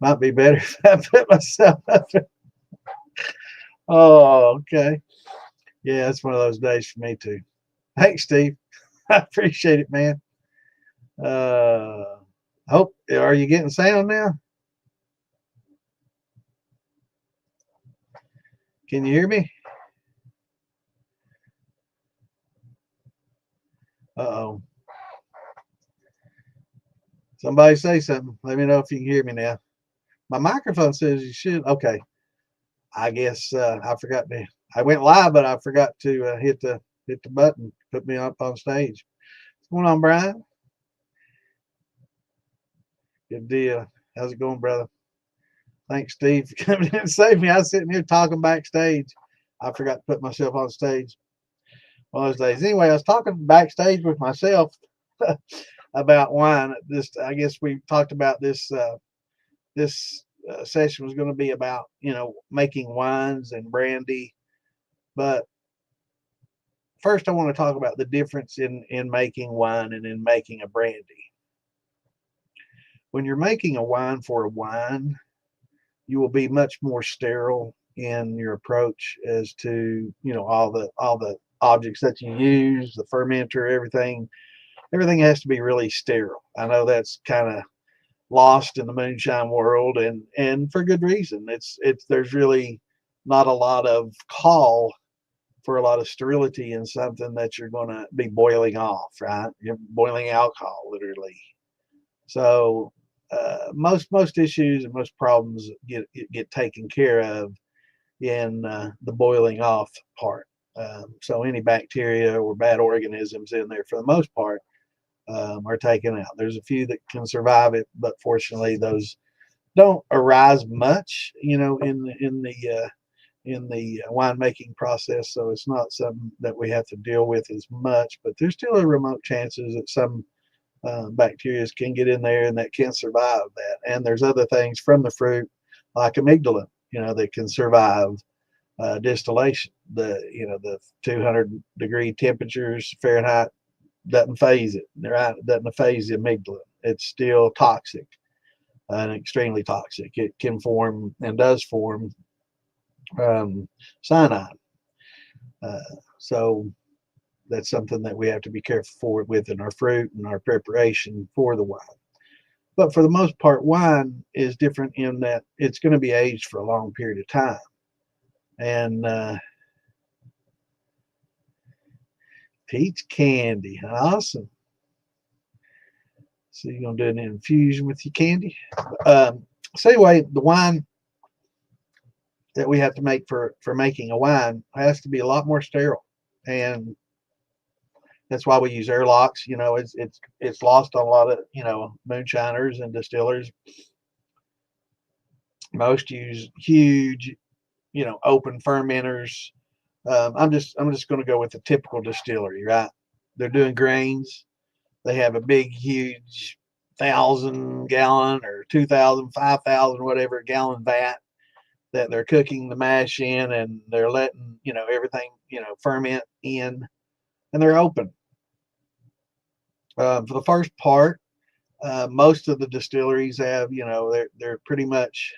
Might be better if I put myself up there. Oh, okay. Yeah, it's one of those days for me too. Thanks, Steve. I appreciate it, man. Uh, hope are you getting sound now? Can you hear me? Uh-oh. Somebody say something. Let me know if you can hear me now. My microphone says you should. Okay. I guess I forgot to. I went live, but I forgot to hit the button, put me up on stage. What's going on, Brian? Good deal. How's it going, brother? Thanks, Steve, for coming in and saving me. I was sitting here talking backstage. I forgot to put myself on stage one of those days. Anyway, I was talking backstage with myself about wine. This, I guess, we talked about this session was going to be about making wines and brandy, but first I want to talk about the difference in making wine and in making a brandy. When you're making a wine for a wine, you will be much more sterile in your approach as to all the objects that you use, the fermenter, everything has to be really sterile. I know that's kind of lost in the moonshine world, and for good reason. It's there's really not a lot of call for a lot of sterility in something that you're going to be boiling off, right? You're boiling alcohol, literally. So most issues and most problems get taken care of in the boiling off part. So any bacteria or bad organisms in there, for the most part, are taken out. There's a few that can survive it, but fortunately, those don't arise much, in the winemaking process. So it's not something that we have to deal with as much. But there's still a remote chances that some bacteria can get in there and that can survive that. And there's other things from the fruit, like amygdala, that can survive distillation. The 200-degree temperatures Fahrenheit doesn't phase it. Right? It doesn't phase the amygdala. It's still toxic and extremely toxic. It can form and does form cyanide. Uh, so that's something that we have to be careful for with in our fruit and our preparation for the wine. But for the most part, wine is different in that it's going to be aged for a long period of time. And peach candy, awesome. So you're going to do an infusion with your candy. So anyway, the wine that we have to make for making a wine has to be a lot more sterile, and that's why we use airlocks. It's lost on a lot of moonshiners and distillers. Most use huge, open fermenters. I'm just going to go with the typical distillery, right? They're doing grains. They have a big, huge 1,000-gallon or 2,000, 5,000, whatever gallon vat that they're cooking the mash in, and they're letting everything ferment in, and they're open. For the first part, most of the distilleries have they're pretty much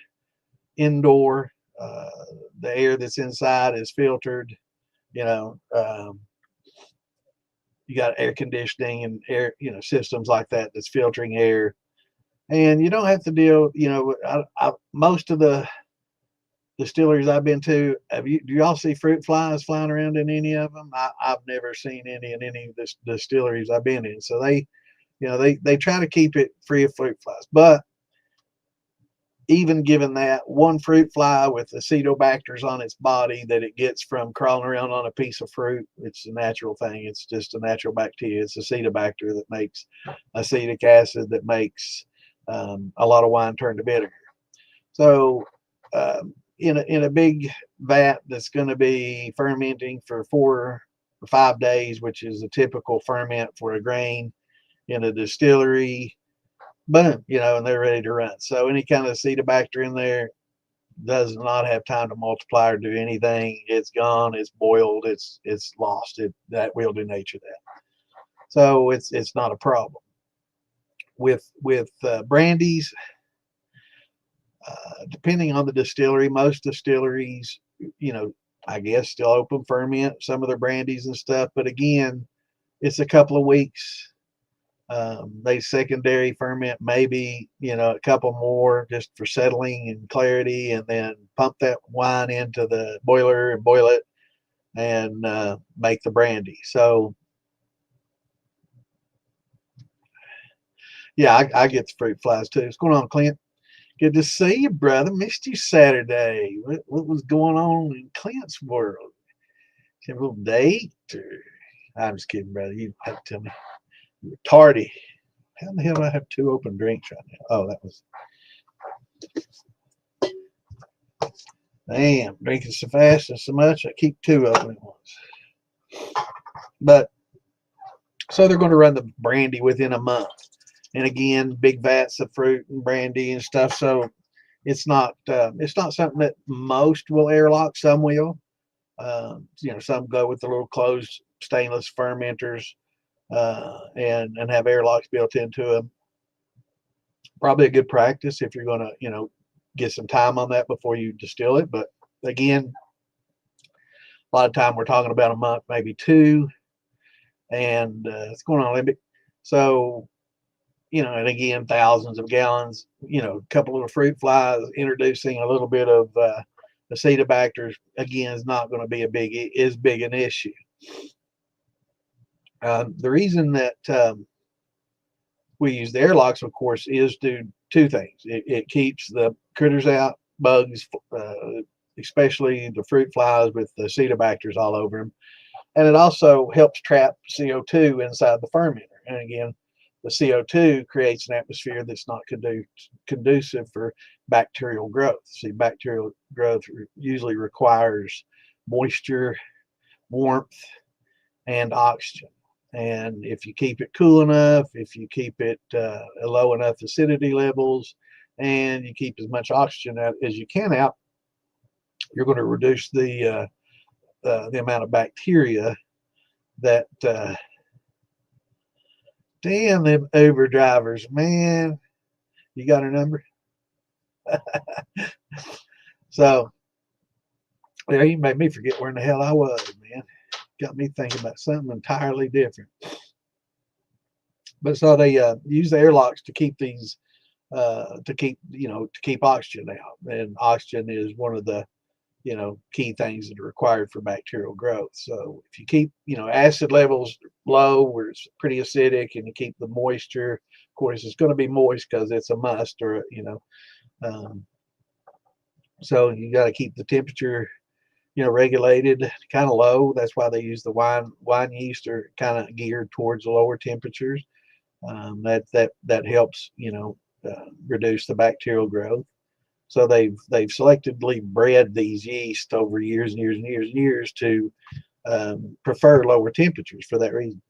indoor. The air that's inside is filtered. You got air conditioning and air systems like that that's filtering air, and you don't have to deal. Most of the distilleries I've been to, do y'all see fruit flies flying around in any of them? I've never seen any in any of the distilleries I've been in. So they try to keep it free of fruit flies. But even given that, one fruit fly with acetobacters on its body that it gets from crawling around on a piece of fruit, it's a natural thing. It's just a natural bacteria. It's acetobacter that makes acetic acid that makes a lot of wine turn to vinegar. So in a big vat that's going to be fermenting for 4 or 5 days, which is a typical ferment for a grain in a distillery, boom, and they're ready to run. So any kind of acetobacter in there does not have time to multiply or do anything. It's gone. It's boiled. It's lost. That will do nature that. So it's not a problem with brandies. Depending on the distillery, most distilleries, I guess still open ferment some of their brandies and stuff. But again, it's a couple of weeks. They secondary ferment maybe, a couple more just for settling and clarity, and then pump that wine into the boiler and boil it and make the brandy. So yeah, I get the fruit flies too. What's going on, Clint? Good to see you, brother. Missed you Saturday. What was going on in Clint's world? Have a little date? Or... I'm just kidding, brother. You have to tell me. You're tardy. How the hell do I have two open drinks right now? Oh, that was. Damn, drinking so fast and so much, I keep two open at once. But so they're going to run the brandy within a month, and again, big vats of fruit and brandy and stuff. So it's not something that most will airlock. Some will. Some go with the little closed stainless fermenters and have airlocks built into them. Probably a good practice if you're going to get some time on that before you distill it. But again, a lot of time we're talking about a month, maybe two, and it's going on a little bit. So, and again, thousands of gallons, a couple of fruit flies, introducing a little bit of acetobacters, again, is not going to be as big an issue. The reason that we use the airlocks, of course, is to two things. It keeps the critters out, bugs, especially the fruit flies with the acetobacters all over them. And it also helps trap CO2 inside the fermenter. And again, the CO2 creates an atmosphere that's not conducive for bacterial growth. See, bacterial growth usually requires moisture, warmth, and oxygen. And if you keep it cool enough, if you keep it low enough acidity levels, and you keep as much oxygen out as you can out, you're going to reduce the amount of bacteria that. Damn them Uber drivers, man! You got her number? So, yeah, you made me forget where in the hell I was, man. Got me thinking about something entirely different. But so they use the airlocks to keep these, to keep oxygen out, and oxygen is one of the key things that are required for bacterial growth. So if you keep acid levels low where it's pretty acidic, and you keep the moisture, of course it's going to be moist because it's a must, or so you got to keep the temperature regulated kind of low. That's why they use the wine yeast are kind of geared towards lower temperatures. That helps reduce the bacterial growth. So they've selectively bred these yeast over years and years and years and years to prefer lower temperatures for that reason.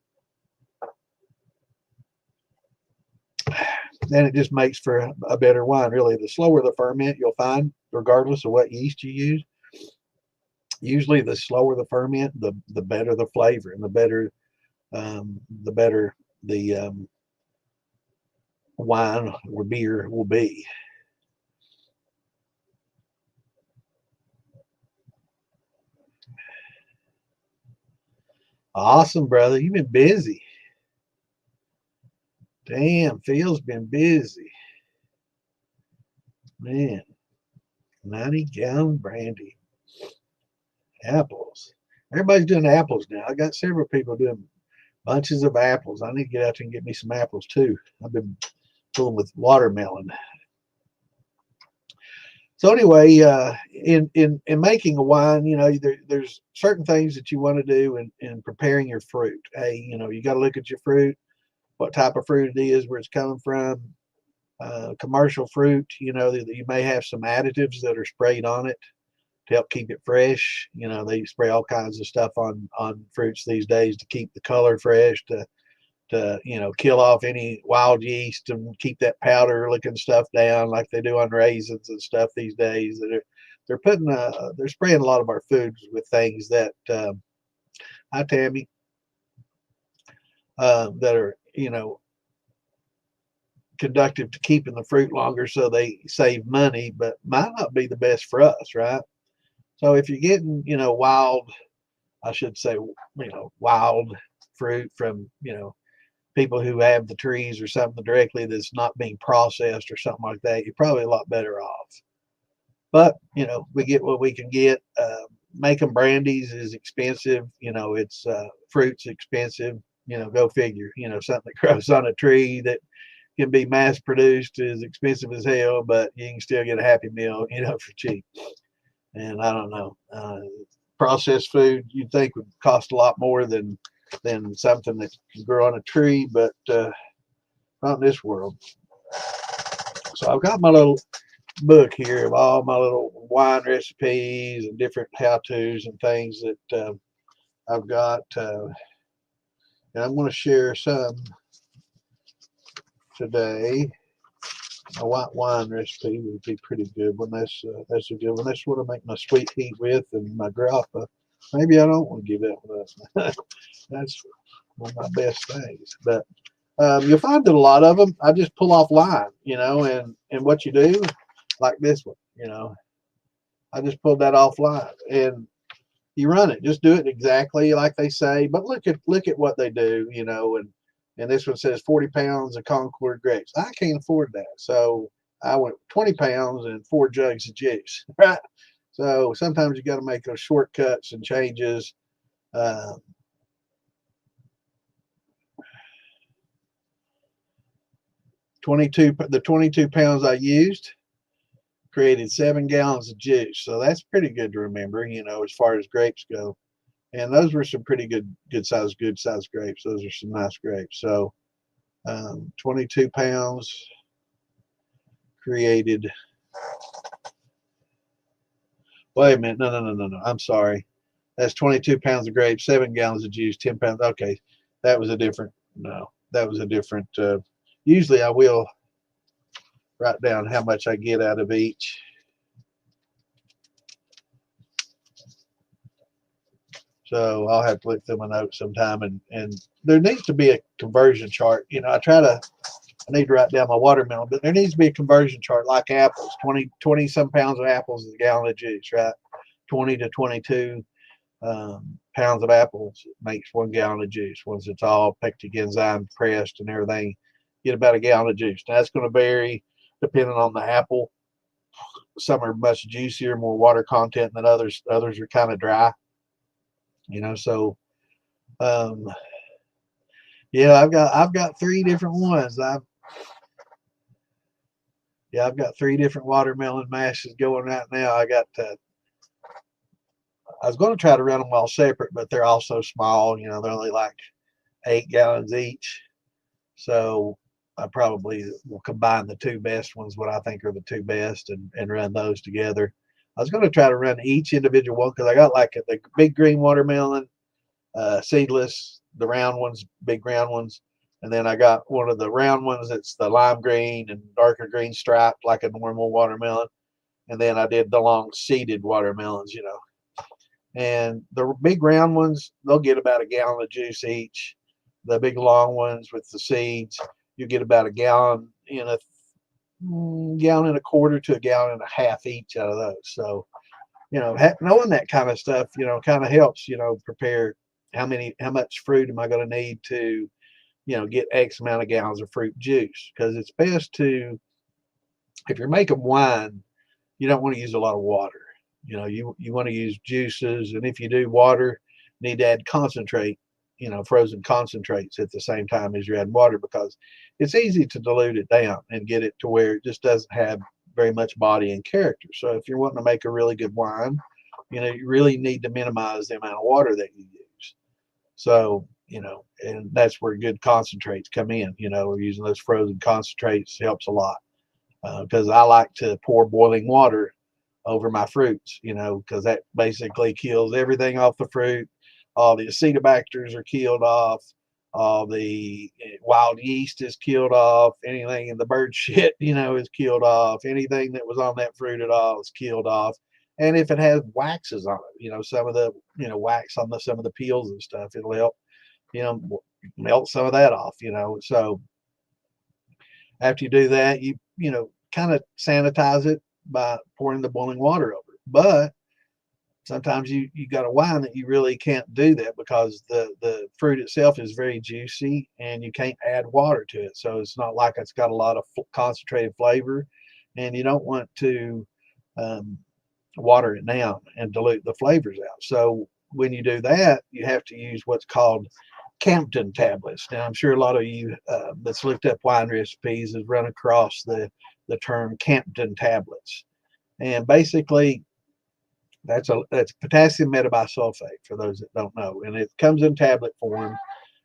And it just makes for a better wine. Really, the slower the ferment, you'll find, regardless of what yeast you use, usually the slower the ferment, the better the flavor, and the better the wine or beer will be. Awesome, brother. You've been busy. Damn, Phil's been busy. Man, 90-gallon brandy. Apples. Everybody's doing apples now. I got several people doing bunches of apples. I need to get out there and get me some apples too. I've been fooling with watermelon. So anyway, in making a wine, there's certain things that you want to do in preparing your fruit. Hey, you got to look at your fruit, what type of fruit it is, where it's coming from. Commercial fruit, you may have some additives that are sprayed on it to help keep it fresh. They spray all kinds of stuff on fruits these days to keep the color fresh, to kill off any wild yeast and keep that powder looking stuff down, like they do on raisins and stuff these days. They're spraying a lot of our foods with things that hi Tammy, that are conductive to keeping the fruit longer, so they save money, but might not be the best for us, right? So if you're getting, wild, I should say, wild fruit from, people who have the trees or something directly that's not being processed or something like that, you're probably a lot better off. But, we get what we can get. Making brandies is expensive. It's fruit's expensive. Go figure. Something that grows on a tree that can be mass produced is expensive as hell, but you can still get a Happy Meal, for cheap. And I don't know. Processed food you'd think would cost a lot more than something that can grow on a tree, but not in this world. So I've got my little book here of all my little wine recipes and different how-tos and things that I've got. And I'm going to share some today. A white wine recipe would be pretty good one. That's a good one. That's what I make my sweet heat with, and my grappa. Maybe I don't want to give that one up. That's one of my best things. But you'll find that a lot of them, I just pull off line, and what you do, like this one, I just pulled that offline, and you run it. Just do it exactly like they say. But look at what they do, and this one says 40 pounds of Concord grapes. I can't afford that, so I went 20 pounds and 4 jugs of juice. Right. So sometimes you got to make those shortcuts and changes. 22 pounds I used created 7 gallons of juice. So that's pretty good to remember, as far as grapes go. And those were some pretty good size grapes. Those are some nice grapes. So 22 pounds created. Wait a minute. No. I'm sorry. That's 22 pounds of grapes, 7 gallons of juice, 10 pounds. Okay. That was a different. Usually I will write down how much I get out of each. So I'll have to look through my notes sometime, and there needs to be a conversion chart. I need to write down my watermelon, but there needs to be a conversion chart like apples. 20 some pounds of apples is a gallon of juice, right? 20 to 22 pounds of apples makes 1 gallon of juice. Once it's all pectic enzyme pressed and everything, get about a gallon of juice. Now, that's going to vary depending on the apple. Some are much juicier, more water content than others. Others are kind of dry. So yeah, I've got 3 different ones. I've got 3 different watermelon mashes going right now. I was going to try to run them all separate, but they're all so small. They're only like 8 gallons each. So I probably will combine the 2 best ones, what I think are the 2 best, and run those together. I was going to try to run each individual one because I got like the big green watermelon, seedless, the round ones, big round ones. And then I got one of the round ones that's the lime green and darker green striped like a normal watermelon. And then I did the long seeded watermelons, And the big round ones, they'll get about a gallon of juice each. The big long ones with the seeds, you get about a gallon and a gallon and a quarter to a gallon and a half each out of those. So, knowing that kind of stuff, kind of helps, prepare how much fruit am I going to need to, get X amount of gallons of fruit juice. Because it's best to, if you're making wine, you don't want to use a lot of water. You want to use juices, and if you do water, you need to add concentrate, frozen concentrates at the same time as you're adding water, because it's easy to dilute it down and get it to where it just doesn't have very much body and character. So if you're wanting to make a really good wine, you really need to minimize the amount of water that you use. So, and that's where good concentrates come in. We're using those frozen concentrates helps a lot, because I like to pour boiling water over my fruits, because that basically kills everything off the fruit. All the acetobacters are killed off. All the wild yeast is killed off. Anything in the bird shit, is killed off. Anything that was on that fruit at all is killed off. And if it has waxes on it, some of the, wax on some of the peels and stuff, it'll help, melt some of that off, So After you do that, you know, kind of sanitize it by pouring the boiling water over it. But sometimes you got a wine that you really can't do that because the fruit itself is very juicy and you can't add water to it, so it's not like it's got a lot of concentrated flavor, and you don't want to um, water it down and dilute the flavors out. So when you do that, you have to use what's called Campden tablets. Now, I'm sure a lot of you that's looked up wine recipes has run across the term Campden tablets, and basically that's potassium metabisulfate for those that don't know, and it comes in tablet form.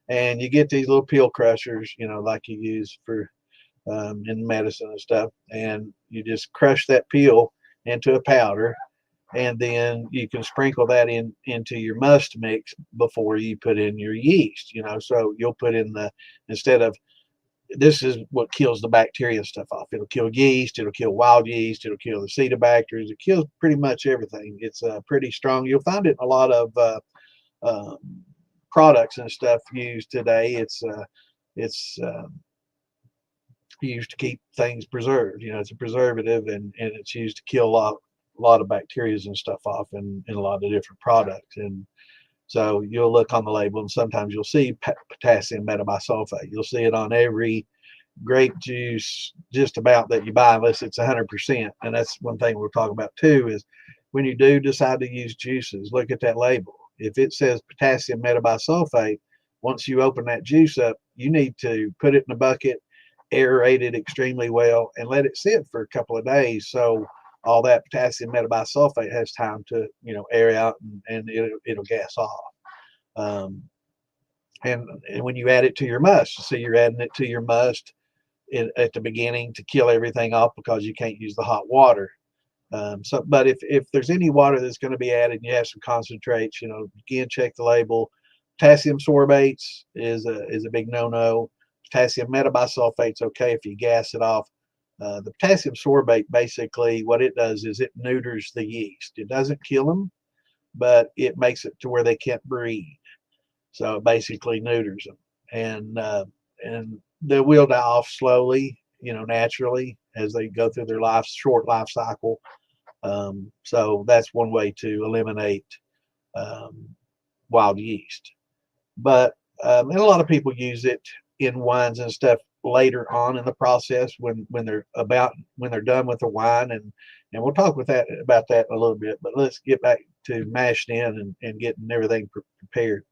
And you get these little peel crushers, you know, like you use for in medicine and stuff, and you just crush that peel into a powder, and then you can sprinkle that into your must mix before you put in your yeast. You know, so you'll put in the instead of this is what kills the bacteria and stuff off. It'll kill yeast, it'll kill wild yeast, it'll kill the cetobacteria, it kills pretty much everything. It's pretty strong. You'll find it in a lot of um, products and stuff used today. It's used to keep things preserved. You know, it's a preservative, and it's used to kill a lot of bacteria and stuff off in a lot of different products. And so you'll look on the label, and sometimes you'll see potassium metabisulfate. You'll see it on every grape juice just about that you buy, unless it's 100%. And that's one thing we'll talk about too, is when you do decide to use juices, look at that label. If it says potassium metabisulfate, once you open that juice up, you need to put it in a bucket, aerate it extremely well, and let it sit for a couple of days, so all that potassium metabisulfate has time to, you know, air out, and it'll gas off. Um, and when you add it to your must, so you're adding it to your must at the beginning to kill everything off because you can't use the hot water. But if there's any water that's going to be added, and you have some concentrates, you know, again, check the label. Potassium sorbates is a big no-no. Potassium metabisulfate's okay if you gas it off. The potassium sorbate, basically what it does is it neuters the yeast. It doesn't kill them, but it makes it to where they can't breed. So it basically neuters them, and they will die off slowly, you know, naturally as they go through their short life cycle. So that's one way to eliminate um, wild yeast. But and a lot of people use it in wines and stuff later on in the process when they're done with the wine, and we'll talk about that in a little bit. But let's get back to mashed in and getting everything prepared.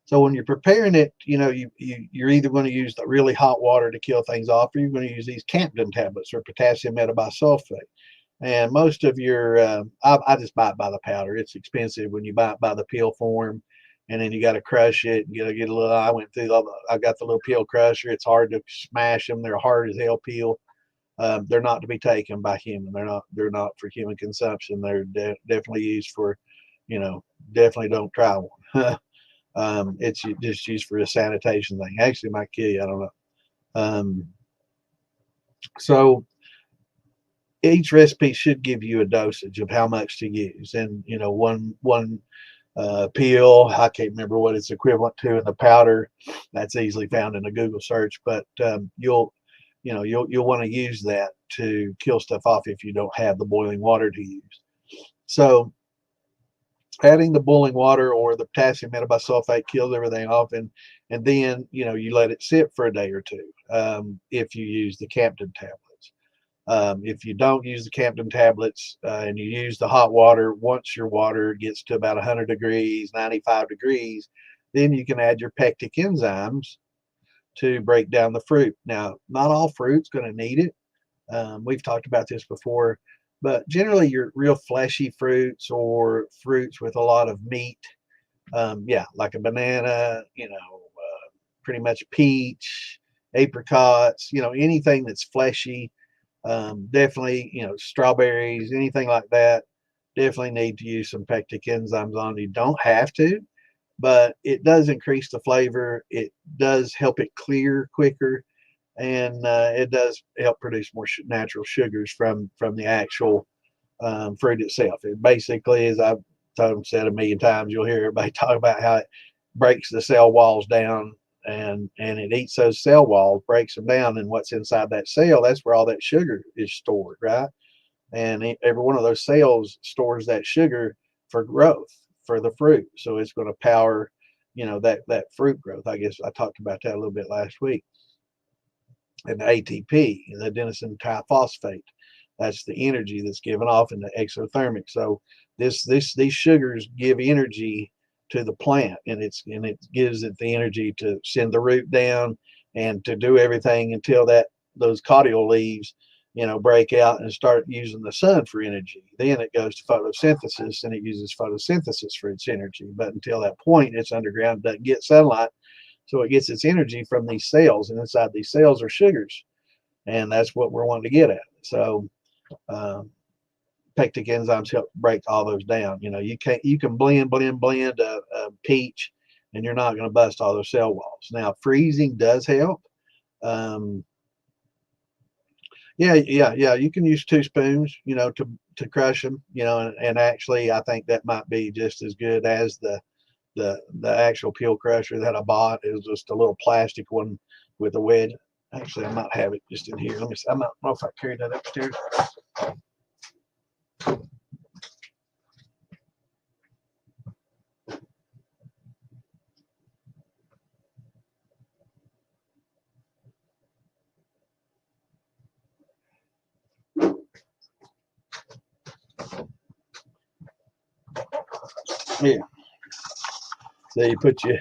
So when you're preparing it, you know, you're either going to use the really hot water to kill things off, or you're going to use these Campden tablets or potassium metabisulfate. And most of your, I just buy it by the powder. It's expensive when you buy it by the peel form, and then you got to crush it and get a little. I went through I got the little peel crusher. It's hard to smash them. They're hard as hell peel. They're not to be taken by human. They're not for human consumption. They're definitely used for, you know, definitely don't try one. It's just used for a sanitation thing. Actually, it might kill you. I don't know. Um, so each recipe should give you a dosage of how much to use, and you know, one peel. I can't remember what it's equivalent to in the powder. That's easily found in a Google search. But you'll want to use that to kill stuff off if you don't have the boiling water to use. So adding the boiling water or the potassium metabisulfate kills everything off, and then, you know, you let it sit for a day or two if you use the Campden tablets. If you don't use the Campden tablets and you use the hot water, once your water gets to about 100 degrees, 95 degrees, then you can add your pectic enzymes to break down the fruit. Now, not all fruit's going to need it. We've talked about this before, but generally your real fleshy fruits or fruits with a lot of meat, yeah, like a banana, you know, pretty much peach, apricots, you know, anything that's fleshy, definitely, you know, strawberries, anything like that, definitely need to use some pectic enzymes on. You don't have to, but it does increase the flavor. It does help it clear quicker, and it does help produce more natural sugars from the actual fruit itself. It basically, as I've said a million times, you'll hear everybody talk about how it breaks the cell walls down and it eats those cell walls, breaks them down, and what's inside that cell, that's where all that sugar is stored, right? And every one of those cells stores that sugar for growth for the fruit. So it's going to power, that fruit growth. I guess I talked about that a little bit last week. And the ATP, the adenosine triphosphate, that's the energy that's given off in the exothermic. So these sugars give energy to the plant, and it gives it the energy to send the root down and to do everything until those caudal leaves break out and start using the sun for energy. Then it goes to photosynthesis, and it uses photosynthesis for its energy. But until that point, it's underground, doesn't get sunlight, so it gets its energy from these cells, and inside these cells are sugars, and that's what we're wanting to get at. So pectic enzymes help break all those down. You can blend a peach, and you're not going to bust all those cell walls. Now, freezing does help. Yeah. You can use 2 spoons, to crush them, and actually, I think that might be just as good as the actual peel crusher that I bought. It was just a little plastic one with a wedge. Actually, I might have it just in here. Let me see. I don't know if I carried that upstairs. Yeah. So you put your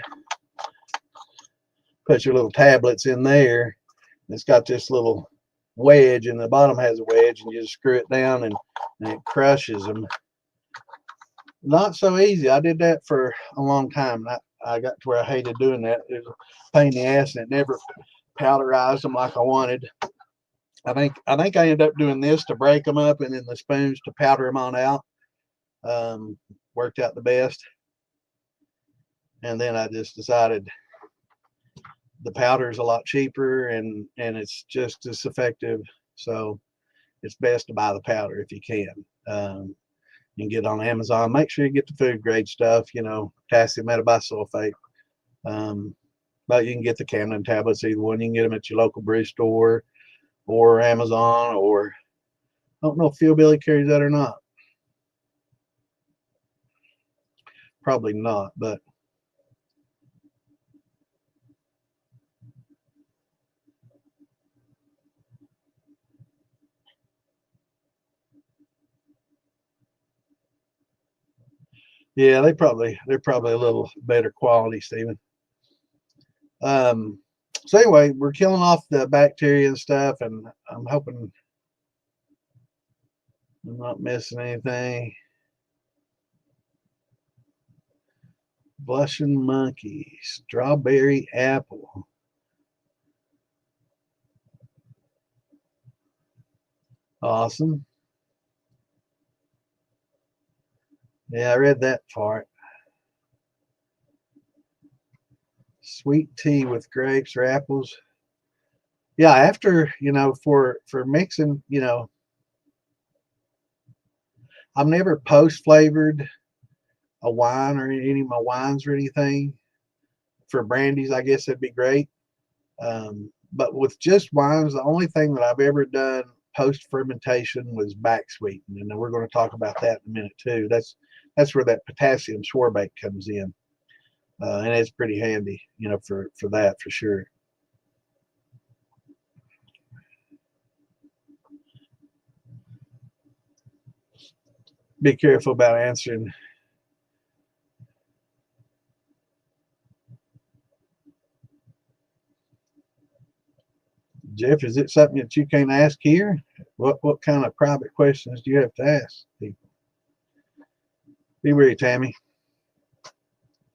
little tablets in there. It's got this little wedge, and the bottom has a wedge, and you just screw it down, and it crushes them. Not so easy. I did that for a long time. I got to where I hated doing that. It was a pain in the ass, and it never powderized them like I wanted. I think I ended up doing this to break them up, and then the spoons to powder them on out. Worked out the best. And then I just decided the powder is a lot cheaper, and it's just as effective. So it's best to buy the powder if you can. You can get it on Amazon. Make sure you get the food grade stuff, potassium metabisulfate. But you can get the Camden tablets, either one. You can get them at your local brew store or Amazon, or I don't know if Philbilly carries that or not. Probably not, but yeah, they're probably a little better quality, Stephen. So anyway, we're killing off the bacteria and stuff, and I'm hoping I'm not missing anything. Blushing monkey, strawberry apple. Awesome. Yeah, I read that part. Sweet tea with grapes or apples. Yeah, after, for mixing, I've never post flavored a wine or any of my wines or anything. For brandies, I guess that'd be great. But with just wines, the only thing that I've ever done post fermentation was back sweeten, and we're going to talk about that in a minute too. That's where that potassium sorbate comes in, and it's pretty handy, for that for sure. Be careful about answering. Jeff, is it something that you can't ask here? What kind of private questions do you have to ask people? Be ready, Tammy.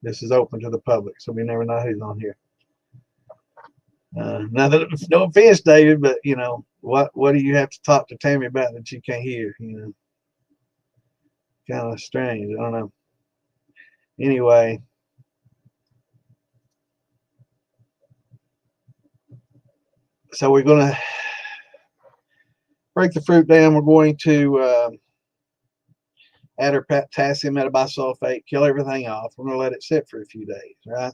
This is open to the public, so we never know who's on here. No offense, David, but what do you have to talk to Tammy about that you can't hear? Kind of strange. I don't know. Anyway, so we're going to break the fruit down. We're going to add our potassium metabisulfate, kill everything off. We're going to let it sit for a few days, right?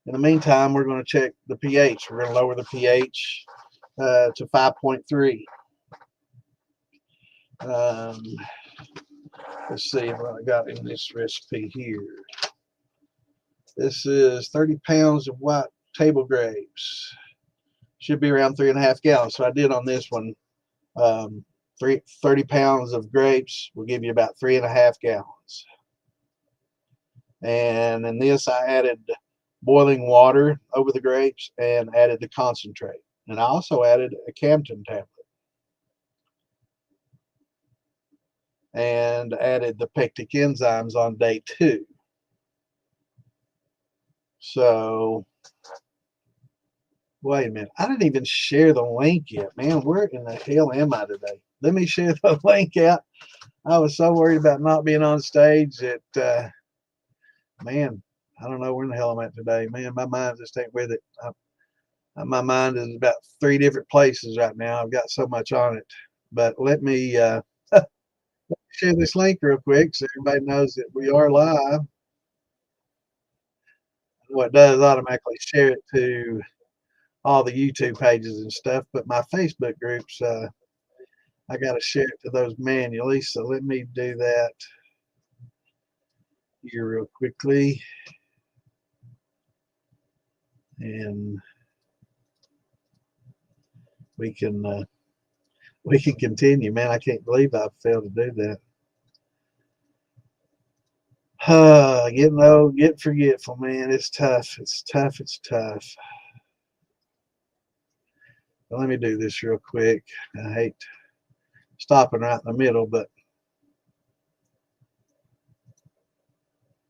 In the meantime, we're going to check the pH. We're going to lower the pH to 5.3. Let's see what I got in this recipe here. This is 30 pounds of white table grapes. Should be around 3.5 gallons. So I did on this one 30 pounds of grapes will give you about 3.5 gallons. And in this, I added boiling water over the grapes and added the concentrate. And I also added a Campton tablet. And added the pectic enzymes on day 2. So, wait a minute. I didn't even share the link yet, man. Where in the hell am I today? Let me share the link out. I was so worried about not being on stage that, man, I don't know where in the hell I'm at today. Man, my mind just ain't with it. My mind is about 3 different places right now. I've got so much on it. But let me share this link real quick so everybody knows that we are live. What it does automatically share it to all the YouTube pages and stuff, but my Facebook groups, I got to share it to those manually. So let me do that here real quickly. And we can continue, man. I can't believe I failed to do that. Getting old, getting forgetful, man. It's tough. It's tough. It's tough. Well, let me do this real quick. I hate stopping right in the middle, but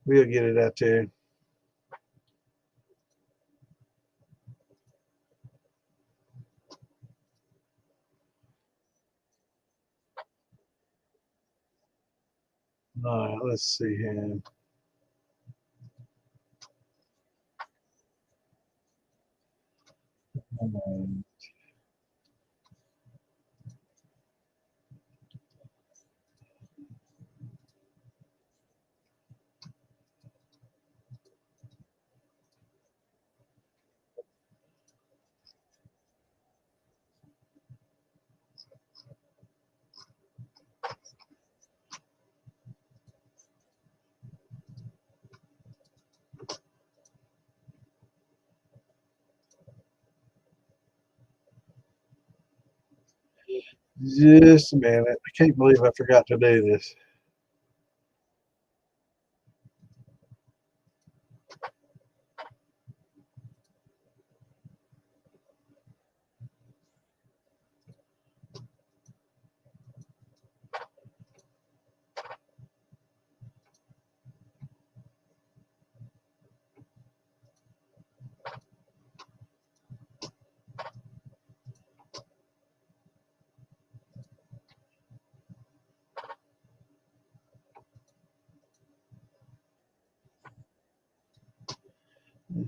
we'll get it out there. All right, let's see here. Just a minute. I can't believe I forgot to do this.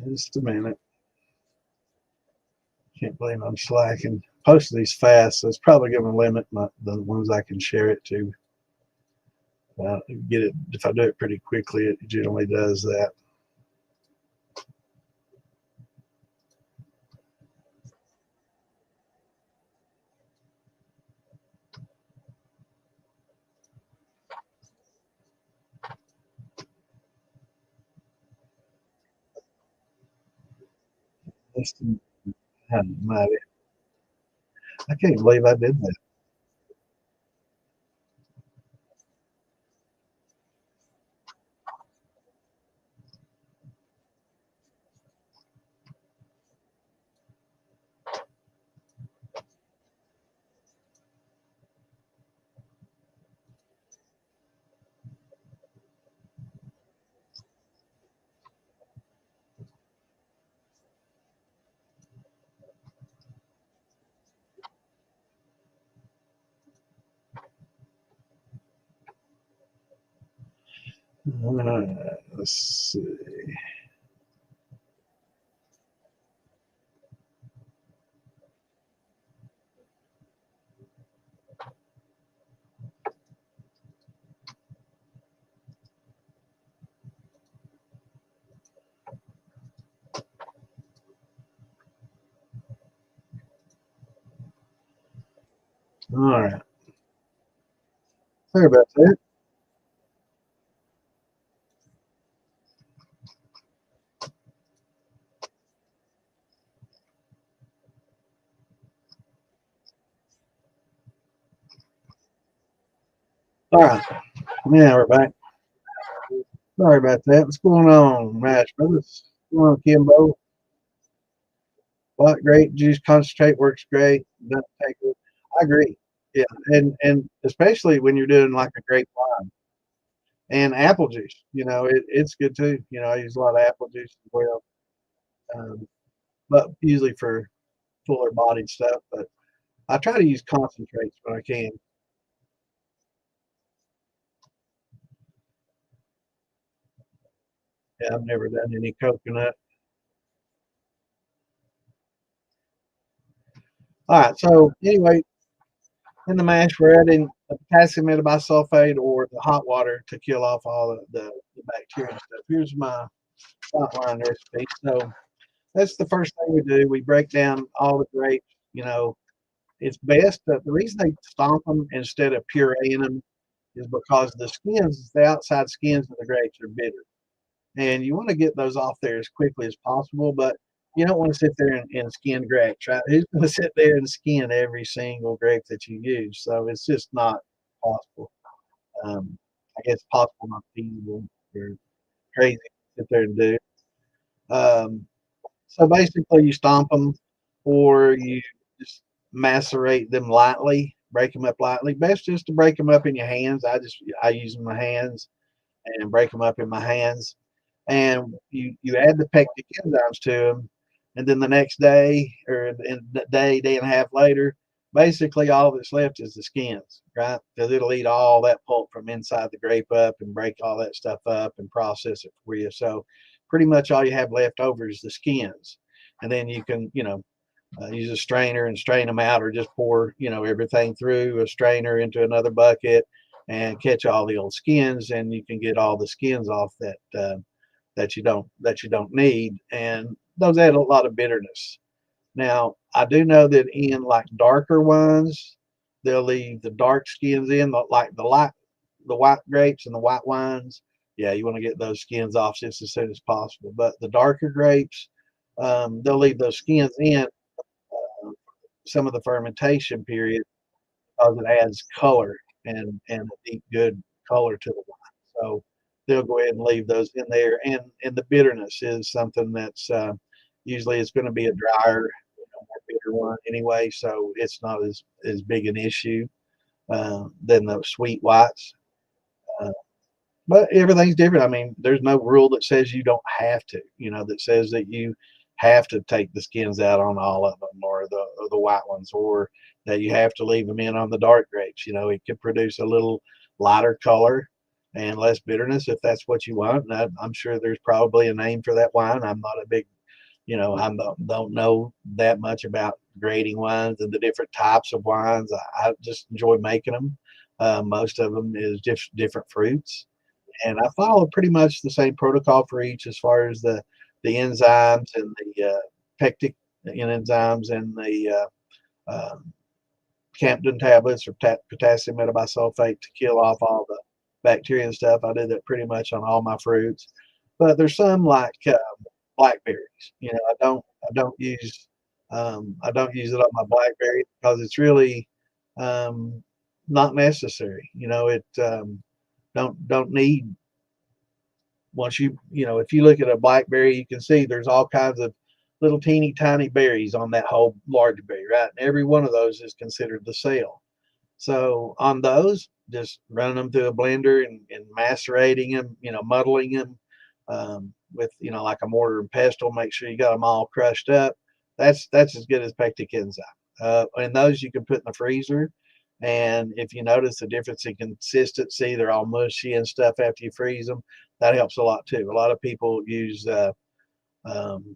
Just a minute. Can't believe I'm slacking. Posting these fast, so it's probably going to limit the ones I can share it to. Get it if I do it pretty quickly. It generally does that. I can't believe I did that. Let's see. All right. Sorry about that. All right. Yeah, we're back. Sorry about that. What's going on, Mash Brothers? What's going on, Kimbo? What grape juice concentrate works great. Doesn't take it. I agree. Yeah, and especially when you're doing like a grape wine and apple juice. It's good too. I use a lot of apple juice as well, um, but usually for fuller bodied stuff. But I try to use concentrates when I can. Yeah, I've never done any coconut. All right. So anyway, in the mash, we're adding the potassium metabisulfate or the hot water to kill off all the bacteria and stuff. Here's my outline recipe. So that's the first thing we do. We break down all the grapes. You know, it's best. The reason they stomp them instead of pureeing them is because the outside skins of the grapes are bitter, and you want to get those off there as quickly as possible. But you don't want to sit there and skin grapes, right? Who's going to sit there and skin every single grape that you use? So it's just not possible. I guess possible, not feasible. Or crazy to sit there and do. Um, so basically, you stomp them, or you just macerate them lightly, break them up lightly. Best just to break them up in your hands. I use my hands and break them up in my hands, and you add the pectic enzymes to them, and then the next day or in the day and a half later, basically all that's left is the skins, right? Because it'll eat all that pulp from inside the grape up and break all that stuff up and process it for you. So pretty much all you have left over is the skins, and then you can use a strainer and strain them out, or just pour everything through a strainer into another bucket and catch all the old skins, and you can get all the skins off that you don't need, and those add a lot of bitterness. Now, I do know that in like darker wines, they'll leave the dark skins in, like the white grapes and the white wines. Yeah, you want to get those skins off just as soon as possible. But the darker grapes, they'll leave those skins in some of the fermentation period because it adds color and a deep, good color to the wine. So they'll go ahead and leave those in there. And the bitterness is something that's usually it's going to be a drier, more bitter one anyway. So it's not as big an issue than the sweet whites. Uh, but everything's different. I mean, there's no rule that says you don't have to, that says that you have to take the skins out on all of them, or the white ones, or that you have to leave them in on the dark grapes. It could produce a little lighter color and less bitterness if that's what you want. And I'm sure there's probably a name for that wine. I'm not a big, don't know that much about grading wines and the different types of wines. I just enjoy making them. Most of them is just different fruits, and I follow pretty much the same protocol for each as far as the enzymes and the pectic enzymes and the Campden tablets or potassium metabisulfate to kill off all the bacteria and stuff. I do that pretty much on all my fruits, but there's some like blackberries. I don't use it on my blackberries because it's really um, not necessary. It don't need once if you look at a blackberry, you can see there's all kinds of little teeny tiny berries on that whole large berry, right? And every one of those is considered the cell. So on those, just running them through a blender and macerating them, muddling them with like a mortar and pestle. Make sure you got them all crushed up. That's as good as pectic enzyme. And those you can put in the freezer. And if you notice the difference in consistency, they're all mushy and stuff after you freeze them. That helps a lot too. A lot of people use um,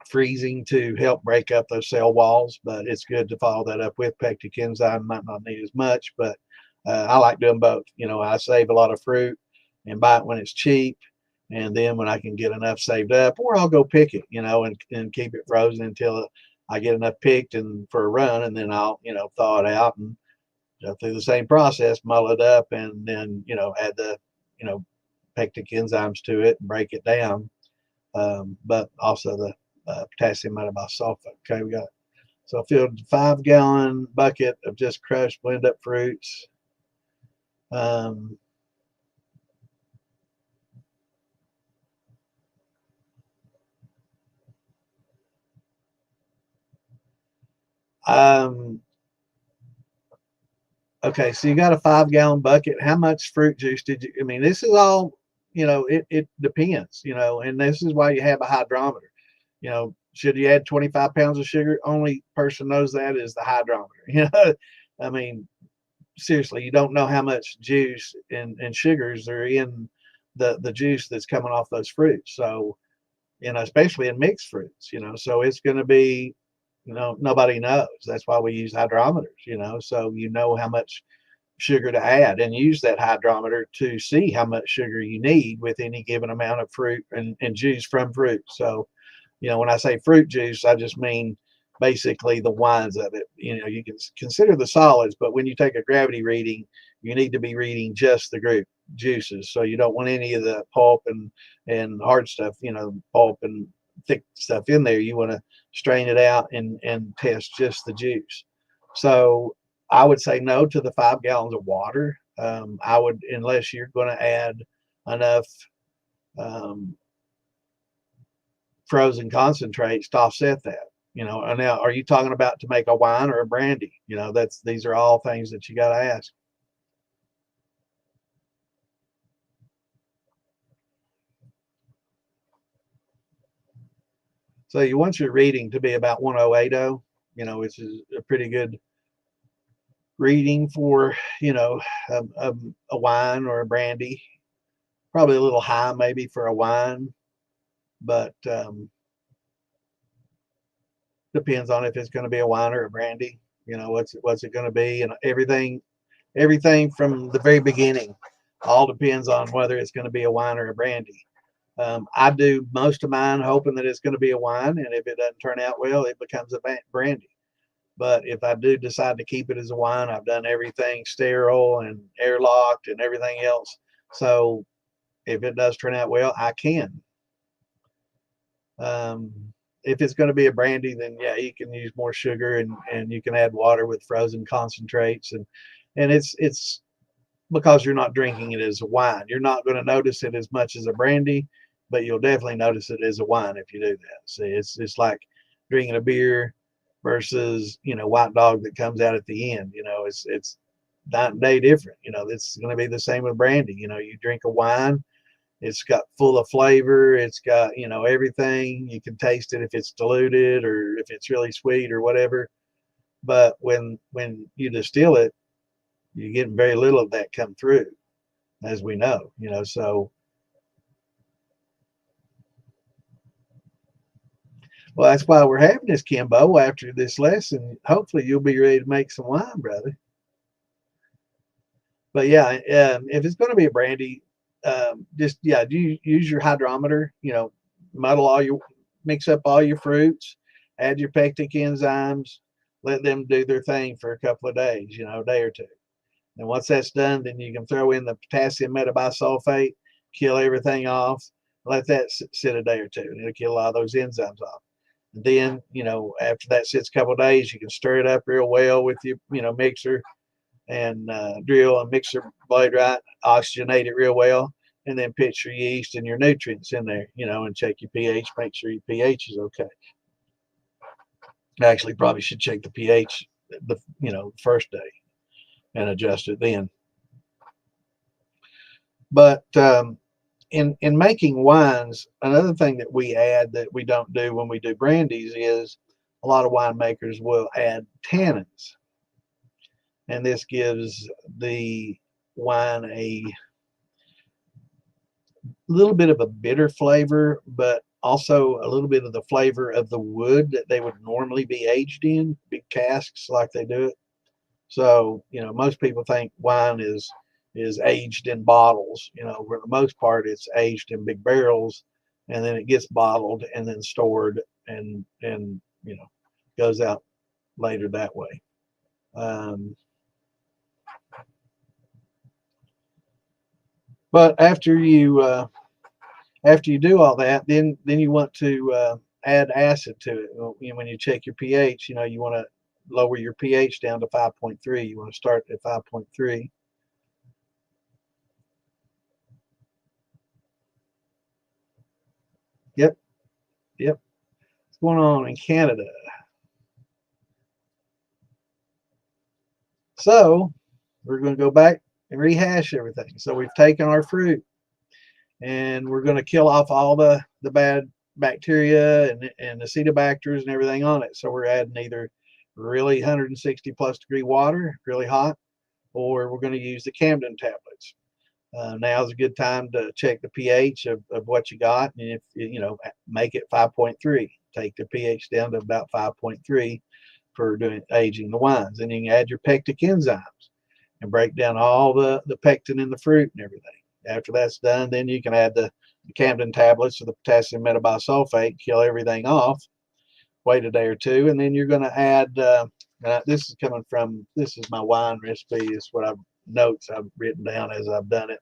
freezing to help break up those cell walls, but it's good to follow that up with pectic enzyme. Might not need as much, but I like doing both. I save a lot of fruit and buy it when it's cheap, and then when I can get enough saved up, or I'll go pick it, and keep it frozen until I get enough picked and for a run, and then I'll, thaw it out and go through the same process, mull it up, and then, add the, pectic enzymes to it and break it down. But also the potassium metabisulfate. Okay, we got, so I filled a 5-gallon bucket of just crushed blend up fruits. Um, um, okay, so you got a 5-gallon bucket. How much fruit juice did you? I mean, this is all, it depends, and this is why you have a hydrometer. Should you add 25 pounds of sugar? Only person knows that is the hydrometer. I mean, seriously, you don't know how much juice and sugars are in the juice that's coming off those fruits. So, especially in mixed fruits, so it's going to be, nobody knows. That's why we use hydrometers, so how much sugar to add and use that hydrometer to see how much sugar you need with any given amount of fruit and juice from fruit. So, when I say fruit juice, I just mean basically the wines of it. You can consider the solids, but when you take a gravity reading, you need to be reading just the grape juices. So you don't want any of the pulp and hard stuff, pulp and thick stuff in there. You want to strain it out and test just the juice. So I would say no to the 5 gallons of water. I would, unless you're going to add enough um, frozen concentrates to offset that. And now, are you talking about to make a wine or a brandy? These are all things that you got to ask. So you want your reading to be about 1080, which is a pretty good reading for, a wine or a brandy. Probably a little high maybe for a wine, but depends on if it's going to be a wine or a brandy. What's it going to be, and everything from the very beginning all depends on whether it's going to be a wine or a brandy. I do most of mine hoping that it's going to be a wine, and if it doesn't turn out well, it becomes a brandy. But if I do decide to keep it as a wine, I've done everything sterile and airlocked and everything else. So if it does turn out well, I can. Um, if it's going to be a brandy, then yeah, you can use more sugar and you can add water with frozen concentrates, and it's because you're not drinking it as a wine. You're not going to notice it as much as a brandy, but you'll definitely notice it as a wine if you do that. See, it's like drinking a beer versus white dog that comes out at the end. It's night and day different. It's going to be the same with brandy. You drink a wine, it's got full of flavor. It's got everything. You can taste it if it's diluted or if it's really sweet or whatever. But when you distill it, you're getting very little of that come through, as we know. So well, that's why we're having this, Kimbo. After this lesson, hopefully you'll be ready to make some wine, brother. But yeah, if it's going to be a brandy, just do use your hydrometer. Muddle mix up all your fruits, add your pectic enzymes, let them do their thing for a couple of days, a day or two. And once that's done, then you can throw in the potassium metabisulfate, kill everything off, let that sit a day or two, and it'll kill a lot of those enzymes off. And then, after that sits a couple of days, you can stir it up real well with your, mixer and drill and mix your blade right, oxygenate it real well, and then pitch your yeast and your nutrients in there, and check your pH, make sure your pH is okay. Actually, probably should check the pH the first day and adjust it then. But in making wines, another thing that we add that we don't do when we do brandies is a lot of winemakers will add tannins, and this gives the wine a little bit of a bitter flavor, but also a little bit of the flavor of the wood that they would normally be aged in, big casks like they do it. So, most people think wine is aged in bottles. For the most part, it's aged in big barrels, and then it gets bottled and then stored and goes out later that way. But after you do all that, then you want to add acid to it. When you check your pH, you want to lower your pH down to 5.3. You want to start at 5.3. Yep. What's going on in Canada? So we're going to go back and rehash everything. So we've taken our fruit and we're going to kill off all the bad bacteria and acetobacters and everything on it. So we're adding either really 160 plus degree water, really hot, or we're going to use the Camden tablets. Now is a good time to check the pH of what you got, and if make it 5.3. Take the pH down to about 5.3 for doing aging the wines. And you can add your pectic enzymes and break down all the pectin in the fruit and everything. After that's done, then you can add the Camden tablets or the potassium metabisulfate, kill everything off, wait a day or two, and then you're going to add, this is my wine recipe. It's what notes I've written down as I've done it.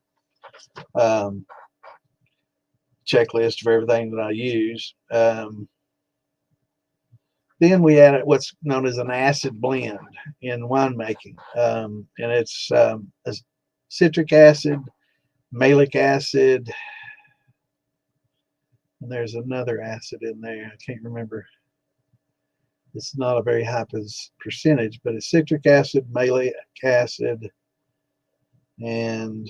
Checklist of everything that I use. Then we add what's known as an acid blend in winemaking, and it's citric acid, malic acid, and there's another acid in there. I can't remember. It's not a very high percentage, but it's citric acid, malic acid, and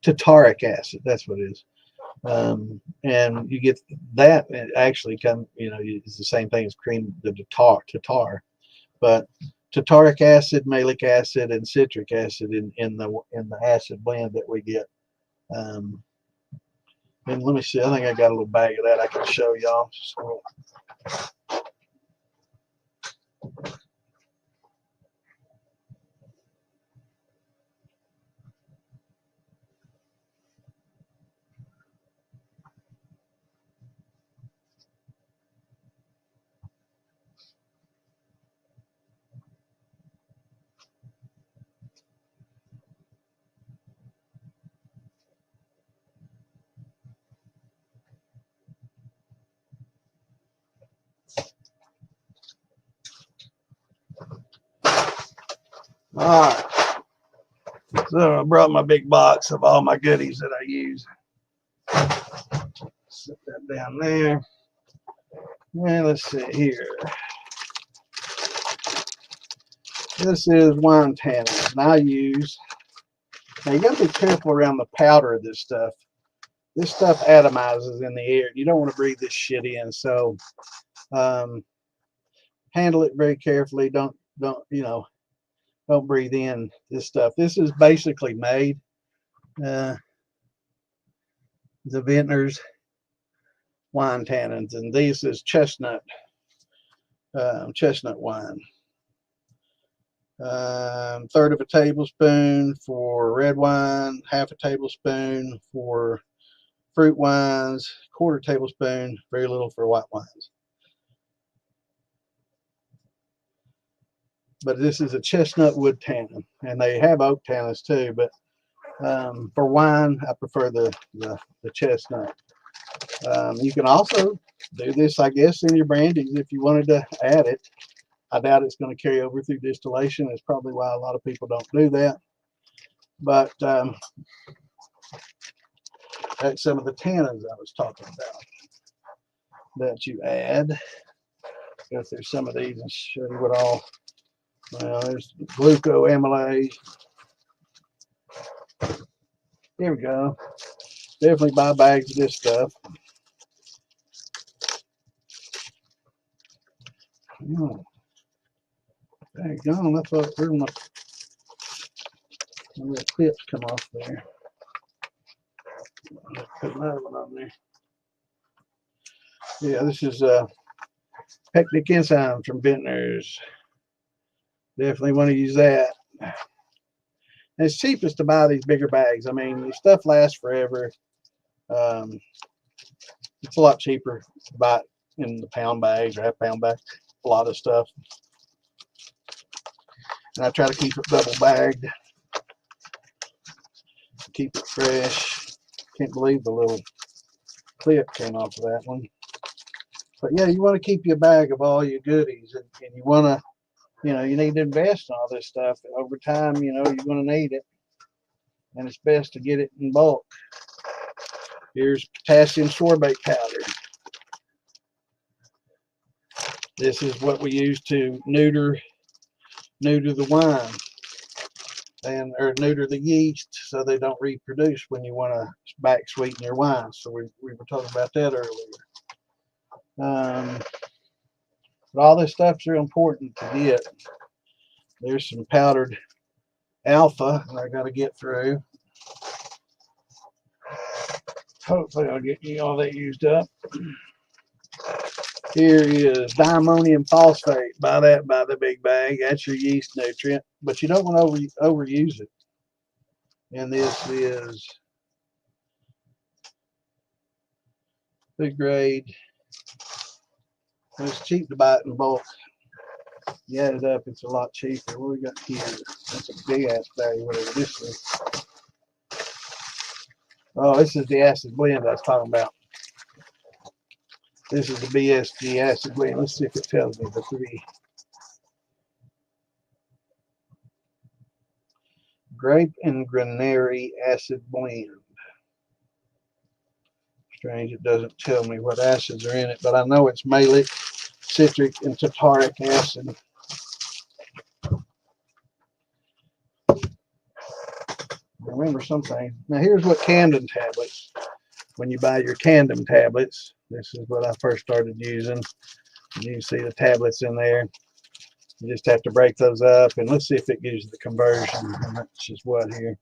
tartaric acid. That's what it is. And you get that. It actually it's the same thing as cream, the tartar, but tartaric acid, malic acid, and citric acid in the acid blend that we get. And let me see. I think I got a little bag of that I can show y'all. So, all right. So I brought my big box of all my goodies that I use. Set that down there. And let's see here. This is wine tannin. And I use, now you got to be careful around the powder of this stuff. This stuff atomizes in the air. You don't want to breathe this shit in. So handle it very carefully. Don't breathe in this stuff. This is basically made the Vintners wine tannins, and this is chestnut wine. Third of a tablespoon for red wine, half a tablespoon for fruit wines, quarter tablespoon, very little for white wines. But this is a chestnut wood tannin, and they have oak tannins too, but for wine I prefer the chestnut. You can also do this, I guess, in your brandies if you wanted to add it. I doubt it's going to carry over through distillation. That's probably why a lot of people don't do that. But that's some of the tannins I was talking about that you add. Go through some of these and show you what all. Well, there's glucoamylase. Here we go. Definitely buy bags of this stuff. There you go. That's what my little clips come off there. Put another one on there. Yeah, this is pectic enzyme from Vintners. Definitely want to use that. And it's cheapest to buy these bigger bags. I mean, this stuff lasts forever. It's a lot cheaper to buy it in the pound bags or half-pound bags. A lot of stuff. And I try to keep it double bagged. Keep it fresh. Can't believe the little clip came off of that one. But yeah, you want to keep your bag of all your goodies, and you want to, you know, you need to invest in all this stuff. Over time, you know, you're going to need it, and it's best to get it in bulk. Here's potassium sorbate powder. This is what we use to neuter the wine, or neuter the yeast so they don't reproduce when you want to back sweeten your wine. So we were talking about that earlier. But all this stuff's real important to get. There's some powdered alpha that I got to get through. Hopefully I'll get all that used up. Here is diammonium phosphate. Buy that by the big bag. That's your yeast nutrient, but you don't want to overuse it. And this is food grade. It's cheap to buy it in bulk. You add it up, it's a lot cheaper. What we got here? That's a big ass bag, whatever this is. Oh, this is the acid blend I was talking about. This is the BSG acid blend. Let's see if it tells me the three. Grape and granary acid blend. Strange, it doesn't tell me what acids are in it, but I know it's malic, citric, and tartaric acid. Remember something. Now here's what Camden tablets. When you buy your Camden tablets, this is what I first started using. You can see the tablets in there. You just have to break those up, and let's see if it gives you the conversion. And that's just what here.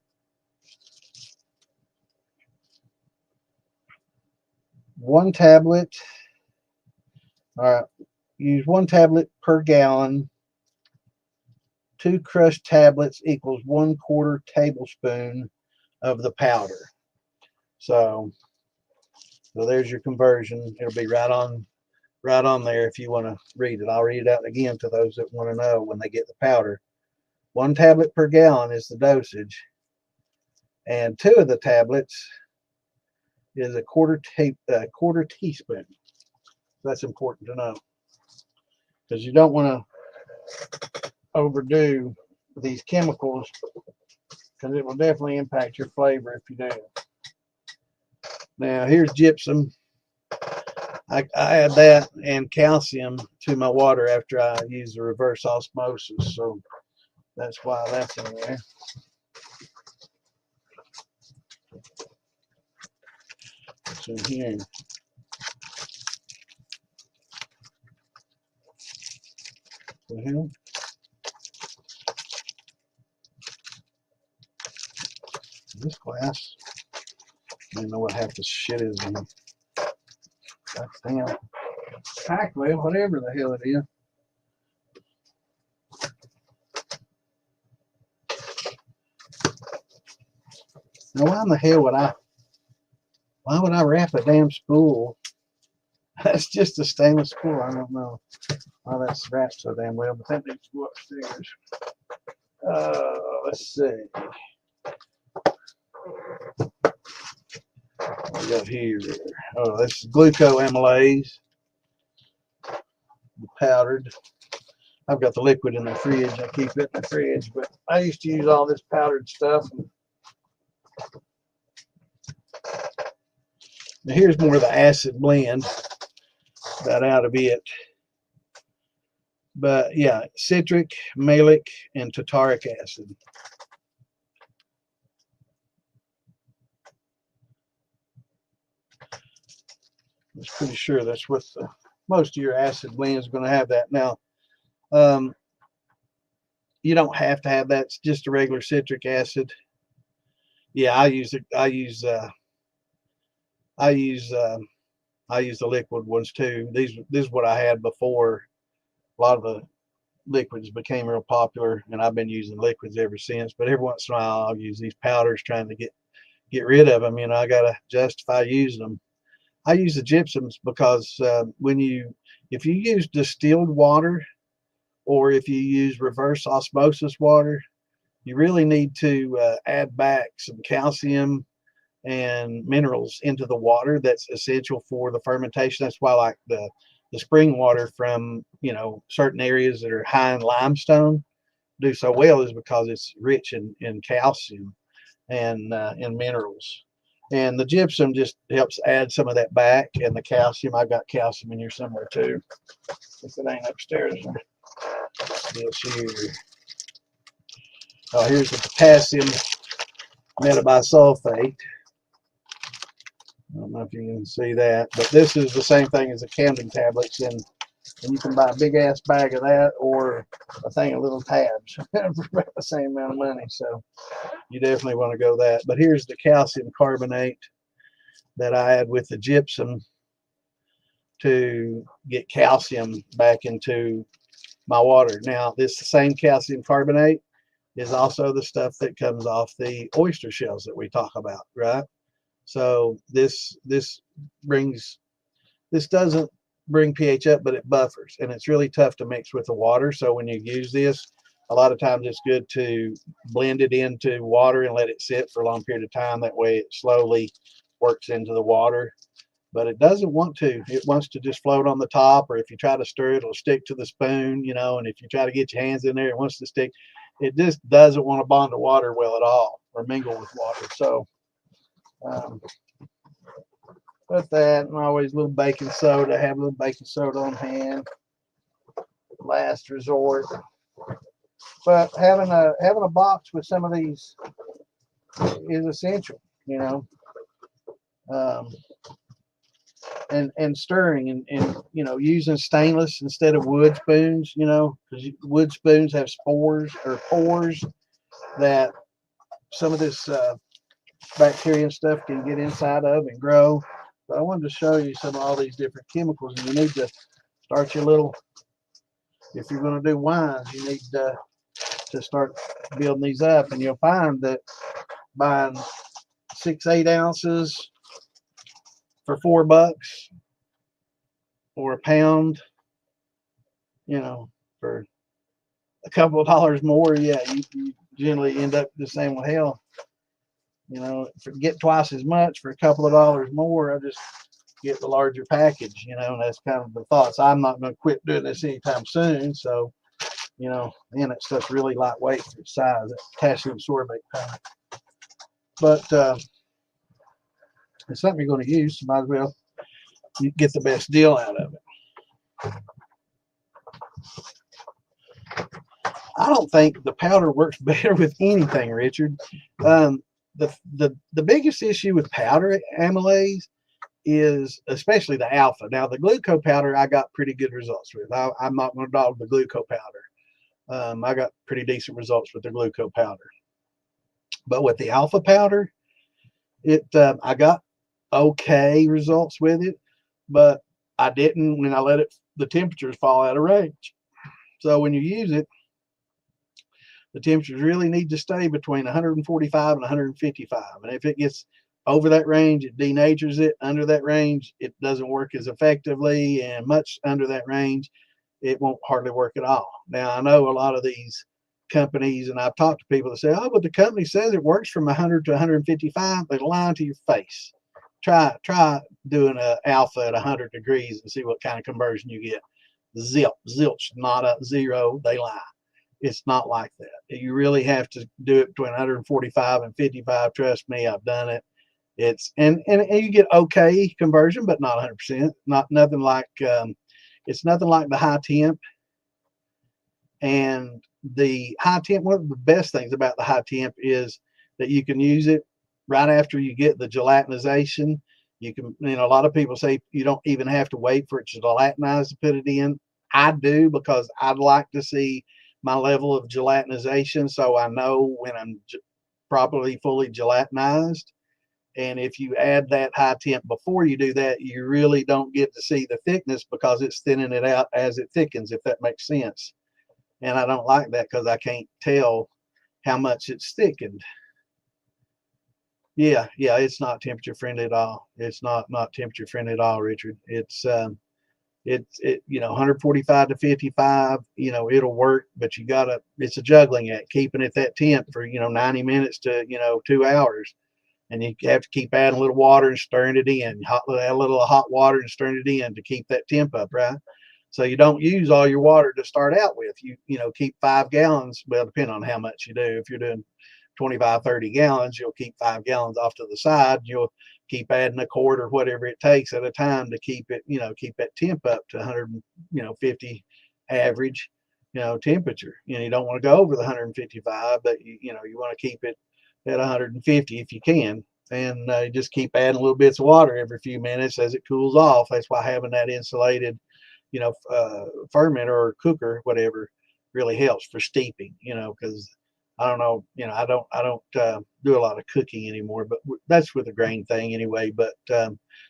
One tablet. All right. Use 1 tablet per gallon. 2 crushed tablets equals 1/4 tablespoon of the powder. So there's your conversion. It'll be right on there if you want to read it. I'll read it out again to those that want to know when they get the powder. 1 tablet per gallon is the dosage, and 2 of the tablets is a quarter teaspoon. That's important to know, because you don't want to overdo these chemicals, because it will definitely impact your flavor if you do. Now here's gypsum. I add that and calcium to my water after I use the reverse osmosis, so that's why that's in there. What's in here? The hell? This glass, I don't know what half this shit is in it. God damn. Pac-Whale, whatever the hell it is. Now why in the hell would I wrap a damn spool? That's just a stainless spool. I don't know why that's wrapped so damn well, but that needs to go upstairs. Let's see. What we got here? Oh, this is glucoamylase. The powdered. I've got the liquid in the fridge. I keep it in the fridge, but I used to use all this powdered stuff. Now here's more of the acid blend got out of it. But yeah, citric, malic, and tartaric acid. I was pretty sure that's what most of your acid blend is going to have that. Now, you don't have to have that. It's just a regular citric acid. Yeah, I use the liquid ones too. This is what I had before. A lot of the liquids became real popular, and I've been using liquids ever since. But every once in a while, I'll use these powders, trying to get rid of them. You know, I gotta justify using them. I use the gypsums because if you use distilled water or if you use reverse osmosis water, you really need to add back some calcium and minerals into the water. That's essential for the fermentation. That's why like the spring water from certain areas that are high in limestone do so well, is because it's rich in calcium and in minerals. And the gypsum just helps add some of that back, and the calcium. I've got calcium in here somewhere too. If it ain't upstairs, this here. Oh, here's the potassium metabisulfate. I don't know if you can see that, but this is the same thing as the Camden tablets, and you can buy a big ass bag of that or a thing of little tabs for about the same amount of money. So you definitely want to go that. But here's the calcium carbonate that I add with the gypsum to get calcium back into my water. Now, this same calcium carbonate is also the stuff that comes off the oyster shells that we talk about, right? So this doesn't bring pH up, but it buffers, and it's really tough to mix with the water. So when you use this, a lot of times it's good to blend it into water and let it sit for a long period of time. That way it slowly works into the water, but it doesn't want to. It wants to just float on the top, or if you try to stir it, it'll stick to the spoon, and if you try to get your hands in there, it wants to stick. It just doesn't want to bond to water well at all or mingle with water. So put that, and always a little baking soda. Have a little baking soda on hand, last resort. But having a box with some of these is essential, and stirring and using stainless instead of wood spoons, because wood spoons have spores or pores that some of this bacteria and stuff can get inside of and grow. But I wanted to show you some of all these different chemicals, and you need to start your little, if you're going to do wines, you need to start building these up, and you'll find that buying 6-8 ounces for $4 or a pound, for a couple of dollars more, yeah, you generally end up the same. Well, hell, get twice as much for a couple of dollars more. I just get the larger package, and that's kind of the thoughts. I'm not going to quit doing this anytime soon, so and that stuff's really lightweight for its size, that potassium sorbate powder. But it's something you're going to use, so might as well get the best deal out of it. I don't think the powder works better with anything, Richard. The biggest issue with powder amylase is especially the alpha. Now the glucose powder I got pretty good results with. I'm not going to dog the glucose powder. I got pretty decent results with the glucose powder. But with the alpha powder, I got okay results with it, but I didn't when I let the temperatures fall out of range. So when you use it, the temperatures really need to stay between 145 and 155. And if it gets over that range, it denatures it. Under that range, it doesn't work as effectively, and much under that range, it won't hardly work at all. Now, I know a lot of these companies, and I've talked to people that say, oh, but the company says it works from 100 to 155. They're lying to your face. Try doing an alpha at 100 degrees and see what kind of conversion you get. Zilch, not a zero. They lie. It's not like that. You really have to do it between 145 and 55. Trust me, I've done it. It's and you get okay conversion, but not 100%. Nothing like it's nothing like the high temp. And the high temp, one of the best things about the high temp is that you can use it right after you get the gelatinization. You can, a lot of people say you don't even have to wait for it to gelatinize to put it in. I do, because I'd like to see my level of gelatinization so I know when I'm properly fully gelatinized. And if you add that high temp before you do that, you really don't get to see the thickness because it's thinning it out as it thickens, if that makes sense. And I don't like that because I can't tell how much it's thickened. Yeah, yeah, it's not temperature friendly at all. It's not temperature friendly at all, Richard. It 145 to 55, it'll work, but it's a juggling act, keeping it that temp for 90 minutes to 2 hours, and you have to keep adding a little water and stirring it in, add a little hot water and stirring it in to keep that temp up, right? So you don't use all your water to start out with. Keep 5 gallons. Well, depending on how much you do. If you're doing 25, 30 gallons, you'll keep 5 gallons off to the side. You'll keep adding a quart or whatever it takes at a time to keep that temp up to 150 average, temperature. You don't want to go over the 155, but you want to keep it at 150 if you can. And just keep adding little bits of water every few minutes as it cools off. That's why having that insulated fermenter or cooker, whatever, really helps for steeping, because I don't know, I don't do a lot of cooking anymore, but that's with the grain thing anyway. But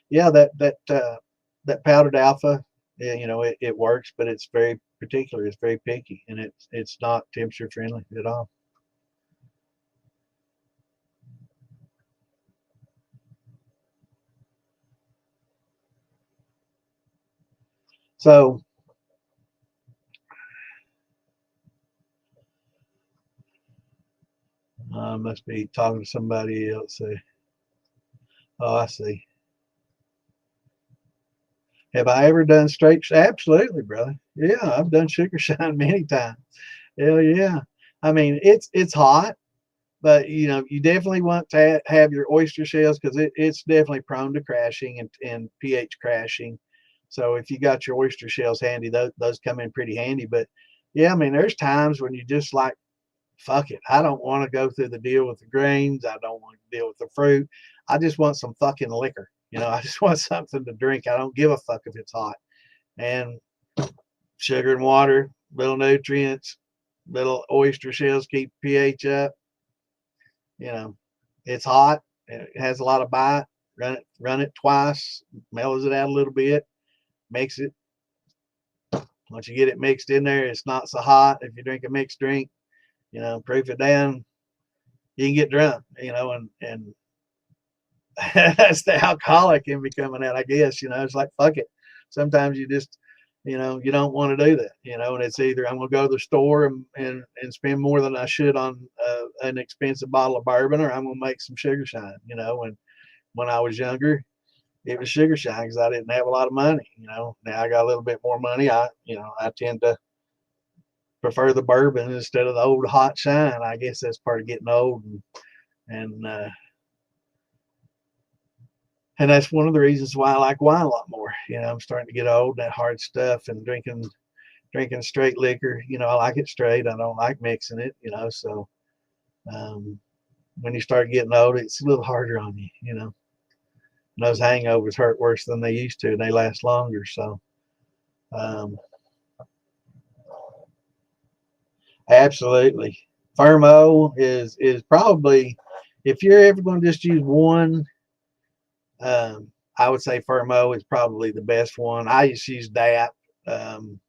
yeah, that powdered alpha, yeah, it works, but it's very particular. It's very picky, and it's not temperature friendly at all. So I must be talking to somebody else. Oh, I see. Have I ever done straight? Absolutely, brother. Yeah, I've done sugar shine many times. Hell yeah. I mean, it's hot, but you definitely want to have your oyster shells because it's definitely prone to crashing and pH crashing. So if you got your oyster shells handy, those come in pretty handy. But yeah, I mean, there's times when you just like, fuck it. I don't want to go through the deal with the grains. I don't want to deal with the fruit. I just want some fucking liquor. I just want something to drink. I don't give a fuck if it's hot. And sugar and water, little nutrients, little oyster shells keep pH up. You know, it's hot. It has a lot of bite. Run it twice, mellows it out a little bit, mix it. Once you get it mixed in there, it's not so hot. If you drink a mixed drink, proof it down, you can get drunk, and that's the alcoholic in me coming out, I guess. It's like, fuck it. Sometimes you just, you don't want to do that, and it's either I'm going to go to the store and spend more than I should on an expensive bottle of bourbon, or I'm going to make some sugar shine, and when I was younger, it was sugar shine because I didn't have a lot of money, Now I got a little bit more money. I tend to prefer the bourbon instead of the old hot shine. I guess that's part of getting old, and that's one of the reasons why I like wine a lot more. I'm starting to get old. That hard stuff and drinking straight liquor. I like it straight. I don't like mixing it. So um, when you start getting old, it's a little harder on you. And those hangovers hurt worse than they used to, and they last longer. So um, absolutely, Firmo is probably, if you're ever going to just use one. I would say Firmo is probably the best one. I just use DAP. Um,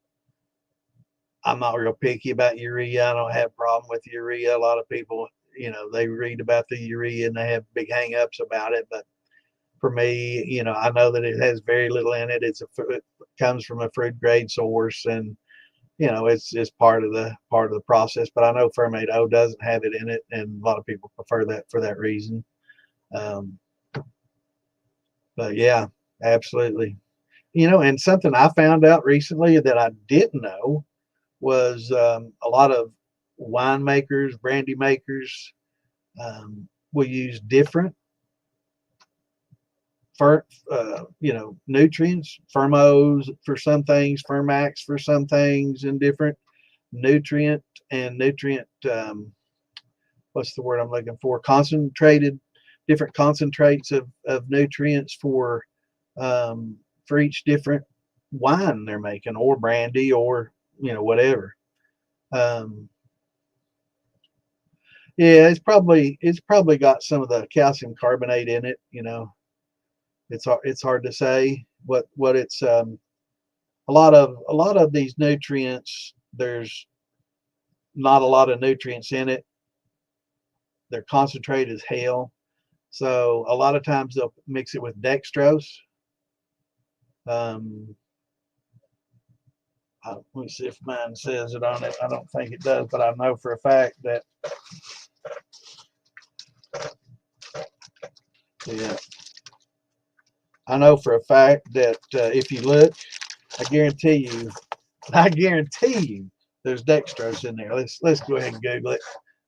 I'm not real picky about urea. I don't have a problem with urea. A lot of people, they read about the urea and they have big hang-ups about it. But for me, I know that it has very little in it. It comes from a fruit grade source, and it's just part of the process. But I know Fermate O doesn't have it in it, and a lot of people prefer that for that reason. Um, but yeah, absolutely. And something I found out recently that I didn't know was a lot of winemakers, brandy makers will use different nutrients, Fermos for some things, Fermax for some things, and different nutrient. What's the word I'm looking for? Different concentrates of nutrients um, for each different wine they're making, or brandy, or whatever. Um, yeah, it's probably got some of the calcium carbonate in it. It's hard to say what it's. A lot of these nutrients, there's not a lot of nutrients in it. They're concentrated as hell. So a lot of times they'll mix it with dextrose. Um, let me see if mine says it on it. I don't think it does, but I know for a fact that, yeah, I know for a fact that if you look, I guarantee you, I guarantee you, there's dextrose in there. Let's go ahead and Google it.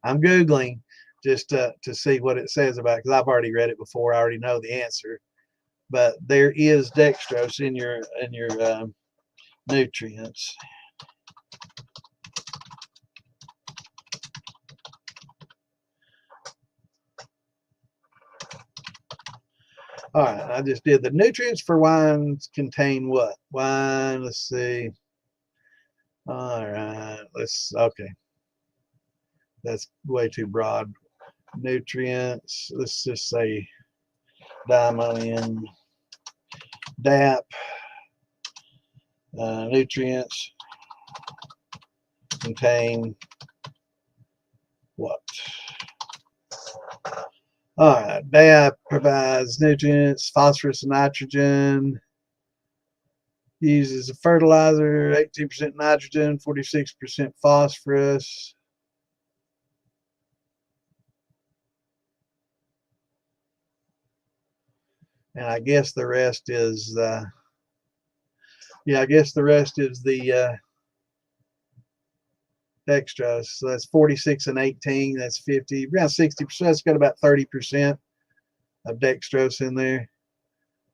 I'm Googling just to see what it says about it, because I've already read it before. I already know the answer. But there is dextrose in your nutrients. All right, I just did the nutrients for wines contain what? Wine, let's see. All right, okay. That's way too broad. Nutrients, let's just say diammonium, DAP, nutrients contain what? All right, DAP provides nutrients, phosphorus and nitrogen, uses a fertilizer, 18% nitrogen, 46% phosphorus. And I guess the rest is, yeah, I guess the rest is the dextrose. So that's 46 and 18, that's 50, around 60%. It's got about 30% of dextrose in there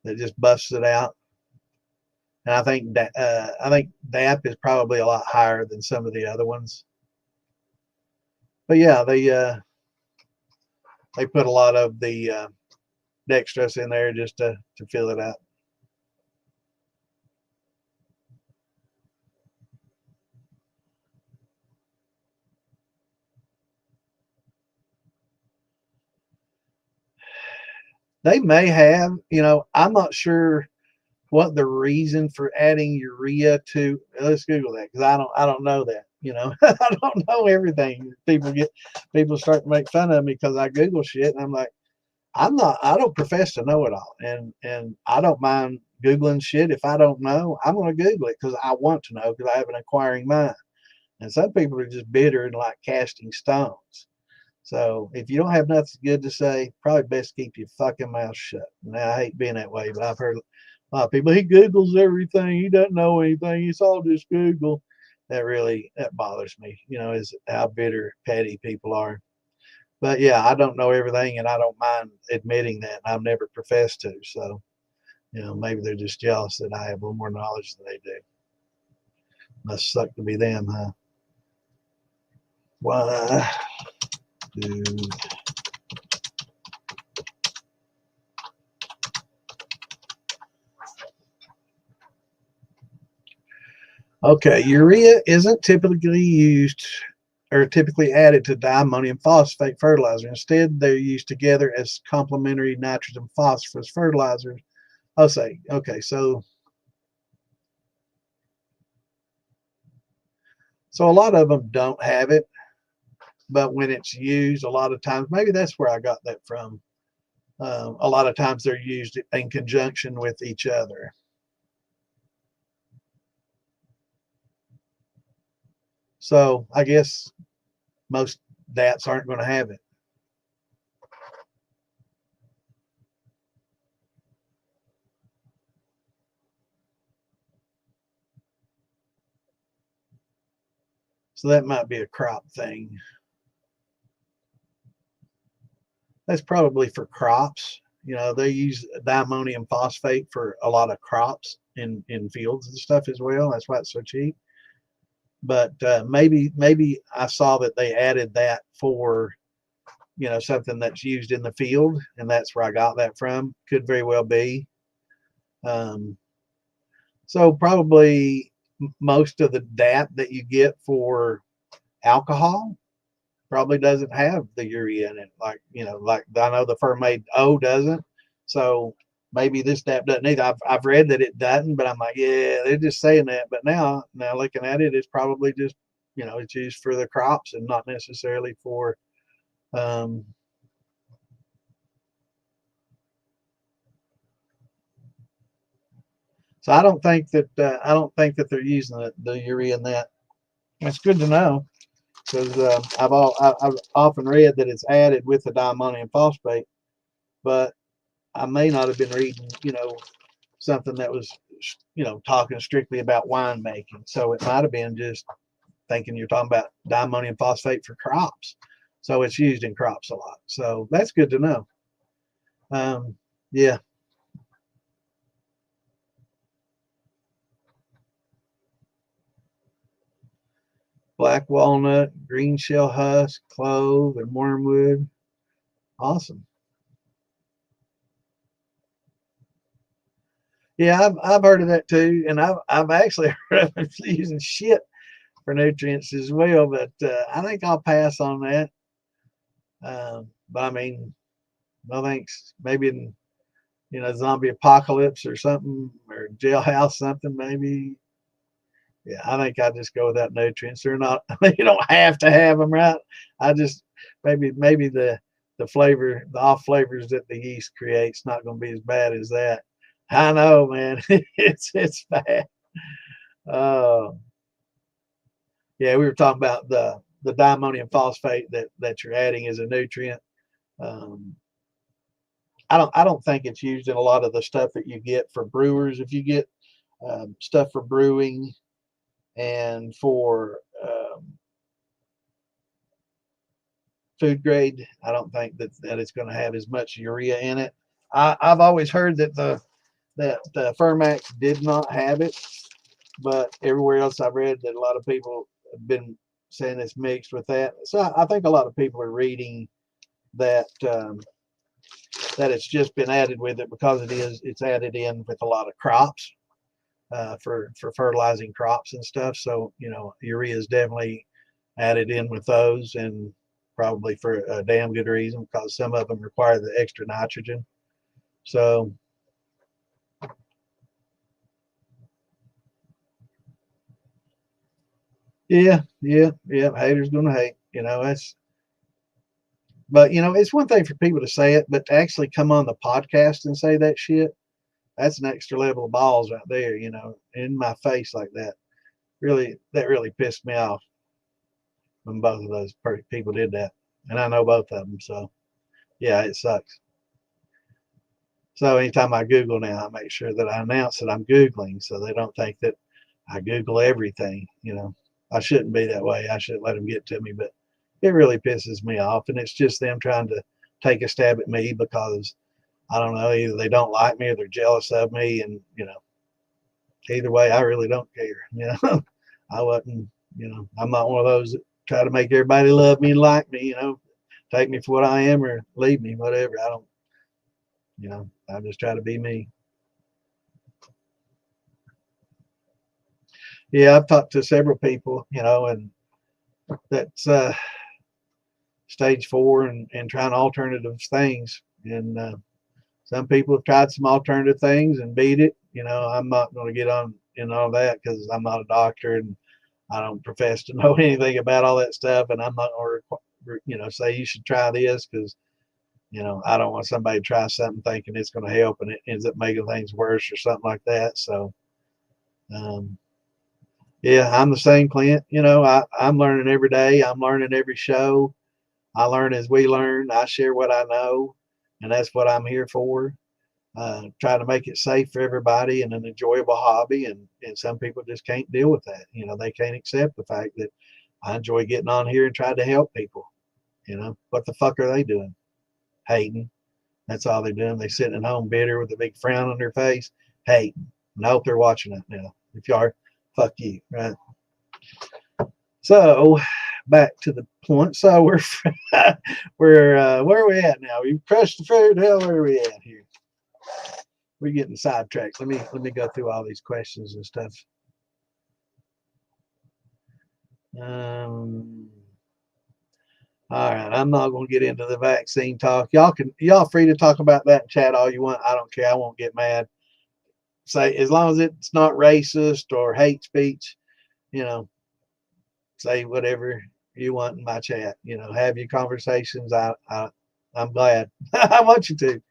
that just busts it out. And I think DAP is probably a lot higher than some of the other ones. But yeah, they put a lot of the dextrose in there just to fill it out. They may have, I'm not sure what the reason for adding urea to. Let's Google that, because I don't know that. I don't know everything. People start to make fun of me because I Google shit, and I'm like, I don't profess to know it all, and I don't mind Googling shit. If I don't know, I'm going to Google it because I want to know, because I have an inquiring mind. And some people are just bitter and like casting stones. So if you don't have nothing good to say, probably best keep your fucking mouth shut. Now, I hate being that way, but I've heard a lot of people, he Googles everything. He doesn't know anything. It's all just Google. That bothers me, is how bitter, petty people are. But yeah, I don't know everything, and I don't mind admitting that. And I've never professed to. So, maybe they're just jealous that I have a little more knowledge than they do. Must suck to be them, huh? Why do Okay, urea isn't typically used or typically added to diammonium phosphate fertilizer. Instead, they're used together as complementary nitrogen phosphorus fertilizers. I'll say, okay, so a lot of them don't have it, but when it's used, a lot of times, maybe that's where I got that from. A lot of times they're used in conjunction with each other. So I guess most DAPs aren't going to have it. So that might be a crop thing. That's probably for crops. They use diammonium phosphate for a lot of crops in fields and stuff as well. That's why it's so cheap. But maybe I saw that they added that for something that's used in the field, and that's where I got that from. Could very well be. So probably most of the DAP that you get for alcohol probably doesn't have the urea in it. Like I know the Fermade O doesn't. So maybe this DAP doesn't either. I've read that it doesn't, but I'm like, yeah, they're just saying that. But now looking at it, it's probably just it's used for the crops and not necessarily for So I don't think that they're using the urea in that. It's good to know because I've often read that it's added with the diammonium phosphate, but I may not have been reading, something that was, talking strictly about wine making. So it might have been just thinking you're talking about diammonium phosphate for crops. So it's used in crops a lot. So that's good to know. Yeah. Black walnut, green shell husk, clove, and wormwood. Awesome. Yeah, I've heard of that too, and I've actually heard of using shit for nutrients as well. But I think I'll pass on that. But I mean, no thanks. Maybe in zombie apocalypse or something, or jailhouse something. Maybe. Yeah, I think I just go without nutrients. They're not. You don't have to have them, right? I just maybe the flavor, the off flavors that the yeast creates, not going to be as bad as that. I know, man. It's bad. Uh, yeah, we were talking about the diammonium phosphate that you're adding as a nutrient. Um, I don't think it's used in a lot of the stuff that you get for brewers. If you get stuff for brewing and for food grade, I don't think that it's going to have as much urea in it. I've always heard that the Fermax did not have it, but everywhere else I've read that a lot of people have been saying it's mixed with that. So I think a lot of people are reading that that it's just been added with it because it's added in with a lot of crops for fertilizing crops and stuff. So urea is definitely added in with those, and probably for a damn good reason because some of them require the extra nitrogen. So yeah. Haters gonna hate. That's. But it's one thing for people to say it, but to actually come on the podcast and say that shit, that's an extra level of balls right there. In my face like that. That really pissed me off when both of those people did that, and I know both of them. So yeah, it sucks. So anytime I Google now, I make sure that I announce that I'm Googling, so they don't think that I Google everything. I shouldn't be that way. I shouldn't let them get to me, but it really pisses me off, and it's just them trying to take a stab at me because I don't know, either they don't like me or they're jealous of me, and either way, I really don't care. I wasn't. I'm not one of those that try to make everybody love me and like me. Take me for what I am or leave me, whatever. I don't. I just try to be me. Yeah, I've talked to several people, and that's stage 4 and trying alternative things. And some people have tried some alternative things and beat it. I'm not going to get on in all that because I'm not a doctor and I don't profess to know anything about all that stuff. And I'm not going to, say you should try this because, I don't want somebody to try something thinking it's going to help and it ends up making things worse or something like that. So, um, yeah, I'm the same, Clint. I'm learning every day. I'm learning every show. I learn as we learn. I share what I know, and that's what I'm here for. Try to make it safe for everybody and an enjoyable hobby. And some people just can't deal with that. They can't accept the fact that I enjoy getting on here and trying to help people. What the fuck are they doing? Hating. That's all they're doing. They're sitting at home bitter with a big frown on their face, hating. And I hope they're watching it now. If you are, fuck you, right? So back to the point. So we're where are we at now? We've crushed the fruit. Hell, where are we at here? We're getting sidetracked. Let me go through all these questions and stuff. Um, all right, I'm not going to get into the vaccine talk. Y'all free to talk about that in chat all you want. I don't care. I won't get mad. Say as long as it's not racist or hate speech, you know, say whatever you want in my chat. Have your conversations. I'm glad. I want you to.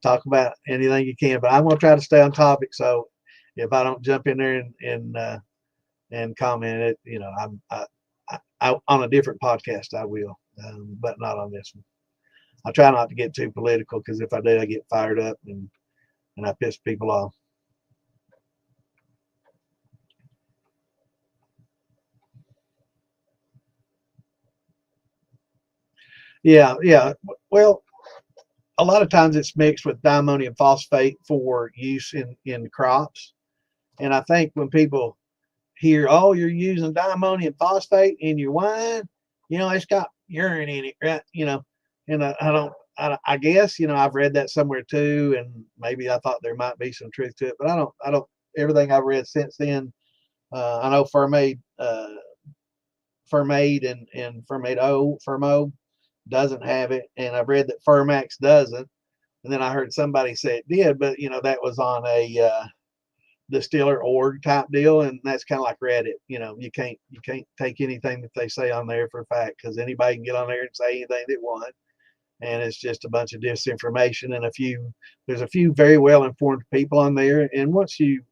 Talk about anything you can, but I'm gonna try to stay on topic. So if I don't jump in there and comment it, on a different podcast I will, but not on this one. I try not to get too political because if I do, I get fired up and I piss people off. Yeah, yeah. Well, a lot of times it's mixed with diammonium phosphate for use in crops. And I think when people hear, oh, you're using diammonium phosphate in your wine, it's got urine in it, right? And I guess, I've read that somewhere too, and maybe I thought there might be some truth to it, but I don't, everything I've read since then, I know Fermade and Fermo doesn't have it, and I've read that Fermax doesn't, and then I heard somebody say it did, but that was on a distiller org type deal, and that's kind of like Reddit. You can't take anything that they say on there for a fact, because anybody can get on there and say anything they want, and it's just a bunch of disinformation. And there's a few very well informed people on there, and once you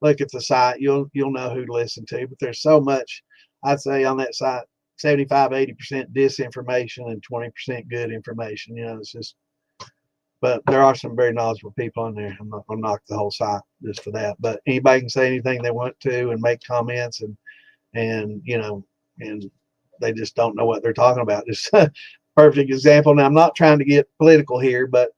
look at the site, you'll know who to listen to. But there's so much, I'd say, on that site, 75-80% disinformation and 20% good information. It's just, but there are some very knowledgeable people on there. I'm not going to knock the whole site just for that. But anybody can say anything they want to and make comments, and they just don't know what they're talking about. Just a perfect example. Now, I'm not trying to get political here, but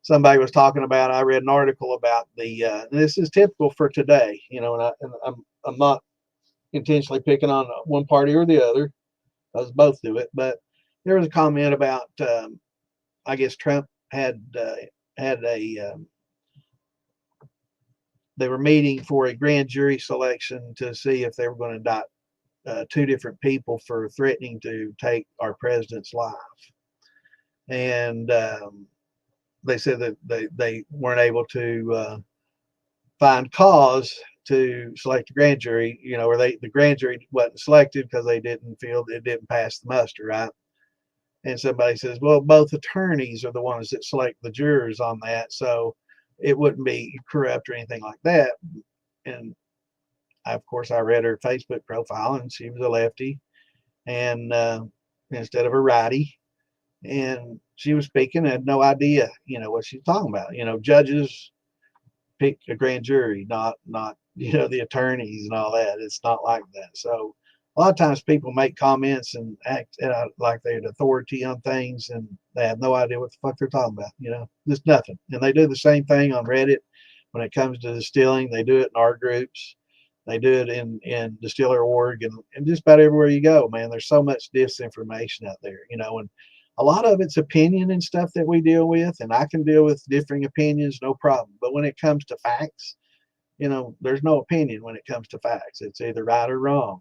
somebody was talking about, I read an article about and this is typical for today, and I'm not intentionally picking on one party or the other, because both do it, but there was a comment about, I guess Trump had they were meeting for a grand jury selection to see if they were going to indict two different people for threatening to take our president's life. And they said that they weren't able to find cause to select a grand jury, or the grand jury wasn't selected because they didn't feel it didn't pass the muster, right? And somebody says, well, both attorneys are the ones that select the jurors on that, so it wouldn't be corrupt or anything like that. And of course, I read her Facebook profile, and she was a lefty, and instead of a righty, and she was speaking, had no idea, what she's talking about. Judges pick a grand jury, not the attorneys and all that. It's not like that. So a lot of times people make comments and act like they're an authority on things, and they have no idea what the fuck they're talking about. Just nothing. And they do the same thing on Reddit when it comes to distilling. They do it in our groups. They do it in Distiller Org, and just about everywhere you go, man. There's so much disinformation out there, and a lot of it's opinion and stuff that we deal with, and I can deal with differing opinions, no problem. But when it comes to facts, there's no opinion when it comes to facts. It's either right or wrong,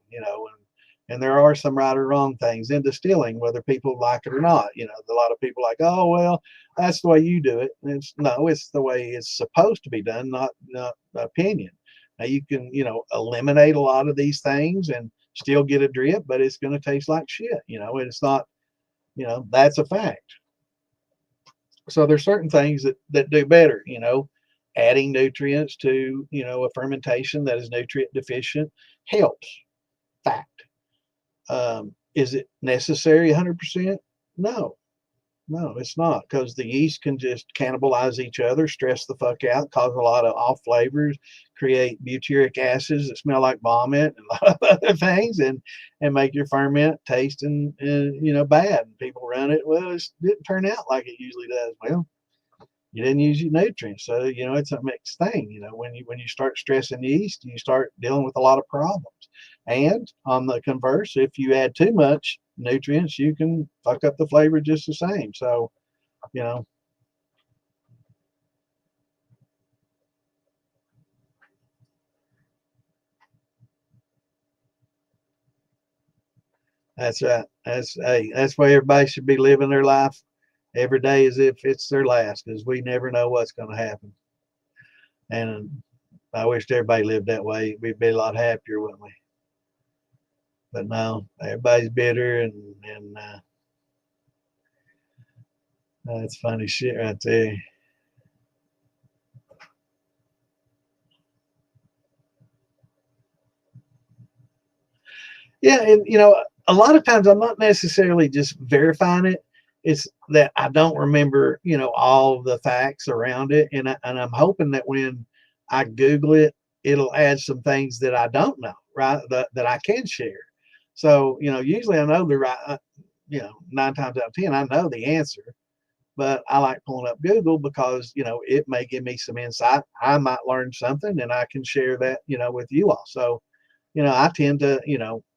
and there are some right or wrong things in distilling, whether people like it or not. A lot of people like, oh, well, that's the way you do it. And it's the way it's supposed to be done, not opinion. Now you can, eliminate a lot of these things and still get a drip, but it's going to taste like shit. It's not, that's a fact. So there's certain things that do better, adding nutrients to, a fermentation that is nutrient deficient helps. Fact. Is it necessary 100%? No, it's not, because the yeast can just cannibalize each other, stress the fuck out, cause a lot of off flavors, create butyric acids that smell like vomit, and a lot of other things, and make your ferment taste and bad. And people run it, well, it didn't turn out like it usually does. Well, you didn't use your nutrients, so it's a mixed thing. When you start stressing yeast, you start dealing with a lot of problems. And on the converse, if you add too much nutrients, you can fuck up the flavor just the same. So, that's right. That's why everybody should be living their life every day as if it's their last, because we never know what's going to happen. And I wish everybody lived that way. We'd be a lot happier, wouldn't we? But no, everybody's bitter, and that's funny shit right there. Yeah, and a lot of times I'm not necessarily just verifying it. It's that I don't remember, all the facts around it, and I'm hoping that when I Google it, it'll add some things that I don't know, right? That I can share. So, usually I know the right, 9 times out of 10, I know the answer, but I like pulling up Google because, it may give me some insight. I might learn something and I can share that, with you all. So, I tend to,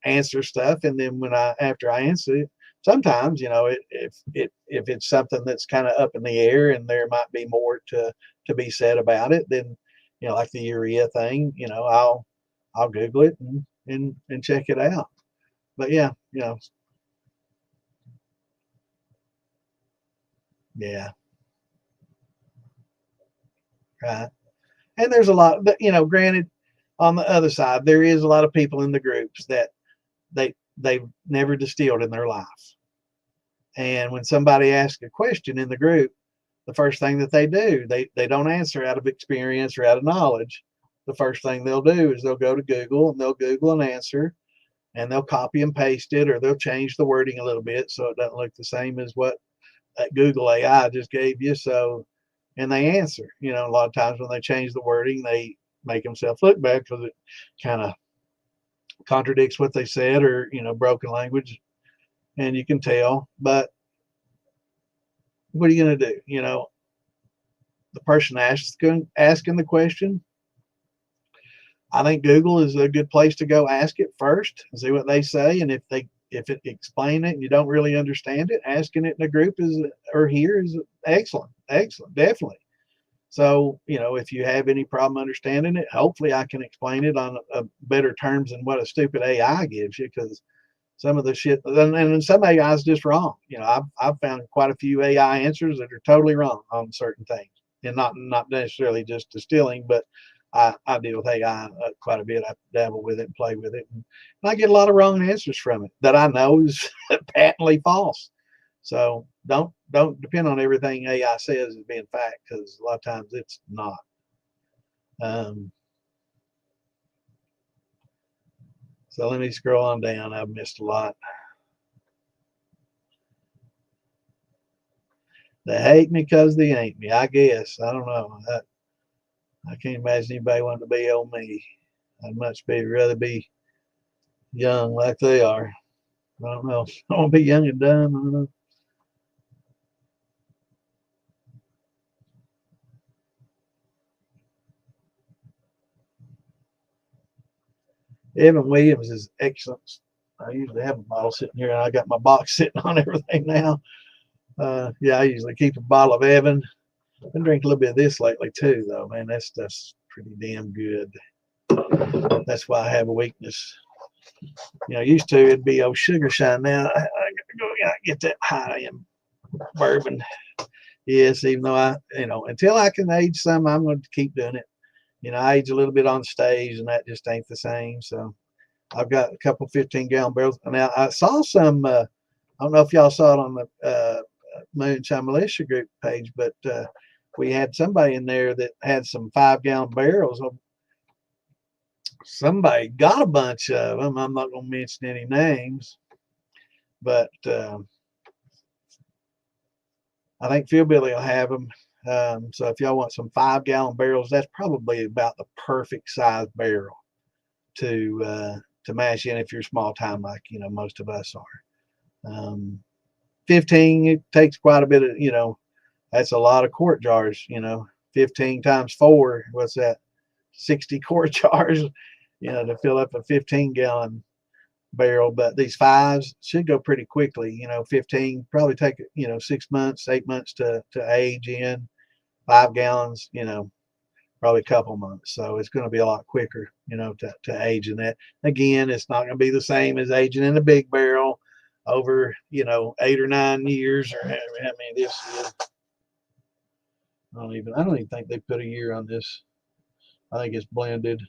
answer stuff, and then after I answer it, sometimes, if it's something that's kind of up in the air and there might be more to be said about it, then, like the urea thing, I'll Google it and check it out. But yeah, yeah, right. And there's a lot, but granted, on the other side, there is a lot of people in the groups that they've never distilled in their life. And when somebody asks a question in the group, the first thing that they do, they don't answer out of experience or out of knowledge. The first thing they'll do is they'll go to Google and they'll Google an answer, and they'll copy and paste it, or they'll change the wording a little bit so it doesn't look the same as what that Google AI just gave you. So, and they answer. A lot of times when they change the wording, they make themselves look bad because it kind of contradicts what they said, or broken language, and you can tell. But what are you going to do? The person asking the question, I think Google is a good place to go ask it first and see what they say. And if it explain it and you don't really understand it, asking it in a group or here is excellent, excellent, definitely. So, if you have any problem understanding it, hopefully I can explain it on a better terms than what a stupid AI gives you, because some of the shit, and some AI is just wrong. I've found quite a few AI answers that are totally wrong on certain things, and not necessarily just distilling, but I deal with AI quite a bit. I dabble with it and play with it, and I get a lot of wrong answers from it that I know is patently false. So don't depend on everything AI says as being fact, because a lot of times it's not. Um, so let me scroll on down. I've missed a lot. They hate me because they ain't me. I guess. I don't know. I can't imagine anybody wanting to be old me. I'd much rather be young like they are. I don't know. I want to be young and dumb. I don't know. Evan Williams is excellent. I usually have a bottle sitting here, and I got my box sitting on everything now. Yeah, I usually keep a bottle of Evan. I've been drinking a little bit of this lately too, though. Man, that stuff's pretty damn good. That's why I have a weakness. Used to it'd be old sugar shine. Now I gotta go get that high end bourbon. Yes, even though until I can age some, I'm going to keep doing it. I age a little bit on stage, and that just ain't the same. So I've got a couple 15-gallon barrels. Now I saw some. I don't know if y'all saw it on the Moonshine Militia group page, but we had somebody in there that had some 5-gallon barrels. Somebody got a bunch of them. I'm not going to mention any names, but I think Phil Billy will have them. So if y'all want some 5-gallon barrels, that's probably about the perfect size barrel to mash in if you're small time, like most of us are. 15, it takes quite a bit of that's a lot of quart jars. 15 times 4, what's that? 60 quart jars. To fill up a 15-gallon barrel. But these fives should go pretty quickly. 15 probably take 6 months, 8 months to age in. 5 gallons, probably a couple months. So it's going to be a lot quicker, to age in that. Again, it's not going to be the same as aging in a big barrel over 8 or 9 years, or how many this is. I don't even think they put a year on this. I think it's blended.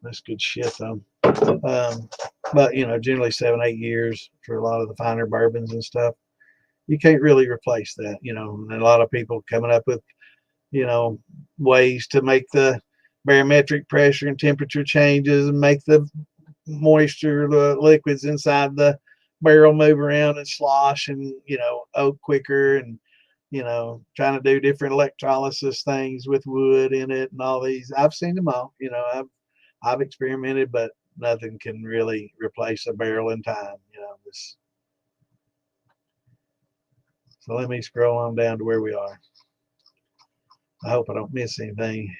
That's good shit though. But generally 7, 8 years for a lot of the finer bourbons and stuff. You can't really replace that, and a lot of people coming up with, ways to make the barometric pressure and temperature changes and make the moisture, the liquids inside the barrel move around and slosh and, oak quicker, and, trying to do different electrolysis things with wood in it and all these. I've seen them all. I've experimented, but nothing can really replace a barrel in time. So let me scroll on down to where we are. I hope I don't miss anything.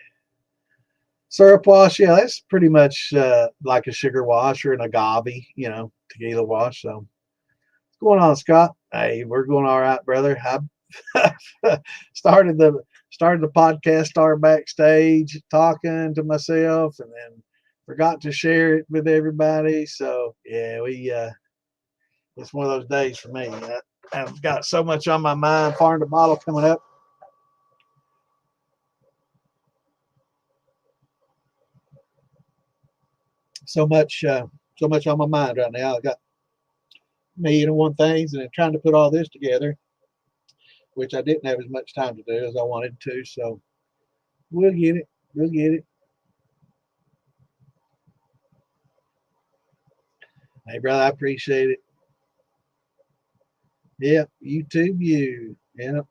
Syrup wash, yeah, that's pretty much like a sugar wash or an agave, tequila wash. So what's going on, Scott? Hey, we're going all right, brother. I started the podcast, started backstage talking to myself, and then forgot to share it with everybody. So yeah, it's one of those days for me. I've got so much on my mind. Firing the bottle coming up. So much on my mind right now. I got me and one things, and then trying to put all this together, which I didn't have as much time to do as I wanted to. So we'll get it. We'll get it. Hey, brother, I appreciate it. Yep, YouTube you. Yep.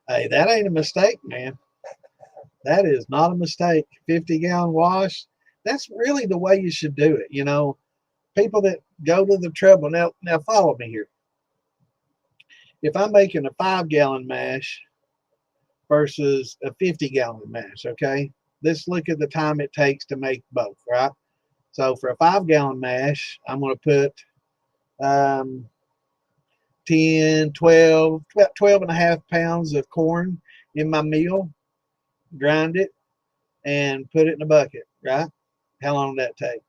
Hey, that ain't a mistake, man. That is not a mistake. 50-gallon wash. That's really the way you should do it. People that go to the trouble. Now follow me here. If I'm making a 5-gallon mash versus a 50-gallon mash, okay? Let's look at the time it takes to make both, right? So for a 5-gallon mash, I'm going to put 10, 12, about 12 and a half pounds of corn in my mill, grind it, and put it in a bucket, right? How long did that take?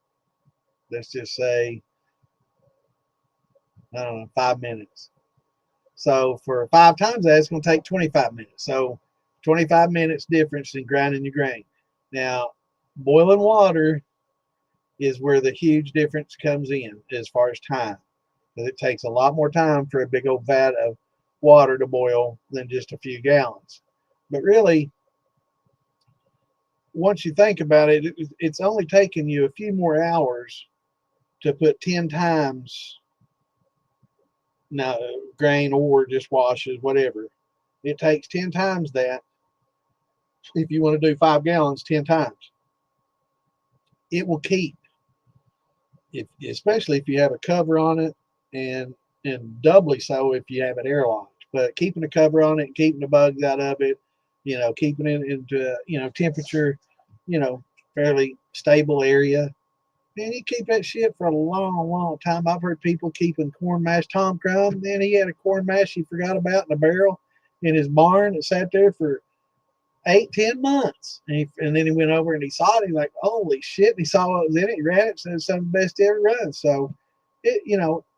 Let's just say, I don't know, 5 minutes. So for 5 times that, it's going to take 25 minutes. So 25 minutes difference in grinding your grain. Now, boiling water is where the huge difference comes in as far as time. Because it takes a lot more time for a big old vat of water to boil than just a few gallons. But really, once you think about it, it's only taking you a few more hours to put 10 times now grain or just washes, whatever. It takes 10 times that if you want to do 5 gallons 10 times. It will keep, especially if you have a cover on it, and doubly so if you have it airlocked. But keeping the cover on it and keeping the bugs out of it, keeping it into temperature, fairly stable area. Man, you keep that shit for a long, long time. I've heard people keeping corn mash. Tom Crumb, then he had a corn mash he forgot about in a barrel in his barn. It sat there for 8-10 months. And then he went over and he saw it. He's like, holy shit. And he saw what was in it. He ran it. Said it's some of the best he ever run. So,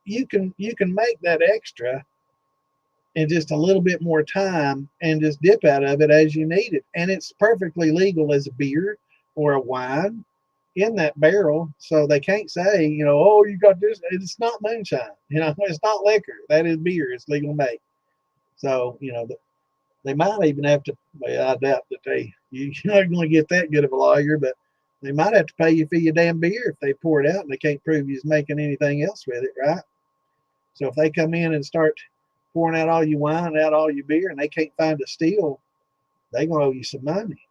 you can make that extra in just a little bit more time and just dip out of it as you need it. And it's perfectly legal as a beer or a wine in that barrel. So they can't say, oh, you got this. It's not moonshine. It's not liquor. That is beer. It's legal to make. So, they might even have to, well, I doubt that you're not going to get that good of a lawyer, but they might have to pay you for your damn beer if they pour it out and they can't prove you're making anything else with it, right? So if they come in and start pouring out all your wine, out all your beer, and they can't find a steal, they're going to owe you some money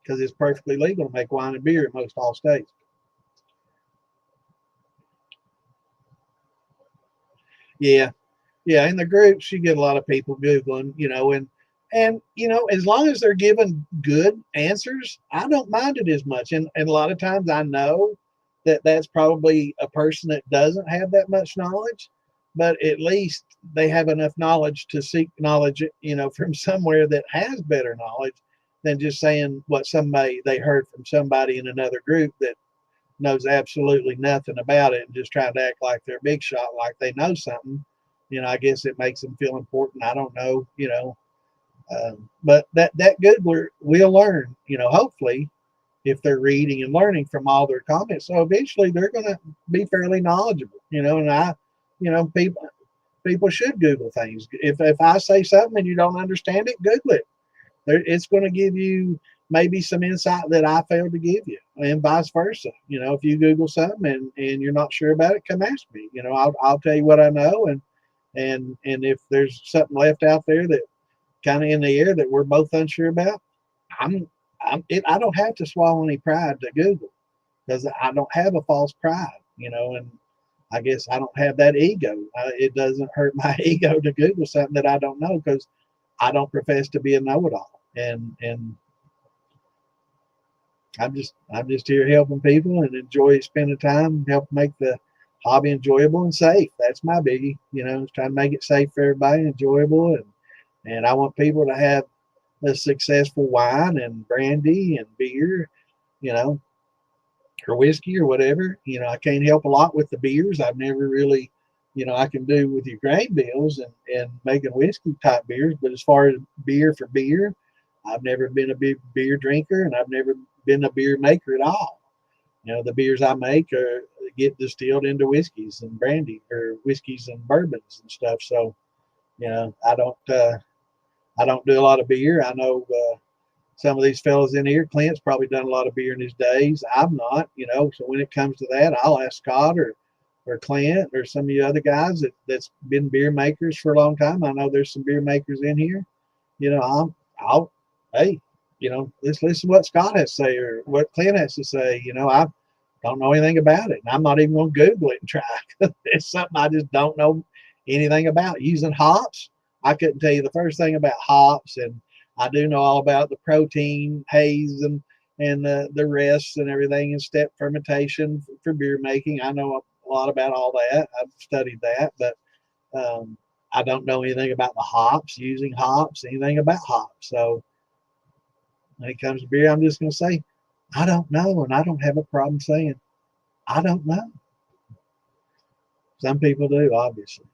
because it's perfectly legal to make wine and beer in most all states. Yeah. Yeah, in the groups, you get a lot of people Googling, and as long as they're giving good answers, I don't mind it as much. And a lot of times I know that that's probably a person that doesn't have that much knowledge, but at least they have enough knowledge to seek knowledge, from somewhere that has better knowledge than just saying what they heard from somebody in another group that knows absolutely nothing about it and just trying to act like they're big shot, like they know something. I guess it makes them feel important. I don't know, but that Googler will learn, hopefully, if they're reading and learning from all their comments. So eventually they're going to be fairly knowledgeable, and people should Google things. If I say something and you don't understand it, Google it. it's going to give you maybe some insight that I failed to give you, and vice versa. If you Google something and you're not sure about it, come ask me. I'll tell you what I know, and if there's something left out there that kind of in the air that we're both unsure about, I'm I don't have to swallow any pride to Google, because I don't have a false pride, and I guess I don't have that ego. It doesn't hurt my ego to Google something that I don't know, because I don't profess to be a know-it-all, and I'm just here helping people and enjoy spending time, help make the hobby enjoyable and safe. That's my biggie, trying to make it safe for everybody, enjoyable, and I want people to have a successful wine and brandy and beer, you know, or whiskey or whatever. I can't help a lot with the beers. I've never really, I can do with your grain bills and making whiskey type beers, but as far as beer for beer, I've never been a big beer drinker, and I've never been a beer maker at all. The beers I make get distilled into whiskeys and brandy, or whiskeys and bourbons and stuff. So, I don't do a lot of beer. I know some of these fellas in here, Clint's probably done a lot of beer in his days. I'm not, so when it comes to that, I'll ask Scott or Clint or some of the other guys that's been beer makers for a long time. I know there's some beer makers in here. Hey, let's listen to what Scott has to say or what Clint has to say. I don't know anything about it, and I'm not even going to Google it and try. It's something I just don't know anything about. Using hops, I couldn't tell you the first thing about hops, and I do know all about the protein haze and the rests and everything, and step fermentation for beer making. I know a lot about all that. I've studied that, but I don't know anything about the hops, using hops, anything about hops. So when it comes to beer, I'm just going to say, I don't know, and I don't have a problem saying, I don't know. Some people do, obviously.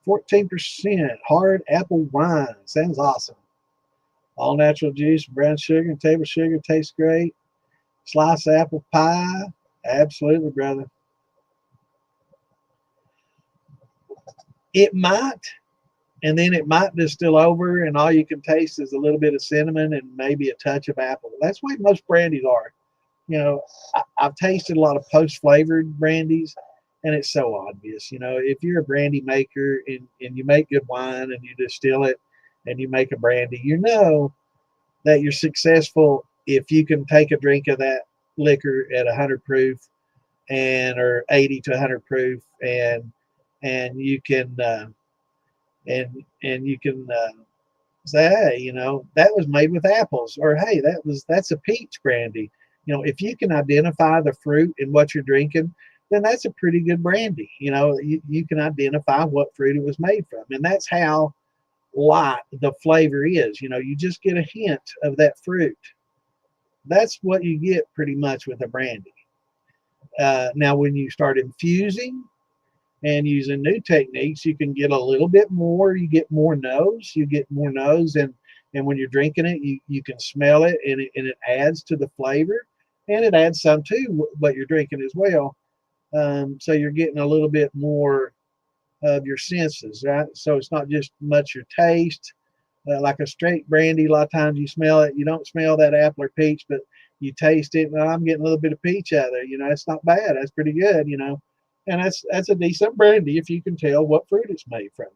%, hard apple wine. Sounds awesome. All natural juice, brown sugar, and table sugar. Tastes great. Slice apple pie. Absolutely, brother. It might, and then it might distill over, and all you can taste is a little bit of cinnamon and maybe a touch of apple. That's what most brandies are. I've tasted a lot of post-flavored brandies, and it's so obvious. If you're a brandy maker and you make good wine and you distill it and you make a brandy, that you're successful if you can take a drink of that liquor at 100 proof or 80 to 100 proof, and you can and you can say, hey, that was made with apples, or hey, that's a peach brandy. If you can identify the fruit in what you're drinking, then that's a pretty good brandy. You can identify what fruit it was made from, and that's how light the flavor is. You just get a hint of that fruit. That's what you get pretty much with a brandy. Now, when you start infusing and using new techniques, you can get a little bit more. You get more nose. And when you're drinking it, you can smell it, and it adds to the flavor, and it adds some to what you're drinking as well. So you're getting a little bit more of your senses, right? So it's not just much your taste. Like a straight brandy, a lot of times you smell it. You don't smell that apple or peach, but you taste it. And I'm getting a little bit of peach out of there. It's not bad. That's pretty good. And that's a decent brandy if you can tell what fruit it's made from.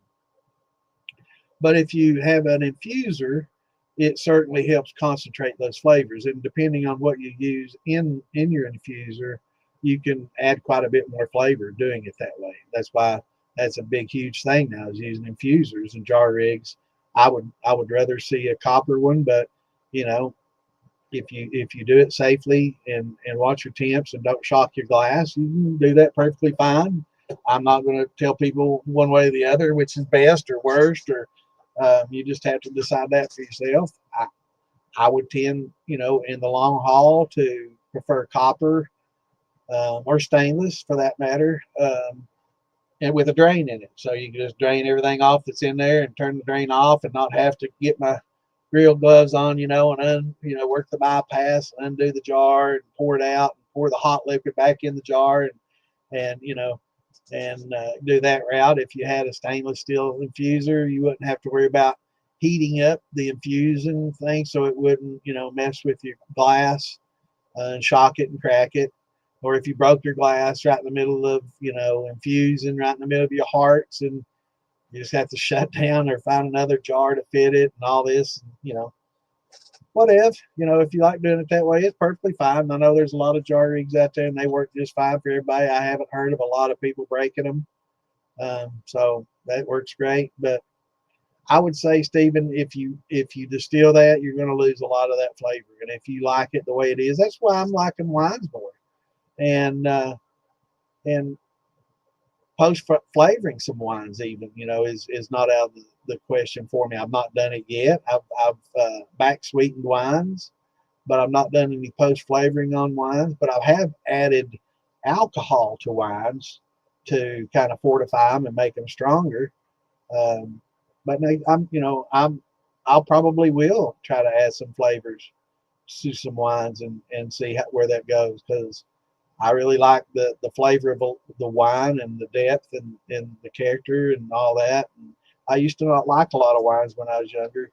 But if you have an infuser, it certainly helps concentrate those flavors. And depending on what you use in your infuser, you can add quite a bit more flavor doing it that way. That's why that's a big, huge thing now, is using infusers and jar rigs. I would rather see a copper one, but if you do it safely and watch your temps and don't shock your glass, you can do that perfectly fine. I'm not going to tell people one way or the other which is best or worst, or you just have to decide that for yourself. I would tend, in the long haul, to prefer copper or stainless for that matter, and with a drain in it, so you can just drain everything off that's in there and turn the drain off, and not have to get my grill gloves on, and work the bypass and undo the jar and pour it out and pour the hot liquid back in the jar and do that route. If you had a stainless steel infuser, you wouldn't have to worry about heating up the infusing thing, so it wouldn't mess with your glass and shock it and crack it. Or if you broke your glass right in the middle of infusing right in the middle of your hearts, and you just have to shut down or find another jar to fit it and all this, what if you like doing it that way, it's perfectly fine. I know there's a lot of jar rigs out there and they work just fine for everybody. I haven't heard of a lot of people breaking them, so that works great. But I would say, Stephen, if you distill that, you're going to lose a lot of that flavor. And if you like it the way it is, that's why I'm liking wines more. And post flavoring some wines, even is not out of the question for me. I've not done it yet. I've back sweetened wines, but I've not done any post flavoring on wines. But I have added alcohol to wines to kind of fortify them and make them stronger. But I'll probably will try to add some flavors to some wines and see where that goes, because I really like the flavor of the wine and the depth and the character and all that. And I used to not like a lot of wines when I was younger,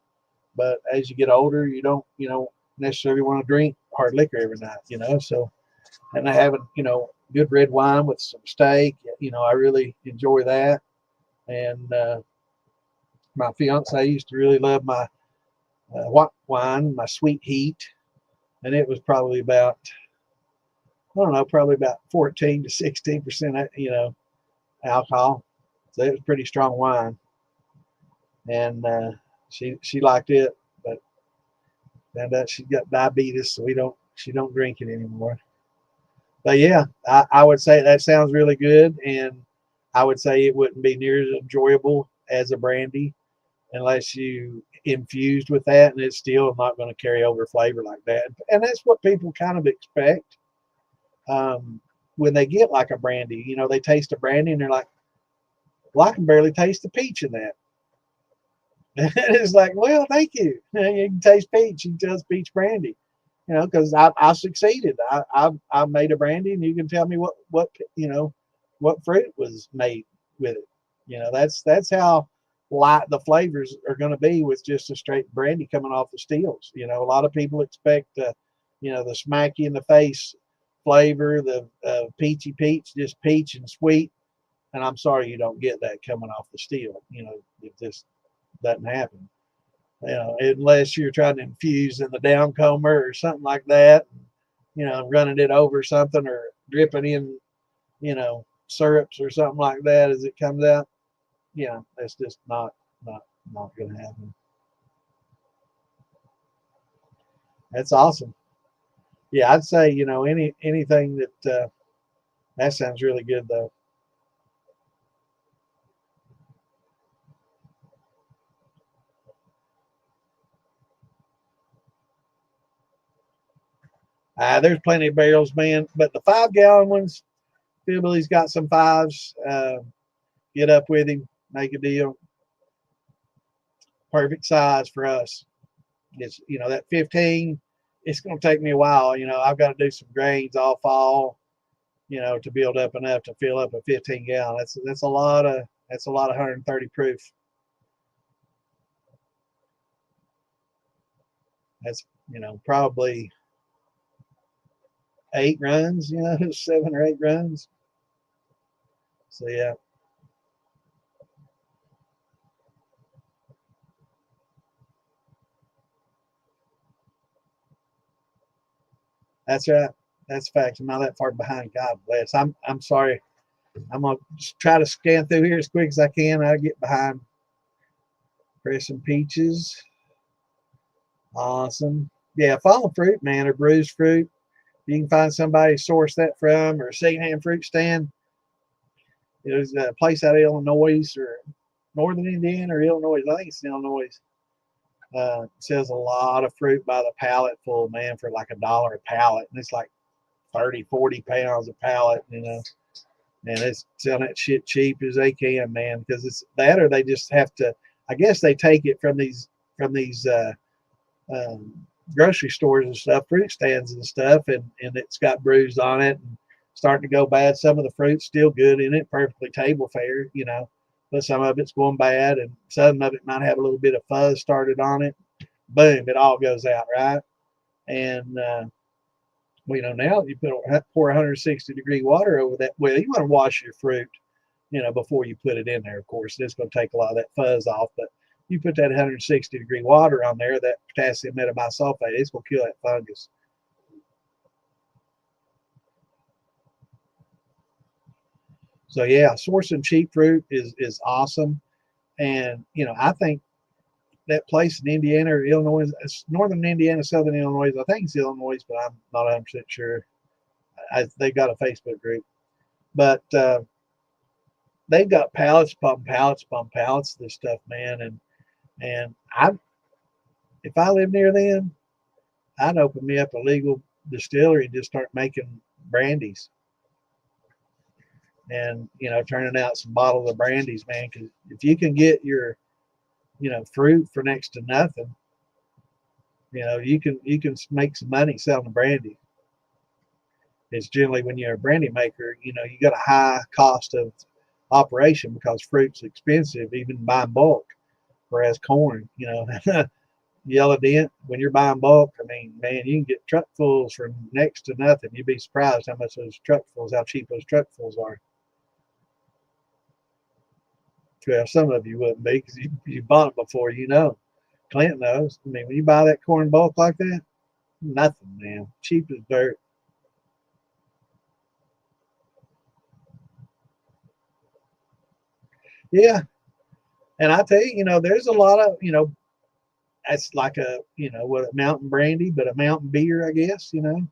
but as you get older, you don't necessarily want to drink hard liquor every night, So, and having good red wine with some steak, I really enjoy that. And my fiance used to really love my white wine, my sweet heat, and it was probably about, I don't know, probably about 14 to 16%, alcohol. So it was pretty strong wine, and she liked it, but found out she got diabetes, so she don't drink it anymore. But yeah, I would say that sounds really good, and I would say it wouldn't be near as enjoyable as a brandy unless you infused with that, and it's still not going to carry over flavor like that. And that's what people kind of expect when they get like a brandy. They taste a brandy and they're like, well, I can barely taste the peach in that. And it's like, well, thank you. You can taste peach. You can taste peach brandy. Because I succeeded. I made a brandy, and you can tell me what fruit was made with it. That's how light the flavors are going to be with just a straight brandy coming off the stills. A lot of people expect the smacky in the face flavor, the peachy peach, just peach and sweet. And I'm sorry, you don't get that coming off the still. It just doesn't happen. Unless you're trying to infuse in the downcomer or something like that, running it over something or dripping in, syrups or something like that as it comes out. That's just not going to happen. That's awesome. Yeah, I'd say anything that sounds really good though. There's plenty of barrels, man, but the 5-gallon ones, Philbilly's got some fives. Get up with him, make a deal. Perfect size for us. It's that 15. It's going to take me a while. I've got to do some grains all fall, to build up enough to fill up a 15-gallon. That's a lot of 130 proof. That's probably 8 runs. 7 or 8 runs. So yeah. That's right. That's fact. I'm not that far behind. God bless. I'm sorry. I'm gonna try to scan through here as quick as I can. I get behind. Pressing peaches. Awesome. Yeah, fallen fruit, man, or bruised fruit. You can find somebody to source that from, or a secondhand fruit stand. There's a place out of Illinois or northern Indiana or Illinois. I think it's Illinois. Sells a lot of fruit by the pallet full, man, for like $1 a pallet. And it's like 30, 40 pounds a pallet, and it's selling that shit cheap as they can, man, because it's that, or they just have to, I guess they take it from these um, grocery stores and stuff, fruit stands and stuff, and it's got bruised on it, and starting to go bad. Some of the fruit's still good in it, perfectly table fare, you know, but some of it's going bad, and some of it might have a little bit of fuzz started on it. Boom, it all goes out, right? And well, you know, now you pour 160-degree water over that. Well, you want to wash your fruit, you know, before you put it in there. Of course, it's going to take a lot of that fuzz off, but you put that 160-degree water on there, that potassium metabisulfate, it's going to kill that fungus. So yeah, sourcing cheap fruit is awesome, and you know, I think that place in Indiana or Illinois, it's northern Indiana, southern Illinois. I think it's Illinois, but I'm not 100% sure. They've got a Facebook group, but they've got pallets upon pallets upon pallets of this stuff, man. And if I lived near them, I'd open me up a legal distillery and just start making brandies, and you know, turning out some bottles of brandies, man. Because if you can get your, you know, fruit for next to nothing, you know, you can make some money selling brandy. It's generally, when you're a brandy maker, you know, you got a high cost of operation because fruit's expensive, even by bulk. Whereas corn, you know, yellow dent, when you're buying bulk, I mean, man, you can get truckfuls for next to nothing. You'd be surprised how much those truckfuls, how cheap those truckfuls are. Well, some of you wouldn't be because you bought it before, you know. Clint knows. I mean, when you buy that corn bulk like that, nothing, man. Cheap as dirt. Yeah. And I tell you, you know, there's a lot of, you know, that's like a, you know, what, a mountain brandy, but a mountain beer, I guess, you know.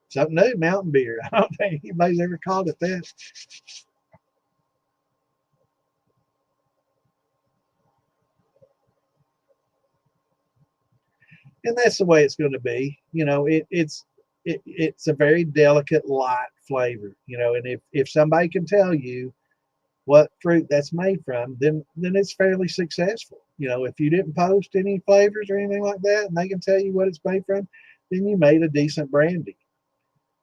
Something new, mountain beer. I don't think anybody's ever called it that. And that's the way it's going to be. You know, it's a very delicate, light flavor. You know, and if somebody can tell you what fruit that's made from, then it's fairly successful. You know, if you didn't post any flavors or anything like that, and they can tell you what it's made from, then you made a decent brandy.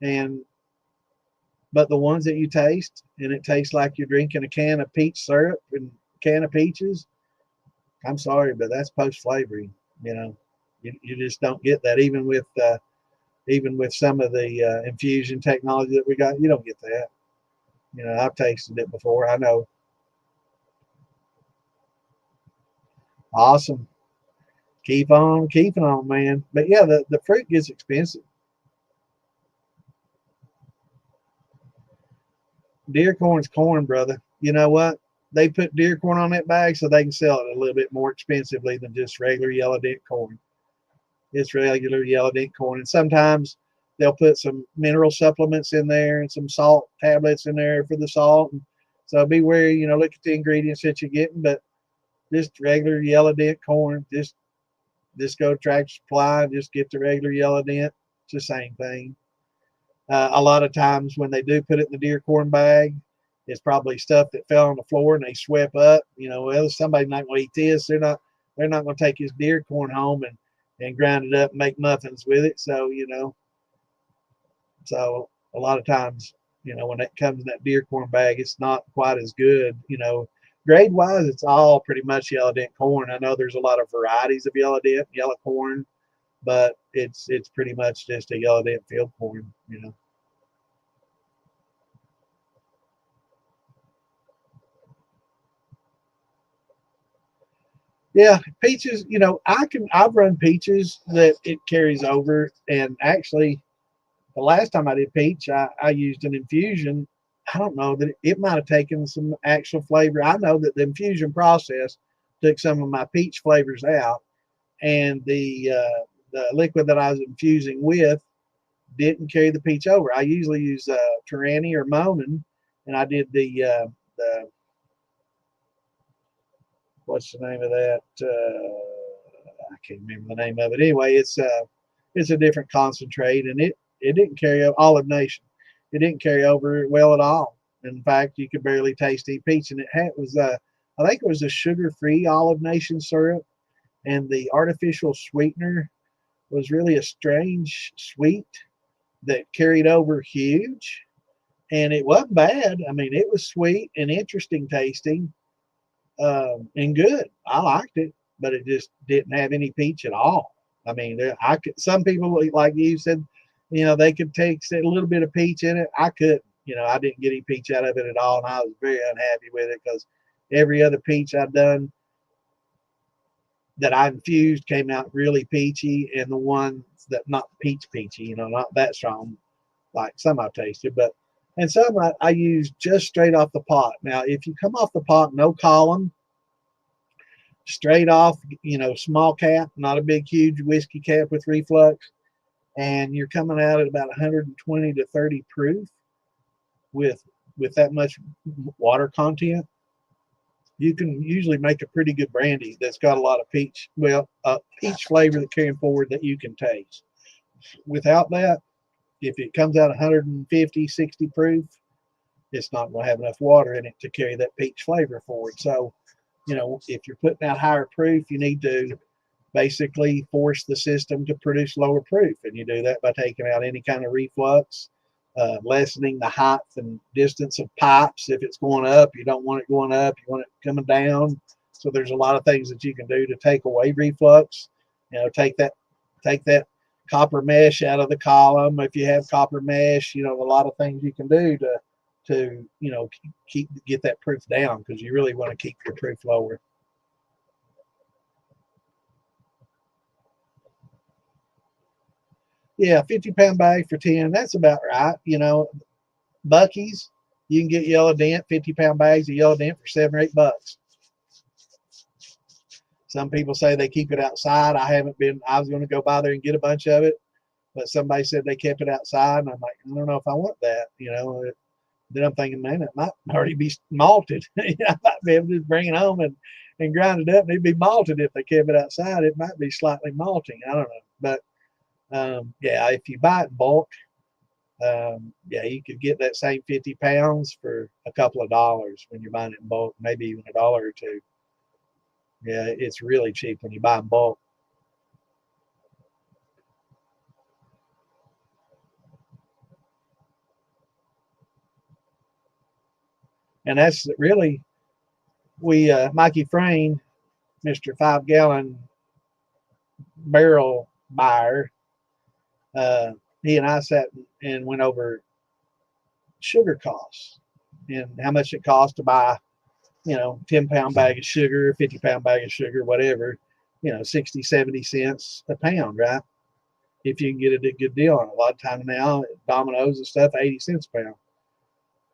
And but the ones that you taste, and it tastes like you're drinking a can of peach syrup and a can of peaches, I'm sorry, but that's post flavoring. You know, you just don't get that, even with some of the infusion technology that we got. You don't get that. You know, I've tasted it before. I know. Awesome. Keep on keeping on, man. But yeah, the fruit gets expensive. Deer corn's corn, brother. You know what? They put deer corn on that bag so they can sell it a little bit more expensively than just regular yellow dent corn. It's regular yellow dent corn, and sometimes they'll put some mineral supplements in there and some salt tablets in there for the salt. And so be wary. You know, look at the ingredients that you're getting, but just regular yellow dent corn. Just go to Tractor Supply and just get the regular yellow dent. It's the same thing. A lot of times when they do put it in the deer corn bag, it's probably stuff that fell on the floor and they swept up. You know, well, somebody's not going to eat this. They're not going to take this deer corn home and grind it up and make muffins with it. So, you know, so a lot of times, you know, when it comes in that deer corn bag, it's not quite as good. You know, grade wise, it's all pretty much yellow dent corn. I know there's a lot of varieties of yellow dent, yellow corn, but it's pretty much just a yellow dent field corn. You know. Yeah, peaches. You know, I've run peaches that it carries over, and actually, the last time I did peach, I used an infusion. I don't know that it might have taken some actual flavor. I know that the infusion process took some of my peach flavors out, and the liquid that I was infusing with didn't carry the peach over. I usually use Tyranny or Monin, and I did the what's the name of that? I can't remember the name of it. Anyway, it's a different concentrate, and it didn't carry over. Olive Nation. It didn't carry over well at all. In fact, you could barely taste any peach, and was I think it was a sugar-free Olive Nation syrup, and the artificial sweetener was really a strange sweet. that carried over huge, and it wasn't bad. I mean, it was sweet and interesting tasting, and good. I liked it, but it just didn't have any peach at all. I mean, I could. Some people, like you said, they could take a little bit of peach in it. I couldn't. I didn't get any peach out of it at all, and I was very unhappy with it because every other peach I've done that I infused came out really peachy, and the ones that not peachy, not that strong, like some I've tasted, and some I use just straight off the pot. Now, if you come off the pot, no column, straight off, small cap, not a big, huge whiskey cap with reflux, and you're coming out at about 120 to 30 proof with that much water content, you can usually make a pretty good brandy that's got a lot of peach, peach flavor that carrying forward that you can taste. Without that, if it comes out 150, 60 proof, it's not going to have enough water in it to carry that peach flavor forward. So, if you're putting out higher proof, you need to basically force the system to produce lower proof. And you do that by taking out any kind of reflux, lessening the height and distance of pipes. If it's going up, you don't want it going up, you want it coming down. So there's a lot of things that you can do to take away reflux. Take that copper mesh out of the column. If you have copper mesh, a lot of things you can do to get that proof down, because you really want to keep your proof lower. Yeah, 50-pound bag for 10, that's about right. Bucky's, you can get yellow dent, 50-pound bags of yellow dent for $7 or $8. Some people say they keep it outside. I was going to go by there and get a bunch of it, but somebody said they kept it outside, and I'm like, I don't know if I want that. Then I'm thinking, man, it might already be malted. I might be able to just bring it home and grind it up, and it'd be malted. If they kept it outside, it might be slightly malting. I don't know. But yeah, if you buy it in bulk, yeah, you could get that same 50 pounds for a couple of dollars when you're buying it in bulk, maybe even $1 or $2. Yeah, it's really cheap when you buy in bulk. And that's really, Mikey Frayne, Mr. 5-gallon barrel buyer, he and I sat and went over sugar costs and how much it costs to buy, 10-pound bag of sugar, 50-pound bag of sugar, whatever, 60, 70 cents a pound, right? If you can get a good deal on it. A lot of times now, Domino's and stuff, 80 cents a pound.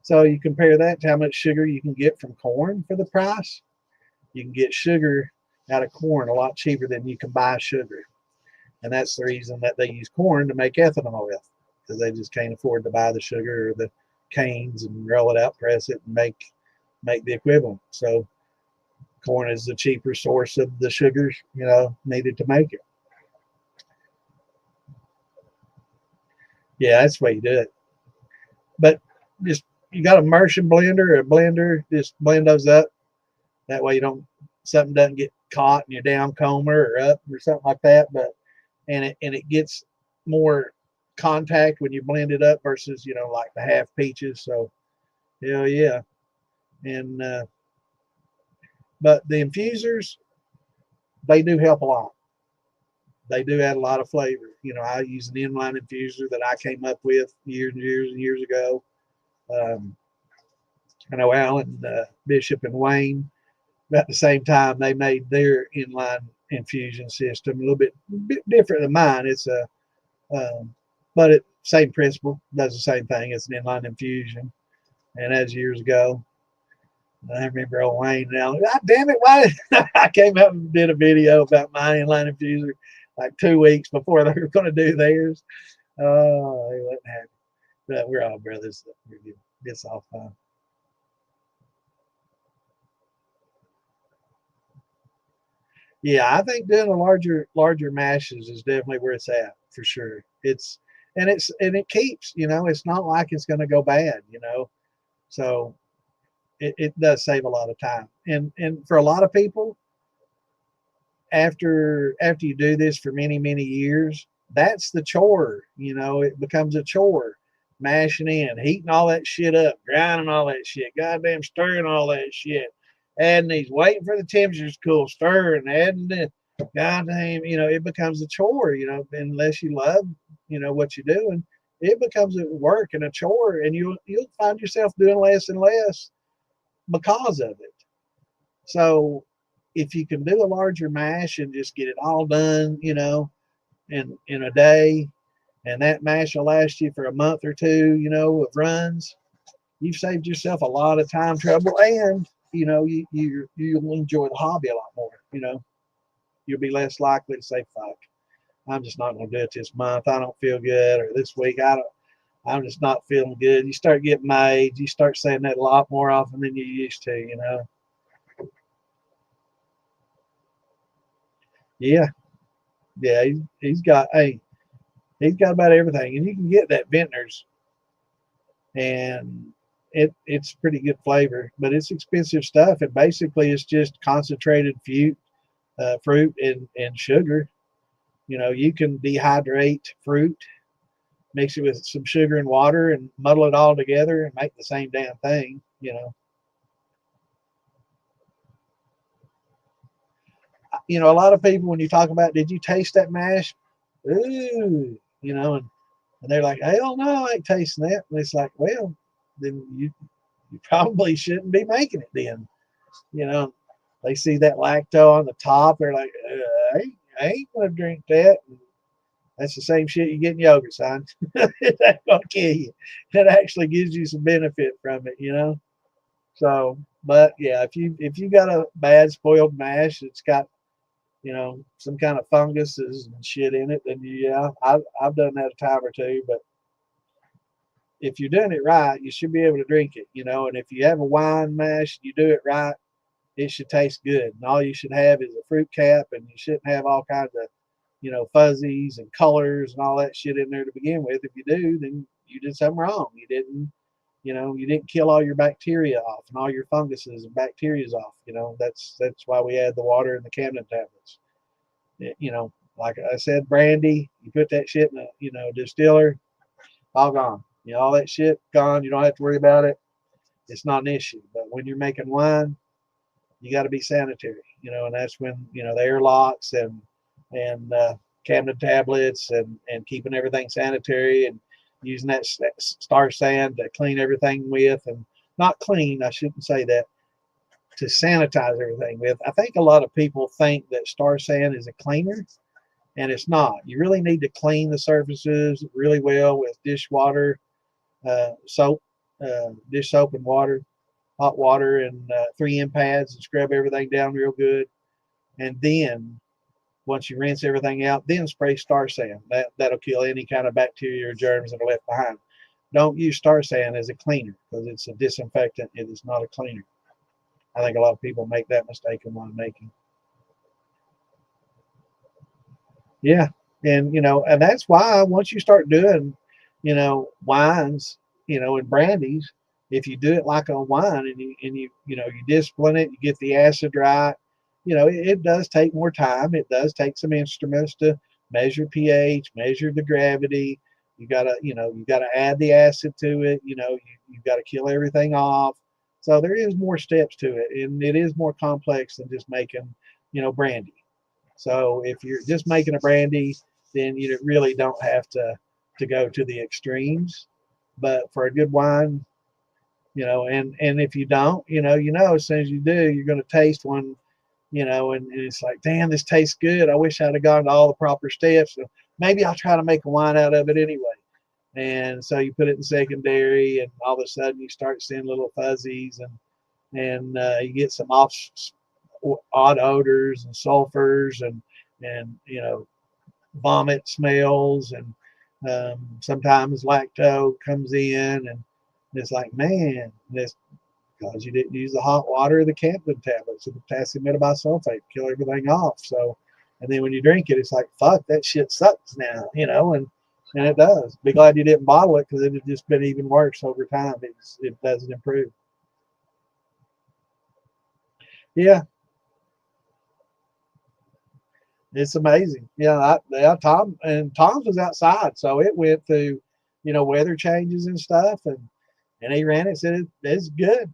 So you compare that to how much sugar you can get from corn for the price. You can get sugar out of corn a lot cheaper than you can buy sugar. And that's the reason that they use corn to make ethanol with, because they just can't afford to buy the sugar or the canes and roll it out, press it, and make the equivalent. So corn is the cheaper source of the sugars, needed to make it. Yeah, that's the way you do it. But just, you got a immersion blender or a blender, just blend those up. That way something doesn't get caught in your down comber or up or something like that. And it gets more contact when you blend it up versus, like the half peaches. So hell yeah. And but the infusers, they do help a lot. They do add a lot of flavor. I use an inline infuser that I came up with years and years and years ago. I know Alan Bishop and Wayne, about the same time, they made their inline infusion system a little bit different than mine. It's but it same principle, does the same thing. It's an inline infusion, and as years ago, I remember old Wayne now. God damn it! Why I came up and did a video about my inline infuser like 2 weeks before they were going to do theirs. Oh, they wasn't happy. But we're all brothers. It's all fun. Yeah, I think doing a larger mashes is definitely where it's at for sure. And it keeps, it's not like it's going to go bad, So it does save a lot of time. And for a lot of people, after you do this for many, many years, that's the chore. You know, it becomes a chore. Mashing in, heating all that shit up, grinding all that shit, goddamn stirring all that shit, adding these, waiting for the temperatures to cool, stirring, adding the goddamn, you know, it becomes a chore, you know, unless you love, you know, what you're doing. It becomes a work and a chore, and you'll find yourself doing less and less because of it. So if you can do a larger mash and just get it all done, you know, in a day, and that mash will last you for a month or two, you know, of runs, you've saved yourself a lot of time, trouble, and you know, you'll enjoy the hobby a lot more. You know, you'll be less likely to say, "Fuck, I'm just not going to do it this month. I don't feel good," or this week, I'm just not feeling good. You start getting my age, you start saying that a lot more often than you used to. You know, yeah, yeah. He's got, hey, he's got about everything, and you can get that Vintners, and it's pretty good flavor, but it's expensive stuff. And basically, it's just concentrated fruit and sugar. You know, you can dehydrate fruit, mix it with some sugar and water, and muddle it all together and make the same damn thing. You know, a lot of people when you talk about, did you taste that mash? Ooh, you know, and they're like, hell no, I ain't tasting that. And it's like, well, then you probably shouldn't be making it then. You know, they see that lacto on the top, they're like, I ain't gonna drink that. And that's the same shit you get in yogurt, son. That's gonna kill you. It actually gives you some benefit from it, you know. So, but yeah, if you got a bad spoiled mash, it's got, you know, some kind of funguses and shit in it, then yeah, I've done that a time or two. But if you're doing it right, you should be able to drink it, you know. And if you have a wine mash, you do it right, it should taste good. And all you should have is a fruit cap, and you shouldn't have all kinds of, you know, fuzzies and colors and all that shit in there to begin with. If you do, then you did something wrong. You didn't, you know, you didn't kill all your bacteria off and all your funguses and bacterias off. You know, that's why we add the water and the Camden tablets. You know, like I said, brandy, you put that shit in a, you know, distiller, all gone. You know, all that shit gone. You don't have to worry about it. It's not an issue. But when you're making wine, you got to be sanitary, you know, and that's when, you know, the airlocks and cabinet tablets and keeping everything sanitary and using that star sand to clean everything with, and not clean, I shouldn't say that, to sanitize everything with. I think a lot of people think that star sand is a cleaner, and it's not. You really need to clean the surfaces really well with dishwater, soap, dish soap and water, hot water, and 3M pads, and scrub everything down real good. And then once you rinse everything out, then spray star sand. That'll kill any kind of bacteria or germs that are left behind. Don't use star sand as a cleaner because it's a disinfectant. It is not a cleaner. I think a lot of people make that mistake in wine making. Yeah, and you know, and that's why once you start doing, you know, wines, you know, and brandies, if you do it like a wine and you know, you discipline it, you get the acid right, you know, it does take more time. It does take some instruments to measure pH, measure the gravity. You gotta, you know, you gotta add the acid to it. You know, you've got to kill everything off. So there is more steps to it, and it is more complex than just making, you know, brandy. So if you're just making a brandy, then you really don't have to go to the extremes. But for a good wine, you know, and if you don't, you know, as soon as you do, you're going to taste one, you know, and it's like, damn, this tastes good. I wish I'd have gone to all the proper steps. So maybe I'll try to make a wine out of it anyway. And so you put it in secondary, and all of a sudden you start seeing little fuzzies, and you get some odd odors and sulfurs and you know, vomit smells, and sometimes lacto comes in, and it's like, man, this because you didn't use the hot water or the Campden tablets or the potassium metabisulfate, kill everything off. So, and then when you drink it, it's like, fuck, that shit sucks now, you know, and it does. Be glad you didn't bottle it because it had just been even worse over time. It doesn't improve. Yeah, It's amazing. Tom's was outside, so it went through, weather changes and stuff, and he ran it. Said it's good.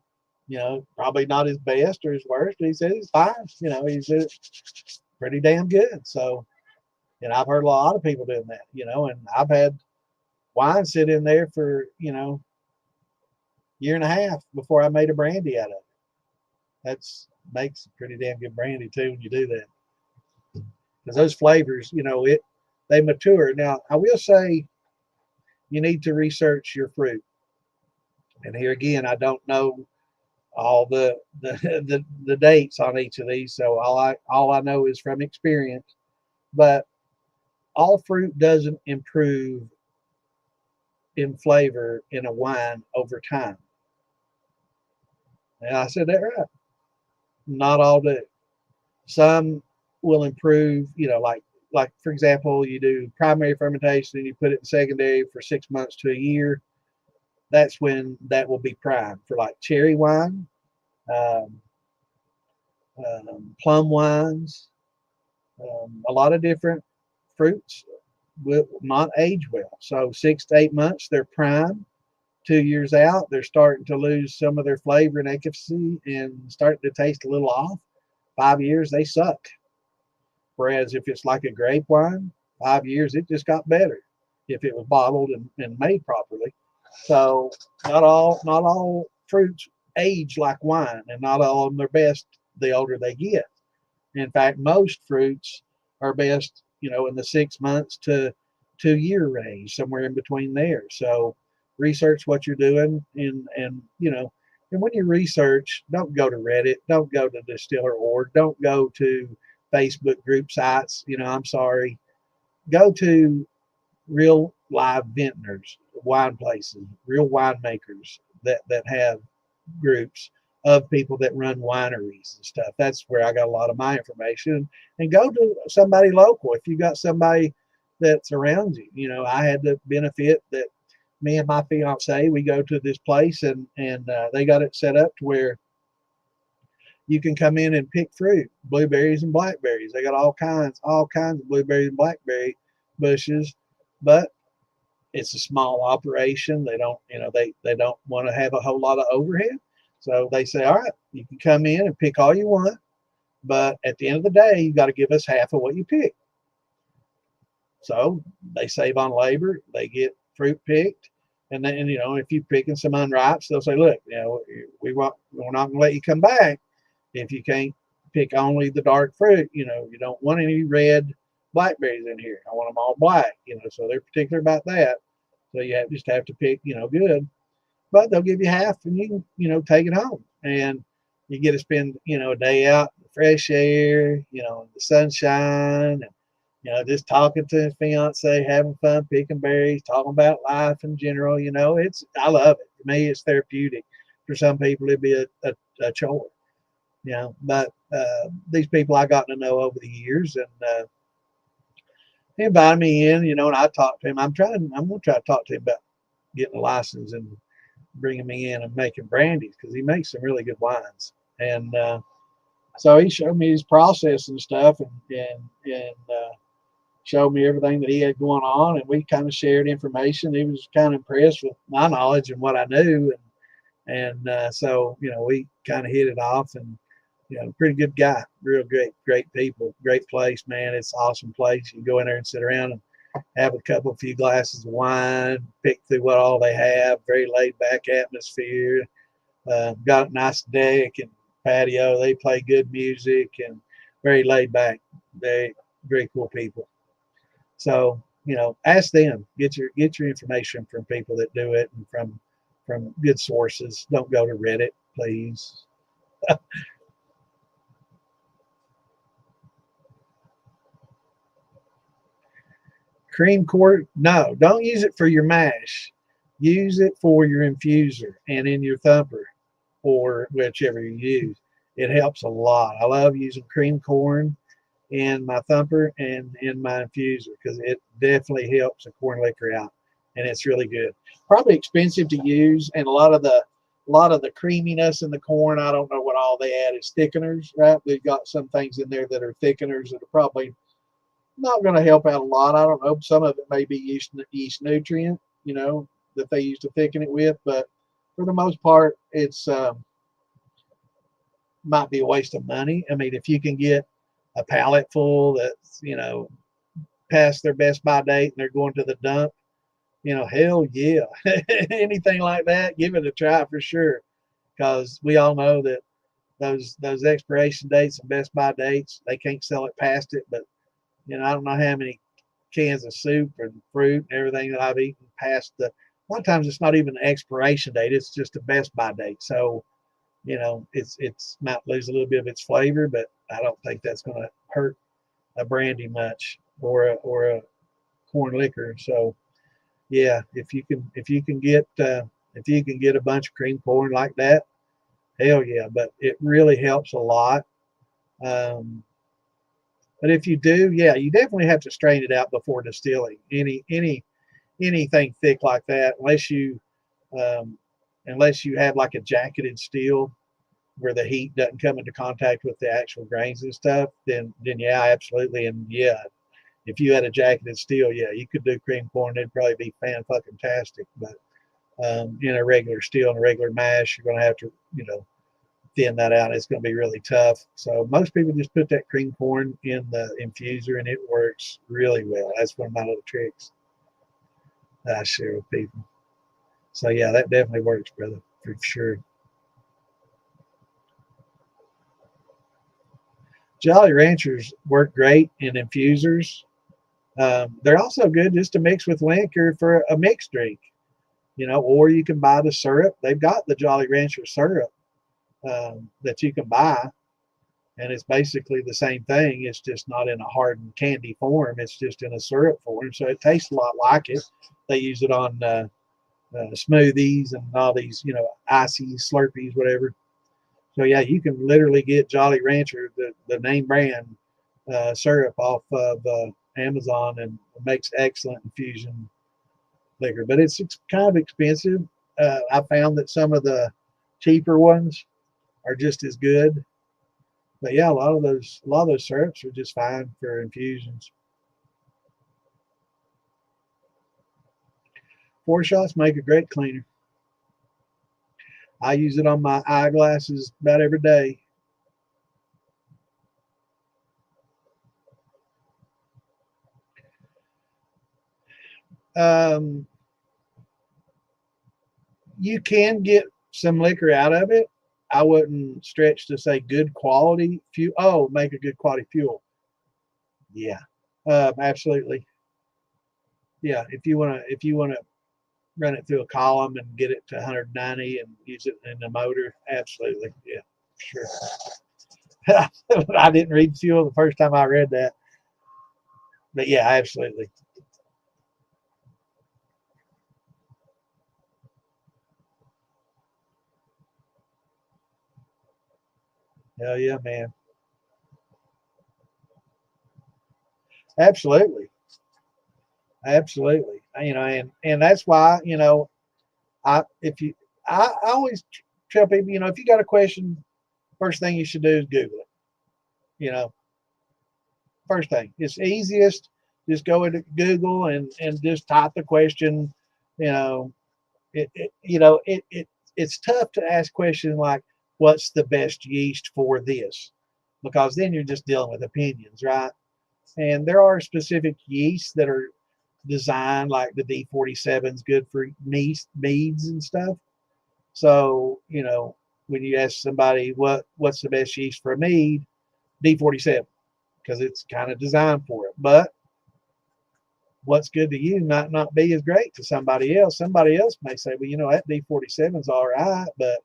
Probably not his best or his worst, but he said it's fine. He said it's pretty damn good. So, and I've heard a lot of people doing that. And I've had wine sit in there for year and a half before I made a brandy out of it. That's makes pretty damn good brandy too when you do that, because those flavors, they mature. Now, I will say you need to research your fruit. And here again, I don't know all the dates on each of these, so all I know is from experience. But all fruit doesn't improve in flavor in a wine over time. And I said that right. Not all do. Some will improve, like for example, you do primary fermentation and you put it in secondary for 6 months to a year. That's when that will be prime for like cherry wine, um, plum wines, a lot of different fruits will not age well. So 6 to 8 months, they're prime. 2 years out, they're starting to lose some of their flavor and efficacy and starting to taste a little off. 5 years, they suck. Whereas if it's like a grape wine, 5 years, it just got better if it was bottled and made properly. So not all fruits age like wine, and not all of them are best the older they get. In fact, most fruits are best, in the 6 months to 2 year range, somewhere in between there. So research what you're doing, and when you research, don't go to Reddit, don't go to Distiller.org, don't go to Facebook group sites. I'm sorry. Go to real live vintners, wine places, real winemakers that have groups of people that run wineries and stuff. That's where I got a lot of my information. And go to somebody local. If you got somebody that's around you, I had the benefit that me and my fiance, we go to this place and they got it set up to where you can come in and pick fruit, blueberries and blackberries. They got all kinds of blueberry and blackberry bushes, but it's a small operation. They don't, they don't want to have a whole lot of overhead. So they say, all right, you can come in and pick all you want, but at the end of the day, you got to give us half of what you pick. So they save on labor. They get fruit picked. And then, if you're picking some unripes, they'll say, look, we're not going to let you come back if you can't pick only the dark fruit. You don't want any red blackberries in here. I want them all black, so they're particular about that. So just have to pick, good. But they'll give you half and you can, take it home. And you get to spend, a day out in the fresh air, in the sunshine, and, just talking to his fiance, having fun, picking berries, talking about life in general. I love it. For me, it's therapeutic. For some people, it'd be a chore, but these people I got to know over the years, and he invited me in, and I talked to him. I'm going to try to talk to him about getting a license and bringing me in and making brandies, because he makes some really good wines. And so he showed me his process and stuff, and showed me everything that he had going on, and we kind of shared information. He was kind of impressed with my knowledge and what I knew, and so we kind of hit it off, and pretty good guy, real great people, great place, man. It's an awesome place. You can go in there and sit around and have a few glasses of wine, pick through what all they have. Very laid back atmosphere. Got a nice deck and patio. They play good music and very laid back. Very cool people. So ask them. Get your information from people that do it and from good sources. Don't go to Reddit, please. Cream quarter, no, don't use it for your mash. Use it for your infuser and in your thumper, or whichever you use. It helps a lot. I love using cream corn in my thumper and in my infuser, because it definitely helps a corn liquor out, and it's really good. Probably expensive to use, and a lot of the creaminess in the corn, I don't know what all they add is thickeners, right? They've got some things in there that are thickeners that are probably not going to help out a lot. I don't know. Some of it may be yeast nutrient, that they used to thicken it with, but for the most part, it's might be a waste of money. I mean, if you can get a pallet full that's past their best by date and they're going to the dump, hell yeah, anything like that, give it a try for sure. Because we all know that those expiration dates and best by dates, they can't sell it past it. But I don't know how many cans of soup and fruit and everything that I've eaten past the. A lot of times it's not even an expiration date; it's just a best by date. So it's might lose a little bit of its flavor, but I don't think that's going to hurt a brandy much or a corn liquor. So yeah, if you can get a bunch of cream corn like that, hell yeah. But it really helps a lot. Um, but if you do, yeah, you definitely have to strain it out before distilling anything thick like that, um, unless you have like a jacketed still where the heat doesn't come into contact with the actual grains and stuff. Then yeah, absolutely, and yeah, if you had a jacketed steel, yeah, you could do cream corn. It'd probably be fan-fucking-tastic. But in a regular steel and a regular mash, you're going to have to, thin that out. It's going to be really tough. So most people just put that cream corn in the infuser, and it works really well. That's one of my little tricks that I share with people. So yeah, that definitely works, brother, for sure. Jolly Ranchers work great in infusers. They're also good just to mix with liquor for a mixed drink, or you can buy the syrup. They've got the Jolly Rancher syrup that you can buy, and it's basically the same thing. It's just not in a hardened candy form. It's just in a syrup form, so it tastes a lot like it. They use it on smoothies and all these, icy Slurpees, whatever. So yeah, you can literally get Jolly Rancher, the name brand syrup off of Amazon, and it makes excellent infusion liquor. But it's kind of expensive. I found that some of the cheaper ones are just as good. But yeah, a lot of those syrups are just fine for infusions. Four shots make a great cleaner. I use it on my eyeglasses about every day. Um, you can get some liquor out of it. I wouldn't stretch to say good quality fuel. Oh, make a good quality fuel. Yeah, absolutely. Yeah, if you wanna run it through a column and get it to 190 and use it in the motor, absolutely. Yeah, sure. I didn't read fuel the first time I read that, but yeah, absolutely. Hell yeah, man. Absolutely, absolutely. And that's why I if you I always tell people, if you got a question, first thing you should do is Google it. You know, first thing, it's easiest. Just go into Google and just type the question. You know, it's tough to ask questions like, "What's the best yeast for this?" Because then you're just dealing with opinions, right? And there are specific yeasts that are designed, like the D47 is good for meads and stuff. So, when you ask somebody what's the best yeast for a mead, D47, because it's kind of designed for it. But what's good to you might not be as great to somebody else. Somebody else may say, well, that D47 is all right, but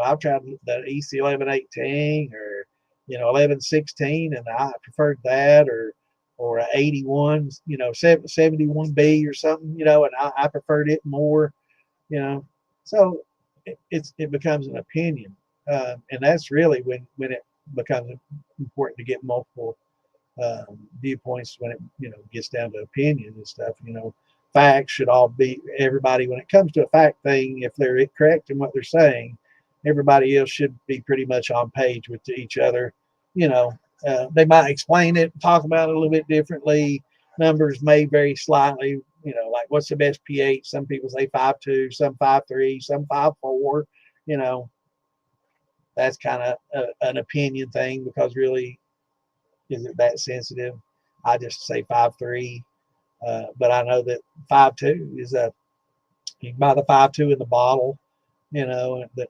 I've tried the EC 1118 or 1116, and I preferred that, or a 81, 71B or something, and I preferred it more, you know. So it becomes an opinion, and that's really when it becomes important to get multiple viewpoints when it gets down to opinion and stuff. Facts should all be everybody when it comes to a fact thing. If they're correct in what they're saying, everybody else should be pretty much on page with each other. You know, They might explain it, talk about it a little bit differently. Numbers may vary slightly. Like what's the best pH? Some people say 5.2, some 5.3, some 5.4. You know, that's kind of an opinion thing because really, is it that sensitive? I just say 5.3, but I know that 5.2 is a. You can buy the 5.2 in the bottle. That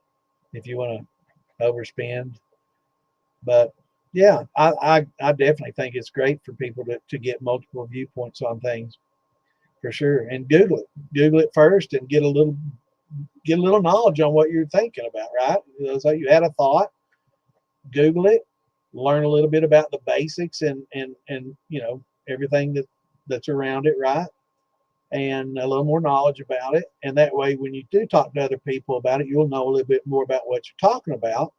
if you want to overspend. But yeah, I definitely think it's great for people to get multiple viewpoints on things for sure. And Google it first and get a little knowledge on what you're thinking about, right? So you had a thought, Google it, learn a little bit about the basics and everything that's around it, right? And a little more knowledge about it. And that way, when you do talk to other people about it, you'll know a little bit more about what you're talking about,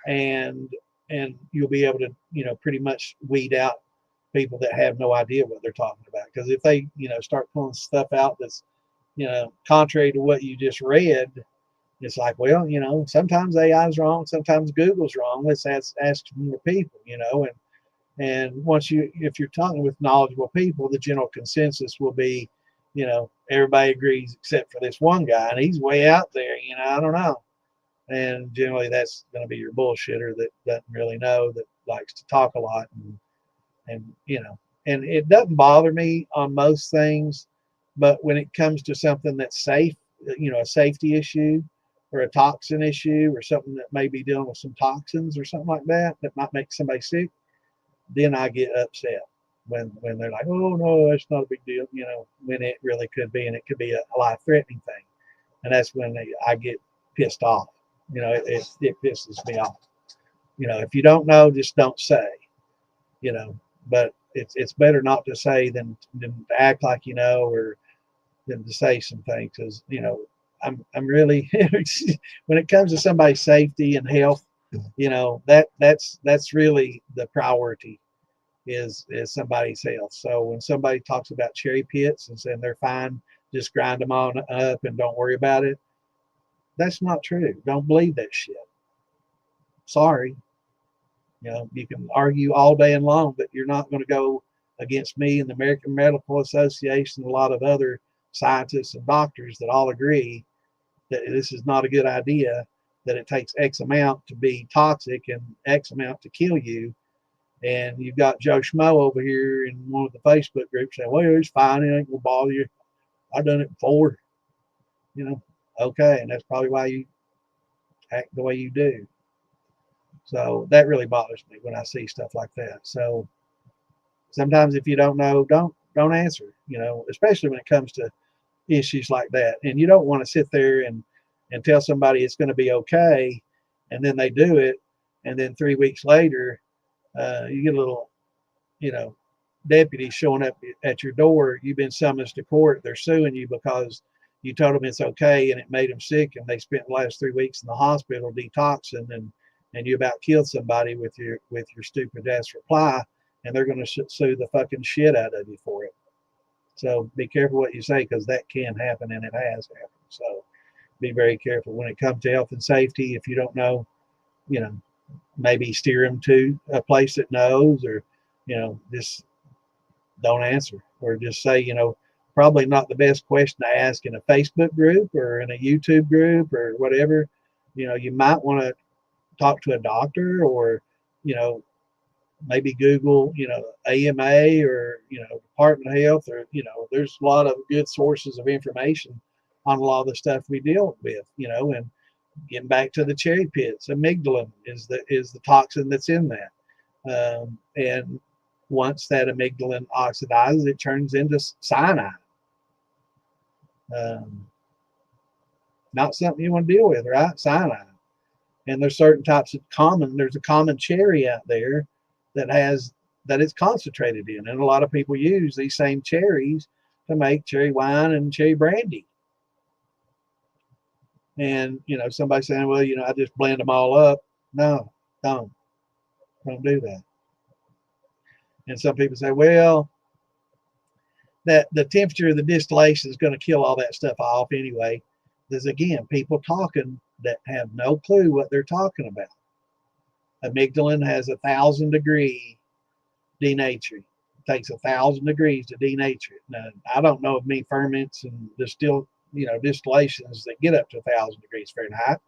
and you'll be able to pretty much weed out people that have no idea what they're talking about. Because if they start pulling stuff out that's contrary to what you just read, it's like, well, sometimes AI's wrong, sometimes Google's wrong. Let's ask more people, and if you're talking with knowledgeable people, the general consensus will be, everybody agrees except for this one guy, and he's way out there. I don't know. And generally, that's going to be your bullshitter that doesn't really know, that likes to talk a lot, and it doesn't bother me on most things, but when it comes to something that's safe, a safety issue or a toxin issue or something that may be dealing with some toxins or something like that might make somebody sick, then I get upset when they're like, oh no, that's not a big deal, when it really could be, and it could be a life-threatening thing. And that's when I get pissed off. It pisses me off. If you don't know, just don't say. But it's better not to say than to act like or than to say some things, because I'm really when it comes to somebody's safety and health, that's really the priority is somebody's health. So when somebody talks about cherry pits and saying they're fine, just grind them on up and don't worry about it, that's not true. Don't believe that shit. Sorry. You can argue all day and long, but you're not going to go against me and the American Medical Association and a lot of other scientists and doctors that all agree that this is not a good idea, that it takes X amount to be toxic and X amount to kill you. And you've got Joe Schmo over here in one of the Facebook groups saying, well, it's fine, it ain't going to bother you. I've done it before. Okay, and that's probably why you act the way you do. So that really bothers me when I see stuff like that. So sometimes if you don't know, don't answer, especially when it comes to issues like that. And you don't want to sit there and tell somebody it's going to be okay, and then they do it, and then 3 weeks later, you get a little, deputy showing up at your door. You've been summoned to court. They're suing you because you told them it's okay and it made them sick, and they spent the last 3 weeks in the hospital detoxing, and you about killed somebody with your stupid ass reply, and they're going to sue the fucking shit out of you for it. So be careful what you say, because that can happen, and it has happened. So be very careful when it comes to health and safety. If you don't know, maybe steer them to a place that knows, or just don't answer, or just say, probably not the best question to ask in a Facebook group or in a YouTube group or whatever. You might want to talk to a doctor, or maybe Google AMA or Department of Health, or there's a lot of good sources of information on a lot of the stuff we deal with. And getting back to the cherry pits, amygdalin is the toxin that's in that, and once that amygdalin oxidizes, it turns into cyanide. Not something you want to deal with, right? Cyanide. And there's certain types of there's a common cherry out there that it's concentrated in. And a lot of people use these same cherries to make cherry wine and cherry brandy. And, somebody saying, well, I just blend them all up. No, don't do that. And some people say, well, that the temperature of the distillation is going to kill all that stuff off anyway. There's, again, people talking that have no clue what they're talking about. Amygdalin has 1,000 degree denature. It takes 1,000 degrees to denature it. Now, I don't know of many ferments and distillations that get up to 1,000 degrees Fahrenheit.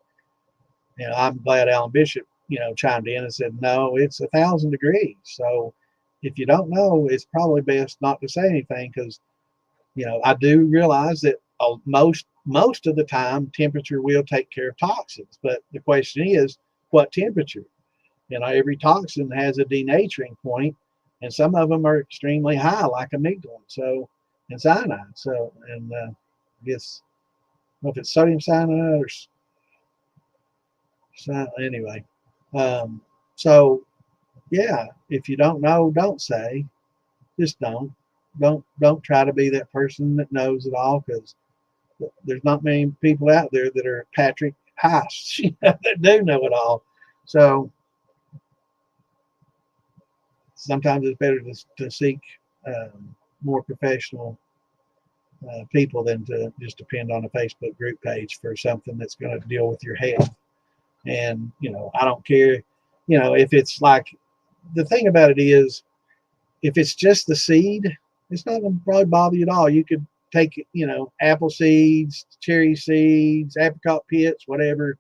I'm glad Alan Bishop, chimed in and said, no, it's 1,000 degrees. So if you don't know, it's probably best not to say anything, because, I do realize that most of the time temperature will take care of toxins. But the question is, what temperature? Every toxin has a denaturing point, and some of them are extremely high, like amygdalin, and cyanide. I guess, I don't know if it's sodium cyanide or anyway. So yeah, if you don't know, don't say. Just don't try to be that person that knows it all, because there's not many people out there that are Patrick Heiss, that do know it all. So sometimes it's better to seek more professional people than to just depend on a Facebook group page for something that's going to deal with your health. And I don't care, if it's like, the thing about it is, if it's just the seed, it's not going to probably bother you at all. You could take, apple seeds, cherry seeds, apricot pits, whatever.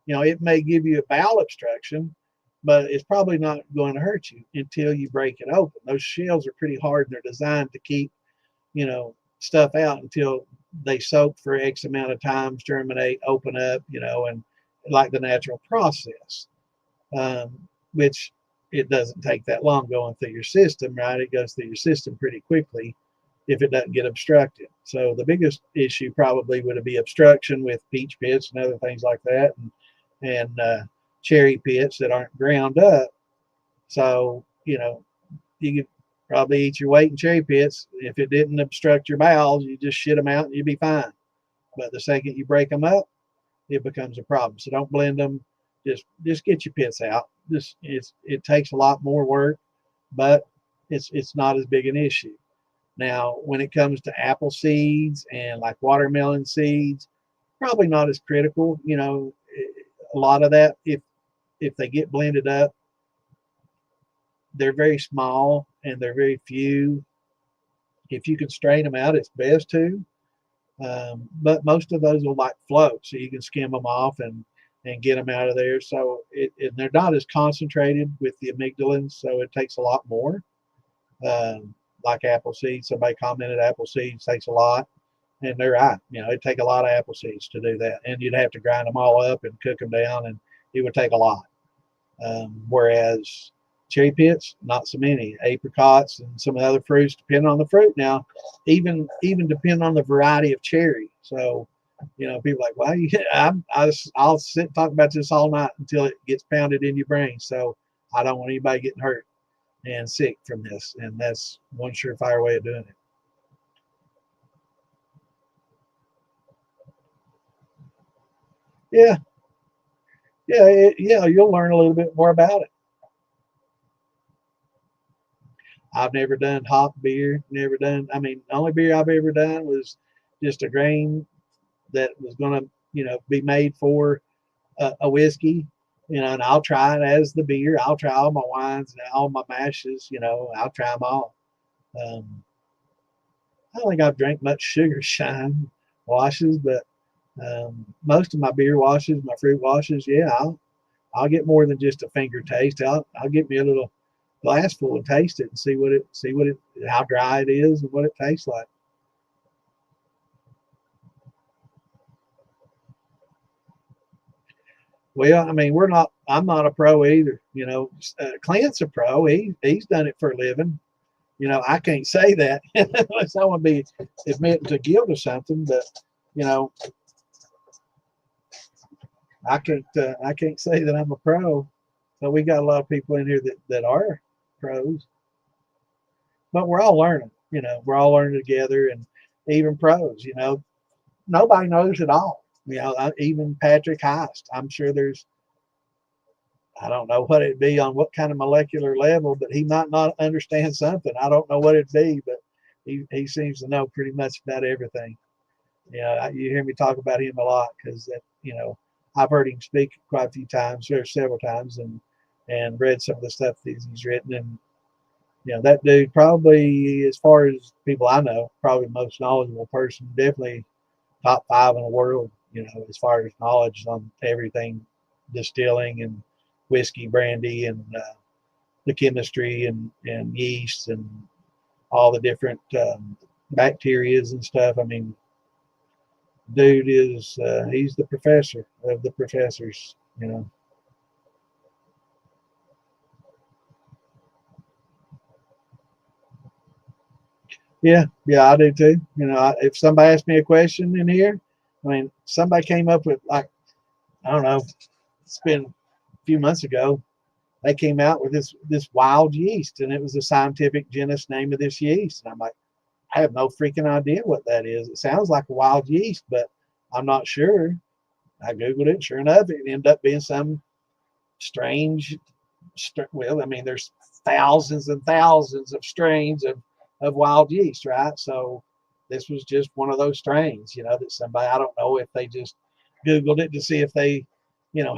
It may give you a bowel obstruction, but it's probably not going to hurt you until you break it open. Those shells are pretty hard, and they're designed to keep, stuff out until they soak for X amount of times, germinate, open up, and like the natural process, which it doesn't take that long going through your system, right? It goes through your system pretty quickly if it doesn't get obstructed. So the biggest issue probably would be obstruction with peach pits and other things like that, and cherry pits that aren't ground up. So, you could probably eat your weight in cherry pits. If it didn't obstruct your bowels, you just shit them out and you'd be fine. But the second you break them up, it becomes a problem. So don't blend them. Just get your pits out. It takes a lot more work, but it's not as big an issue. Now, when it comes to apple seeds and like watermelon seeds, probably not as critical. A lot of that, if they get blended up, they're very small and they're very few. If you can strain them out, it's best to. But most of those will like float, so you can skim them off and get them out of there. So they're not as concentrated with the amygdalin, so it takes a lot more. Like apple seeds, somebody commented apple seeds takes a lot, and they're right. It'd take a lot of apple seeds to do that, and you'd have to grind them all up and cook them down, and it would take a lot. Whereas cherry pits, not so many. Apricots and some of the other fruits, depending on the fruit. Now, even depending on the variety of cherry. So, people are like, well, I'll sit and talk about this all night until it gets pounded in your brain. So I don't want anybody getting hurt and sick from this. And that's one surefire way of doing it. Yeah. Yeah, you'll learn a little bit more about it. I've never done hop beer. The only beer I've ever done was just a grain that was going to, be made for a whiskey, and I'll try it as the beer. I'll try all my wines and all my mashes, I'll try them all. I don't think I've drank much sugar shine washes, but most of my beer washes, my fruit washes, yeah, I'll get more than just a finger taste. I'll get me a little glass full and taste it and see how dry it is and what it tastes like. Well, I'm not a pro either. Clint's a pro. He's done it for a living. I can't say that. Unless I want to be admitting to guilt or something, but I can't say that I'm a pro. So we got a lot of people in here that are pros, but we're all learning. We're all learning together, and even pros. Nobody knows it all. Even Patrick Heist. I'm sure I don't know what it'd be on what kind of molecular level, but he might not understand something. I don't know what it'd be, but he seems to know pretty much about everything. You hear me talk about him a lot because I've heard him speak quite a few times, or several times, and read some of the stuff that he's written, and that dude probably, as far as people I know, probably the most knowledgeable person, definitely top 5 in the world, as far as knowledge on everything distilling and whiskey, brandy, and the chemistry and yeast and all the different bacterias and stuff. I mean, dude is he's the professor of the professors. Yeah, I do too. If somebody asked me a question in here, I mean, somebody came up with, like, I don't know, it's been a few months ago, they came out with this wild yeast, and it was the scientific genus name of this yeast, and I'm like, I have no freaking idea what that is. It sounds like a wild yeast, but I'm not sure. I googled it. Sure enough, it ended up being some strange. Well, I mean, there's thousands and thousands of strains of wild yeast, right? So this was just one of those strains, that somebody, I don't know if they just googled it to see if they,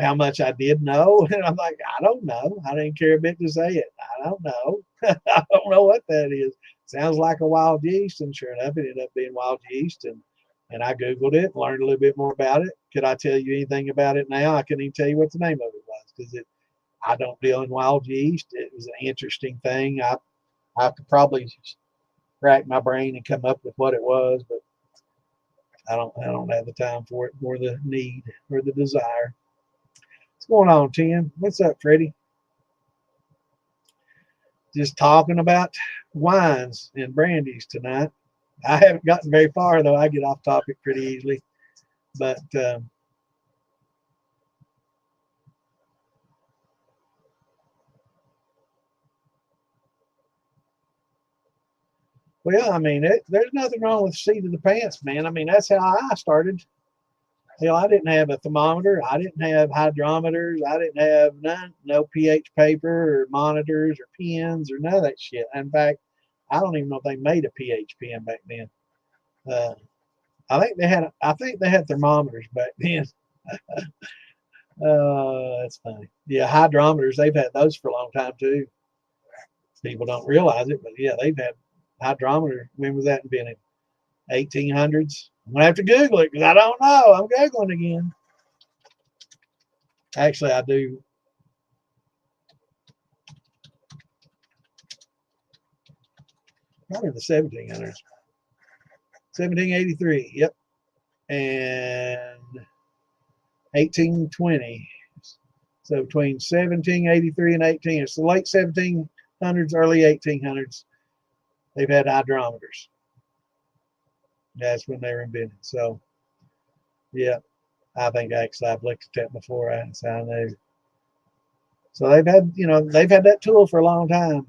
how much I did know, and I'm like, I don't know. I didn't care a bit to say it. I don't know. I don't know what that is. Sounds like a wild yeast, and sure enough, it ended up being wild yeast, and I googled it, learned a little bit more about it. Could I tell you anything about it now? I couldn't even tell you what the name of it was, because I don't deal in wild yeast. It was an interesting thing. I could probably rack my brain and come up with what it was, but I don't have the time for it, or the need, or the desire. What's going on, Tim? What's up, Freddie? Just talking about wines and brandies tonight. I haven't gotten very far, though. I get off topic pretty easily. But well, I mean, there's nothing wrong with seat of the pants, man. I mean, that's how I started. I didn't have a thermometer. I didn't have hydrometers. I didn't have no pH paper or monitors or pens or none of that shit. In fact, I don't even know if they made a pH pen back then. Uh, I think they had thermometers back then. That's funny. Yeah, hydrometers. They've had those for a long time too. People don't realize it, but yeah, they've had hydrometer. When was that invented? 1800s. I'm gonna have to Google it because I don't know. I'm Googling again. Actually, I do. Probably the 1700s. 1783. Yep. And 1820. So between 1783 and 18, it's the late 1700s, early 1800s. They've had hydrometers. That's when they were invented. So yeah, I think actually I've looked at that before. So I know. So they've had that tool for a long time.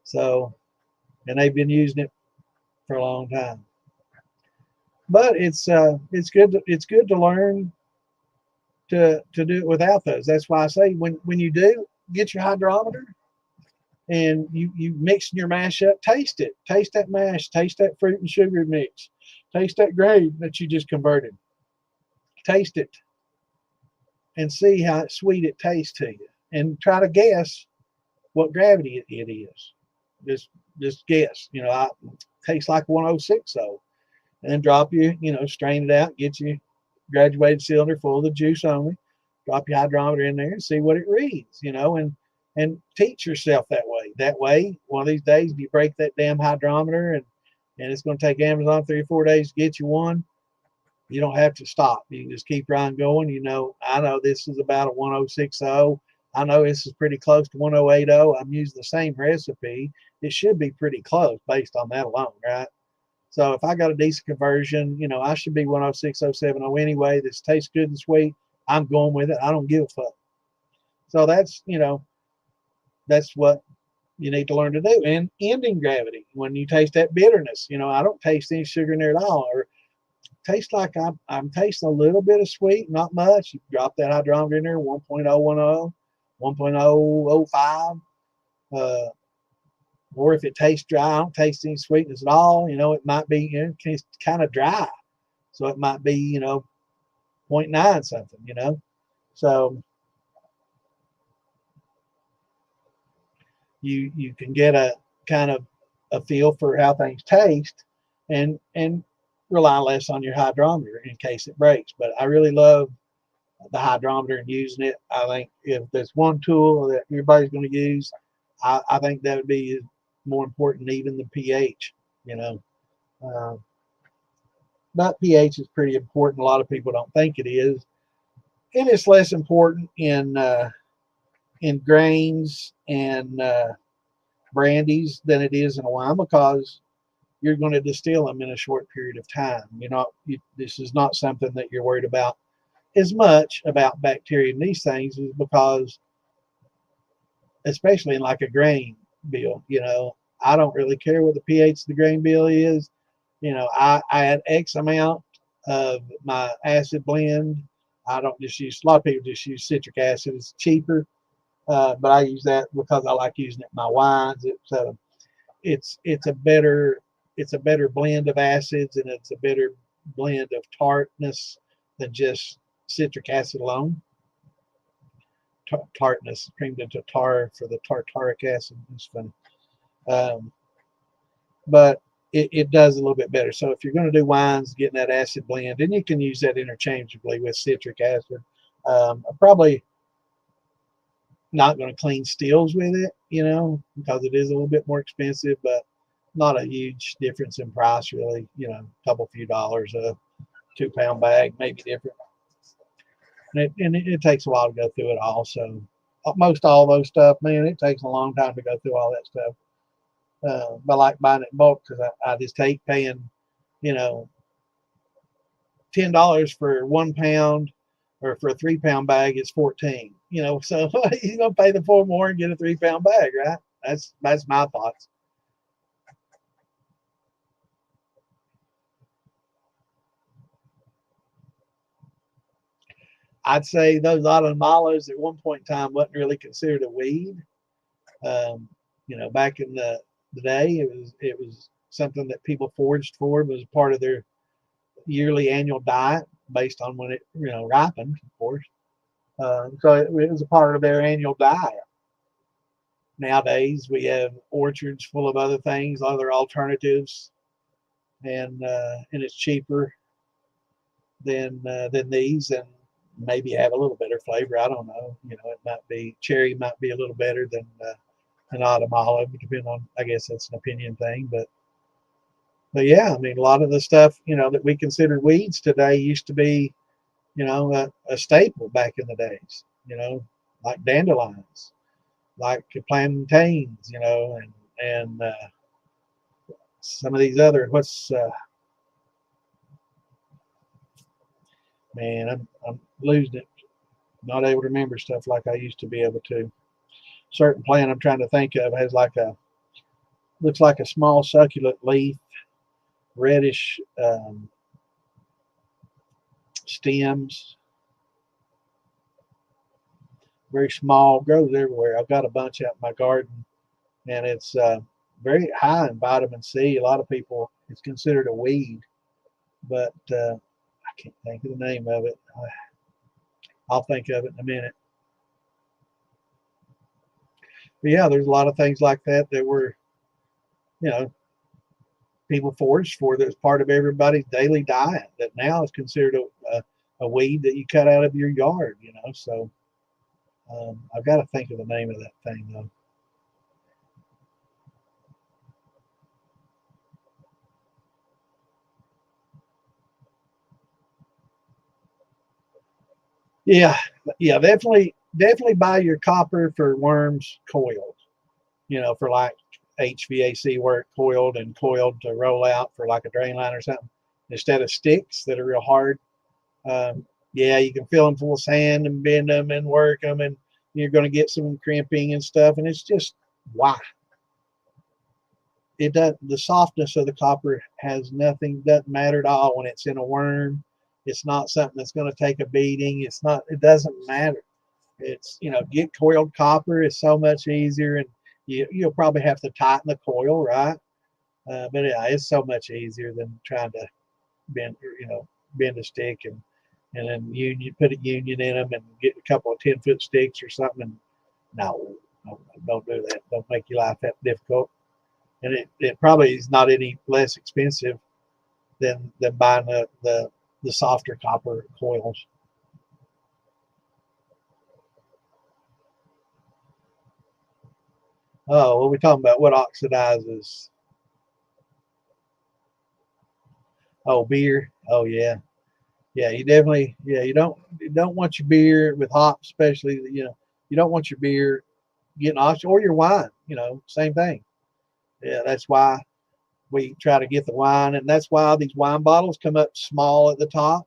So, and they've been using it for a long time. But it's good to learn to do it without those. That's why I say when you do get your hydrometer and you mix your mash up, taste it, taste that mash, taste that fruit and sugar mix, taste that grain that you just converted, taste it, and see how sweet it tastes to you, and try to guess what gravity it is. Just guess. I tastes like 106, so, and then drop strain it out, get you graduated cylinder full of the juice only, drop your hydrometer in there and see what it reads, and teach yourself that way. That way, one of these days, you break that damn hydrometer, and it's going to take Amazon 3 or 4 days to get you one. You don't have to stop. You can just keep right going. I know this is about a 1060. I know this is pretty close to 1080. I'm using the same recipe. It should be pretty close based on that alone, right? So if I got a decent conversion, I should be 106.070 anyway. This tastes good and sweet. I'm going with it. I don't give a fuck. So that's what you need to learn to do. And ending gravity, when you taste that bitterness, I don't taste any sugar in there at all, or taste like I'm tasting a little bit of sweet, not much. You drop that hydrometer in there, 1.010, 1.005. Or if it tastes dry, I don't taste any sweetness at all. It might be it's kind of dry. So it might be, zero point 0.9 something. So you can get a kind of a feel for how things taste, and rely less on your hydrometer in case it breaks. But I really love the hydrometer and using it. I think if there's one tool that everybody's going to use, I think that would be more important than even the pH. You know, uh, but pH is pretty important. A lot of people don't think it is, and it's less important in grains and brandies than it is in a wine, because you're going to distill them in a short period of time. This is not something that you're worried about as much about bacteria and these things, is because, especially in like a grain bill, I don't really care what the pH of the grain bill is. I add X amount of my acid blend. I don't just use, a lot of people just use citric acid. It's cheaper, but I use that because I like using it in my wines. It's a better blend of acids, and it's a better blend of tartness than just citric acid alone. Tartness creamed into tar for the tartaric acid. It's funny. Um, but it does a little bit better. So if you're going to do wines, getting that acid blend, and you can use that interchangeably with citric acid. I'm probably not going to clean stills with it, because it is a little bit more expensive, but not a huge difference in price, really. A couple few dollars, a 2-pound bag, maybe different. And it takes a while to go through it all. So most all those stuff, man, it takes a long time to go through all that stuff. But I like buying it in bulk, because I just hate paying, $10 for 1 pound, or for a 3-pound bag it's 14. So you're gonna pay the 4 more and get a 3-pound bag, right? That's my thoughts. I'd say those automalos at one point in time wasn't really considered a weed. Back in the day, it was something that people foraged for. It was part of their yearly annual diet based on when it ripened, of course. So it was a part of their annual diet. Nowadays we have orchards full of other things, other alternatives, and it's cheaper than these, and maybe have a little better flavor. I don't know. It might be cherry might be a little better than an autumn olive, depending on. I guess that's an opinion thing, but yeah, I mean, a lot of the stuff that we consider weeds today used to be a staple back in the days. Like dandelions, like plantains, and some of these other man, I'm losing it. Not able to remember stuff like I used to be able to. Certain plant I'm trying to think of has looks like a small succulent leaf, reddish stems, very small, grows everywhere. I've got a bunch out in my garden, and it's very high in vitamin C. A lot of people, it's considered a weed, but I can't think of the name of it. I'll think of it in a minute. But yeah, there's a lot of things like that were, you know, people foraged for, that's part of everybody's daily diet, that now is considered a weed that you cut out of your yard. So I've got to think of the name of that thing though. Yeah, yeah, definitely buy your copper for worms coiled. For like HVAC work, coiled to roll out for like a drain line or something, instead of sticks that are real hard. Yeah, you can fill them full of sand and bend them and work them, and you're going to get some crimping and stuff. And it's just why it does. The softness of the copper has nothing, doesn't matter at all when it's in a worm. It's not something that's going to take a beating. It's not. It doesn't matter. It's get coiled copper is so much easier, and you'll probably have to tighten the coil, right? But yeah, it's so much easier than trying to bend, bend a stick and then put a union in them and get a couple of 10-foot sticks or something. And no, Don't do that. Don't make your life that difficult. And it probably is not any less expensive than buying the softer copper coils. Oh, what are we talking about? What oxidizes? Oh, beer. Oh yeah, yeah. You definitely, yeah. You don't want your beer with hops, especially. You don't want your beer getting oxidized, or your wine. Same thing. Yeah, that's why we try to get the wine, and that's why these wine bottles come up small at the top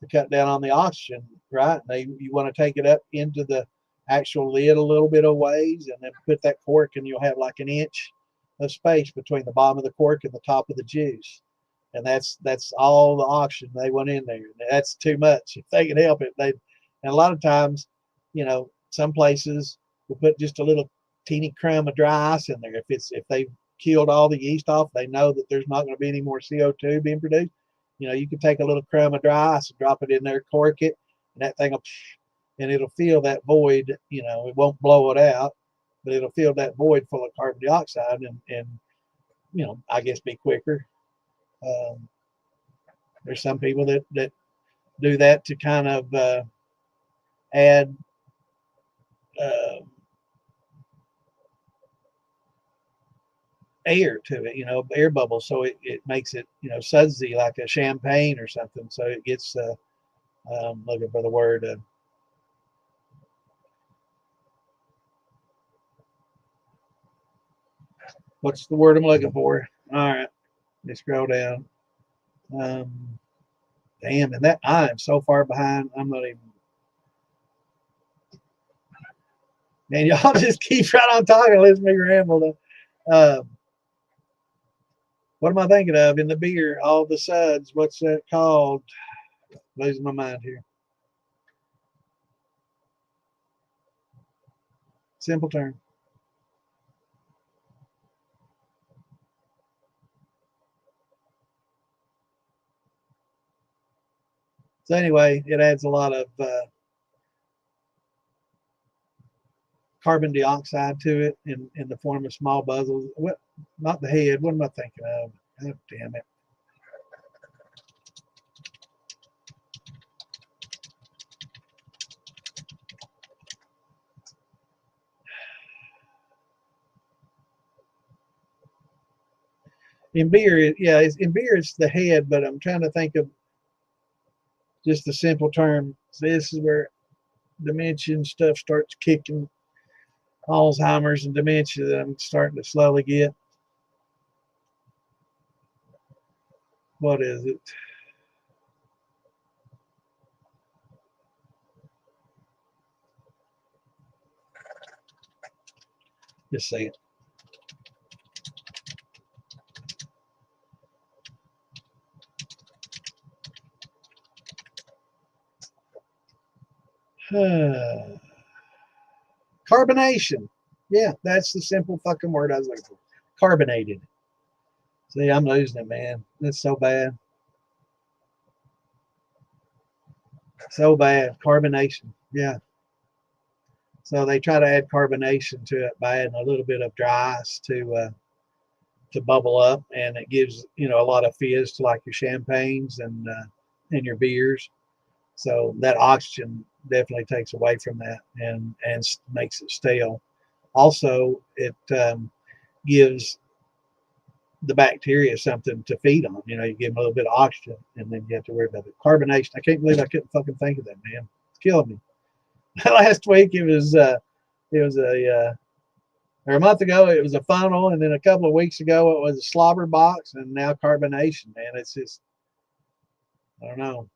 to cut down on the oxygen, right? And you want to take it up into the actual lid a little bit of ways, and then put that cork, and you'll have like an inch of space between the bottom of the cork and the top of the juice. And that's all the oxygen they want in there. That's too much. If they can help it, and a lot of times, some places will put just a little teeny crumb of dry ice in there. If they've killed all the yeast off, they know that there's not going to be any more CO2 being produced. You can take a little crumb of dry ice and drop it in there, cork it, and that thing will, and it'll fill that void. It won't blow it out, but it'll fill that void full of carbon dioxide, and I guess be quicker. There's some people that do that to kind of add uh, air to it, air bubbles, so it makes it, sudsy like a champagne or something. So it gets, looking for the word, what's the word I'm looking for? All right, let me scroll down. Damn, and that I am so far behind. I'm not even. Man, y'all just keep right on talking. Let me ramble. What am I thinking of in the beer? All the suds. What's that called? Losing my mind here. Simple term. So anyway, it adds a lot of carbon dioxide to it in the form of small bubbles. What? Not the head. What am I thinking of? God damn it. In beer, in beer it's the head, but I'm trying to think of just the simple term. So this is where dementia stuff starts kicking. Alzheimer's and dementia that I'm starting to slowly get. What is it? Just say it. Carbonation. Yeah, that's the simple fucking word I was looking for. Carbonated. See, I'm losing it, man. That's so bad. So bad. Carbonation. Yeah. So they try to add carbonation to it by adding a little bit of dry ice to bubble up, and it gives a lot of fizz to like your champagnes and your beers. So that oxygen definitely takes away from that and makes it stale. Also, it gives the bacteria something to feed on. You give them a little bit of oxygen, and then you have to worry about it. Carbonation. I can't believe I couldn't fucking think of that, man. It's killing me. Last week it was or a month ago it was a funnel, and then a couple of weeks ago it was a slobber box, and now carbonation. Man, it's just, I don't know.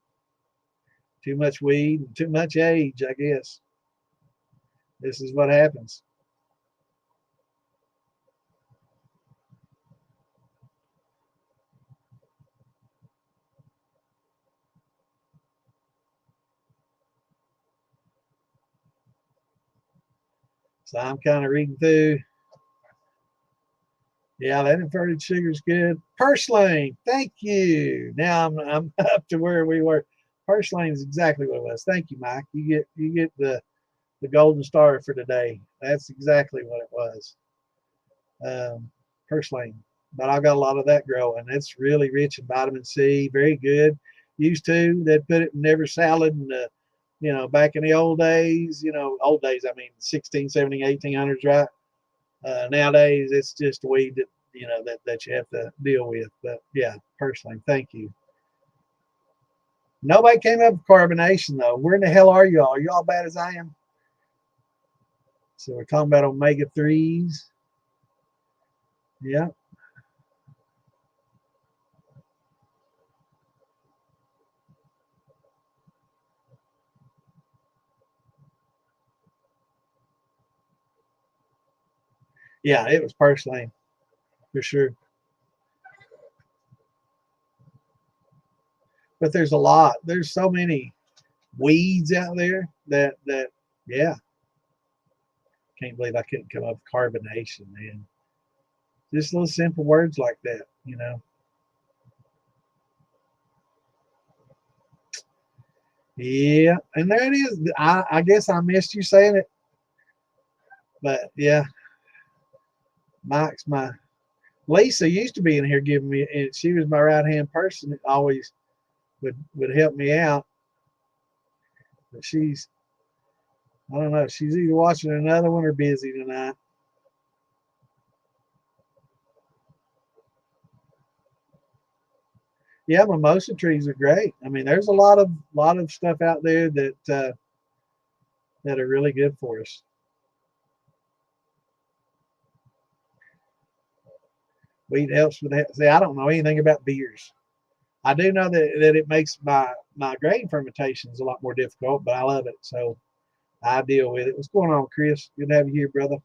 Too much weed, too much age, I guess. This is what happens. So I'm kind of reading through. Yeah, that inverted sugar is good. Purslane, thank you. Now I'm up to where we were. Purslane is exactly what it was. Thank you, Mike. You get the golden star for today. That's exactly what it was. Purslane. But I got a lot of that growing. It's really rich in vitamin C, very good. Used to, they'd put it in every salad and back in the old days, old days, I mean 16, 17, 1800s, right? Nowadays, it's just a weed that, that you have to deal with. But yeah, personally, thank you. Nobody came up with carbonation, though. Where in the hell are y'all? Are y'all bad as I am? So we're talking about omega-3s. Yeah. Yeah, it was purslane for sure. But there's a lot. There's so many weeds out there that yeah, can't believe I couldn't come up with carbonation, man. Just little simple words like that. Yeah, and there it is. I guess I missed you saying it, but yeah, Mike's my Lisa used to be in here giving me, and she was my right hand person that always would help me out. But I don't know, she's either watching another one or busy tonight. Yeah, mimosa trees are great. I mean, there's a lot of stuff out there that are really good for us. Wheat helps with that. See, I don't know anything about beers. I do know that it makes my grain fermentations a lot more difficult, but I love it, so I deal with it. What's going on, Chris? Good to have you here, brother.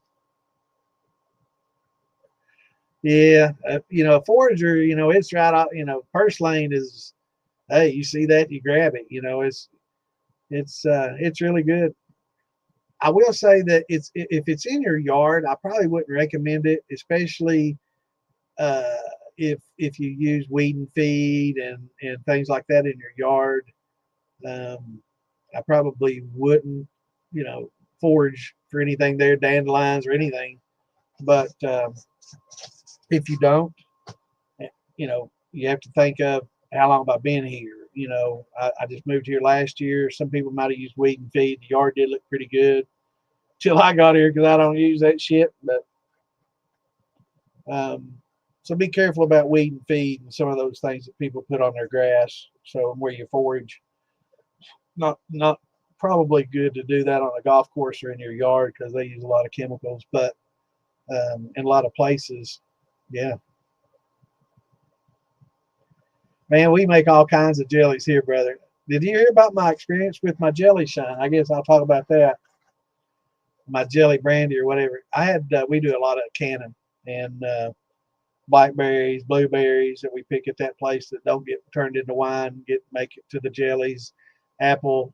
Yeah, a forager, it's right out. Purslane is, hey, you see that, you grab it. It's really good. I will say that if it's in your yard, I probably wouldn't recommend it, especially uh, if you use weed and feed and things like that in your yard. I probably wouldn't, forage for anything there, dandelions or anything. But if you don't, you have to think of how long have I been here. I just moved here last year. Some people might have used weed and feed. The yard did look pretty good till I got here because I don't use that shit. But um, so be careful about weed and feed and some of those things that people put on their grass. So where you forage, not probably good to do that on a golf course or in your yard because they use a lot of chemicals. But in a lot of places, yeah, man, we make all kinds of jellies here, brother. Did you hear about my experience with my jelly shine? I guess I'll talk about that. My jelly brandy or whatever. We do a lot of canning and blackberries, blueberries that we pick at that place that don't get turned into wine, make it to the jellies, apple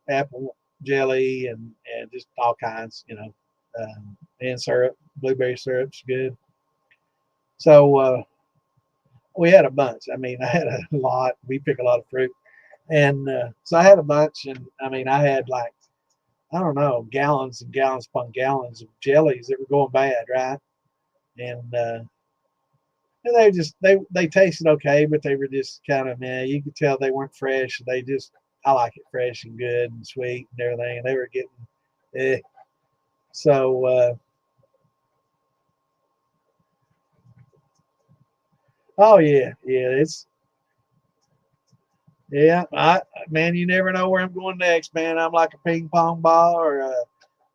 jelly, and just all kinds, and syrup, blueberry syrup's good. So we had a bunch. I mean, I had a lot. We pick a lot of fruit, and so I had a bunch, and I mean, I had like I don't know, gallons and gallons upon gallons of jellies that were going bad, right? And and they tasted okay, but they were just kind of man. You could tell they weren't fresh. I like it fresh and good and sweet and everything. And they were getting eh. So oh yeah, I man, you never know where I'm going next, man. I'm like a ping pong ball or a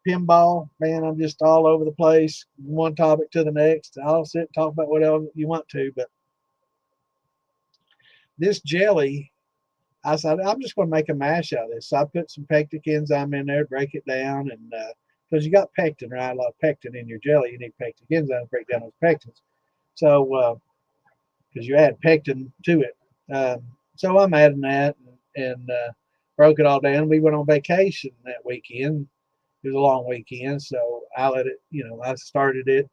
pinball, man. I'm just all over the place, one topic to the next. I'll sit and talk about whatever you want to, but this jelly I said, I'm just going to make a mash out of this. So I put some pectic enzyme in there, break it down, and because you got pectin, right? A lot of pectin in your jelly. You need pectic enzyme to break down those pectins. So, because you add pectin to it. So I'm adding that and broke it all down. We went on vacation that weekend. It was a long weekend. So I let it, I started it.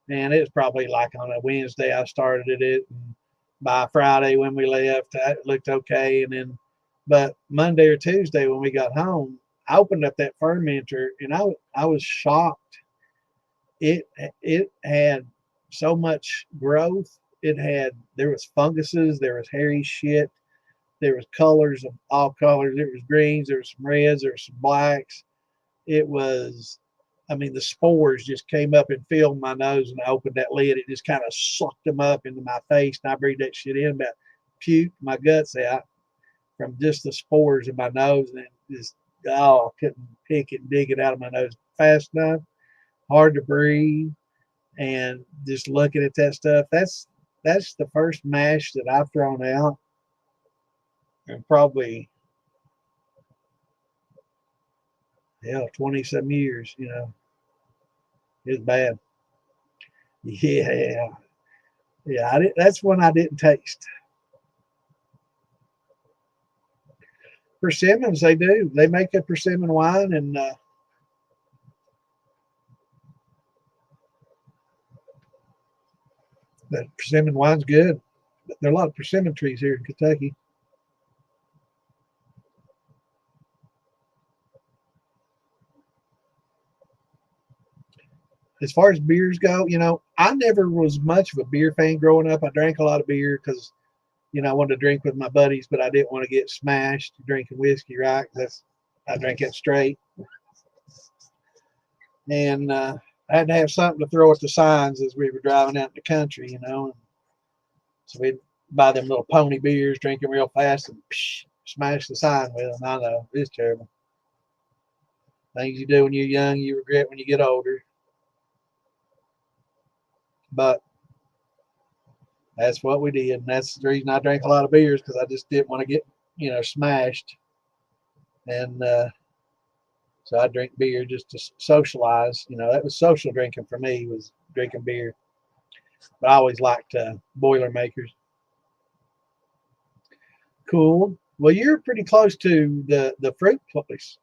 And it was probably like on a Wednesday I started it. And by Friday when we left, it looked okay. And then, but Monday or Tuesday when we got home, I opened up that fermenter and I was shocked. It had so much growth. There was funguses, there was hairy shit, there was colors of all colors. There was greens, there was some reds, there was some blacks. It was, I mean, the spores just came up and filled my nose, and I opened that lid. It just kind of sucked them up into my face, and I breathed that shit in, about puked my guts out from just the spores in my nose, and just, oh, I couldn't pick it and dig it out of my nose fast enough. Hard to breathe, and just looking at that stuff. That's the first mash that I've thrown out, and probably, hell, 20 some years. It's bad. Yeah, yeah. That's one I didn't taste. Persimmons, they do. They make a persimmon wine, and the persimmon wine's good. There are a lot of persimmon trees here in Kentucky. As far as beers go, I never was much of a beer fan growing up. I drank a lot of beer because, I wanted to drink with my buddies, but I didn't want to get smashed drinking whiskey, right? I drank it straight. And I had to have something to throw at the signs as we were driving out in the country, So we'd buy them little pony beers, drink them real fast, and smash the sign with them. I know, it's terrible. Things you do when you're young, you regret when you get older. But that's what we did, and that's the reason I drank a lot of beers, because I just didn't want to get, smashed. And so I drink beer just to socialize. That was social drinking for me, was drinking beer. But I always liked Boilermakers. Cool. Well, you're pretty close to the fruit place.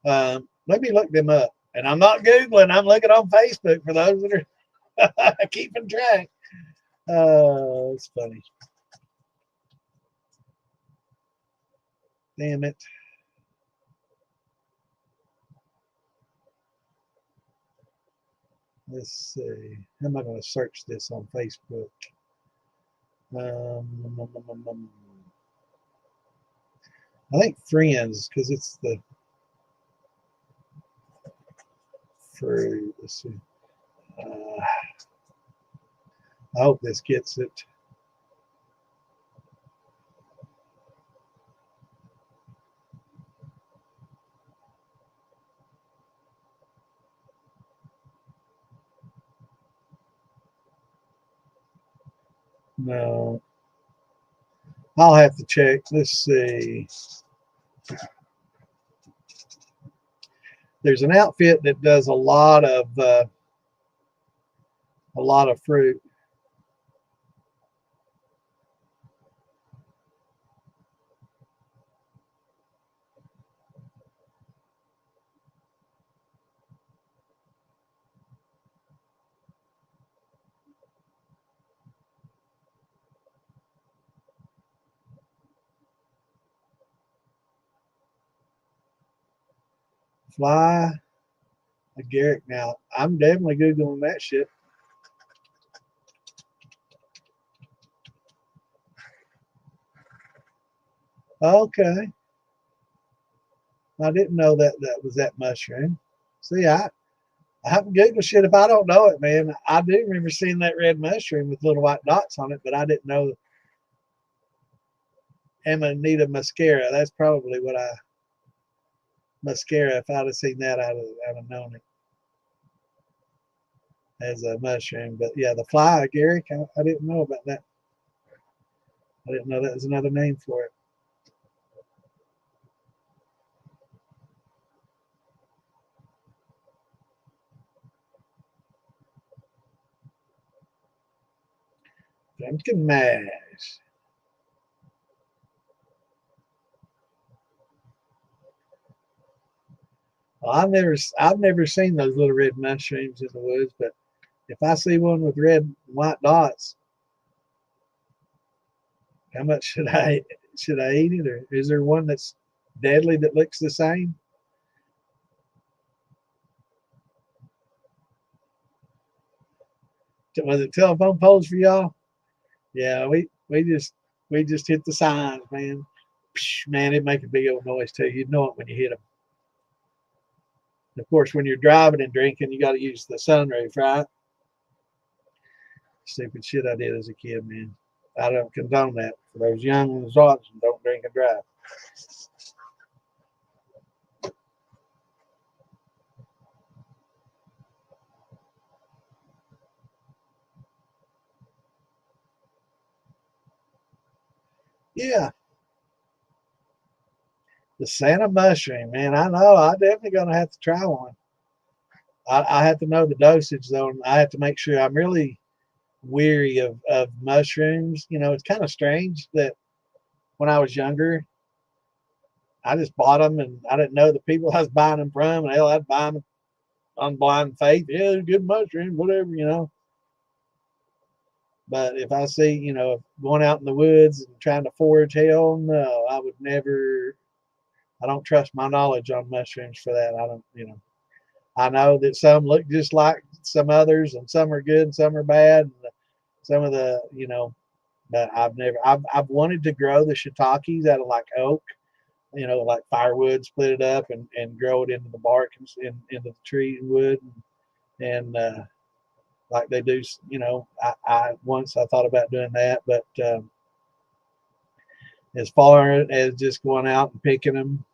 Let me look them up. And I'm not Googling. I'm looking on Facebook for those that are keeping track. It's funny. Damn it. Let's see. How am I going to search this on Facebook? I think Friends, because it's the fruit. Let's see. I hope this gets it. No. I'll have to check. Let's see. There's an outfit that does a lot of fruit. Fly agaric. Now, I'm definitely Googling that shit. Okay. I didn't know that was that mushroom. See, I haven't Googled shit if I don't know it, man. I do remember seeing that red mushroom with little white dots on it, but I didn't know Amanita muscara. That's probably what muscara. If I'd have seen that, I'd have known it as a mushroom. But yeah, the fly agaric, I didn't know about that. I didn't know that was another name for it. Pumpkin mash. Well, I've never seen those little red mushrooms in the woods, but if I see one with red and white dots, how much should I eat it, or is there one that's deadly that looks the same? Was it telephone poles for y'all? Yeah, we just hit the signs, man. Psh, man, it make a big old noise too. You'd know it when you hit them. Of course, when you're driving and drinking, you got to use the sunroof, right? Stupid shit I did as a kid, man. I don't condone that. For those young ones watching, don't drink and drive. Yeah, the Santa mushroom, man. I know. I'm definitely gonna have to try one. I have to know the dosage though, and I have to make sure I'm really weary of mushrooms. You know, it's kind of strange that when I was younger, I just bought them and I didn't know the people I was buying them from. And hell, I'd buy them on blind faith. Yeah, they're good mushrooms, whatever, you know. But if I see, you know, going out in the woods and trying to forage, hell no, I would never. I don't trust my knowledge on mushrooms for that. I don't, you know. I know that some look just like some others, and some are good and some are bad. And some of the, you know, but I've never. I've wanted to grow the shiitakes out of like oak, you know, like firewood, split it up and grow it into the bark and into the tree and wood, and like they do, you know. I once I thought about doing that, but as far as just going out and picking them,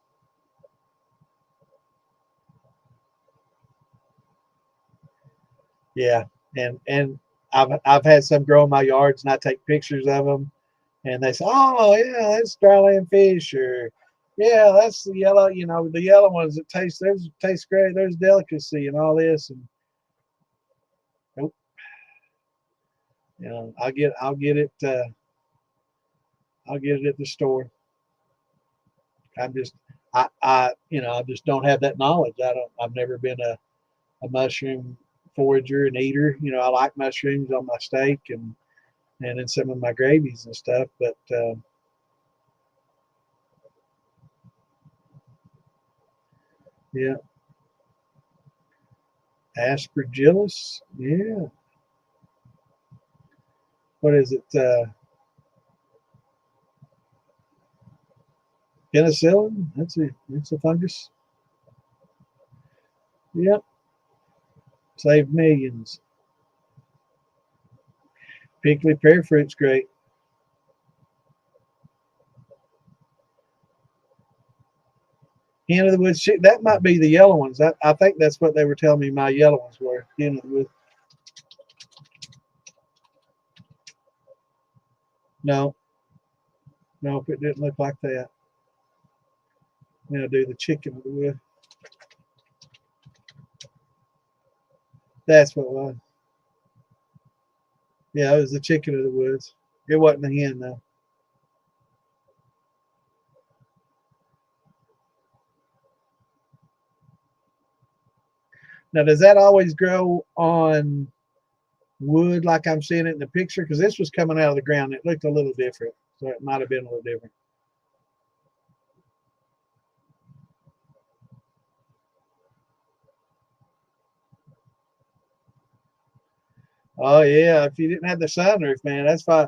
yeah, and I've had some grow in my yards, and I take pictures of them, and they say, "Oh yeah, that's dryland fish," or "Yeah, that's the yellow, you know, the yellow ones that taste those taste great. There's delicacy and all this." And nope, you know, I'll get it at the store. I'm just you know, I just don't have that knowledge. I've never been a mushroom forager and eater. You know, I like mushrooms on my steak and in some of my gravies and stuff. But yeah, aspergillus. Yeah, what is it? Penicillin. That's a fungus. Yep, saved millions. Pickly pear fruit's great. Hen of the woods. That might be the yellow ones. I think that's what they were telling me my yellow ones were. Hen of the woods. No, no, it didn't look like that. I'm gonna do the chicken of the wood. That's what it was. Yeah, it was the chicken of the woods. It wasn't the hen though. Now, does that always grow on wood like I'm seeing it in the picture? Because this was coming out of the ground. It looked a little different, so it might have been a little different. Oh yeah, if you didn't have the sunroof, man, that's why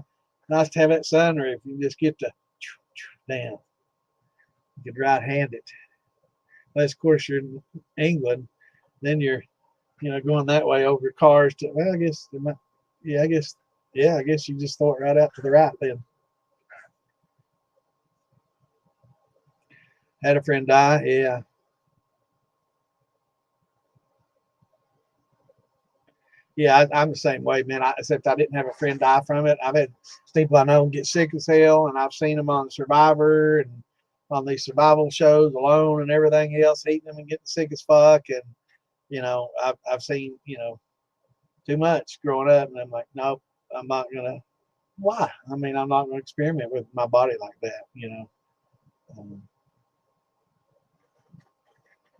nice to have that sunroof. You can just get the down. You can right hand it. Unless, of course, you're in England, then you're, you know, going that way over cars to. Well, I guess there might. Yeah, I guess. Yeah, I guess you just throw it right out to the right then. Had a friend die. Yeah, yeah, I'm the same way, man. Except I didn't have a friend die from it. I've had people I know get sick as hell, and I've seen them on Survivor and on these survival shows alone and everything else, eating them and getting sick as fuck. And you know, I've seen, you know, too much growing up, and I'm like, nope, I'm not gonna. Why? I mean, I'm not gonna experiment with my body like that. You know, um,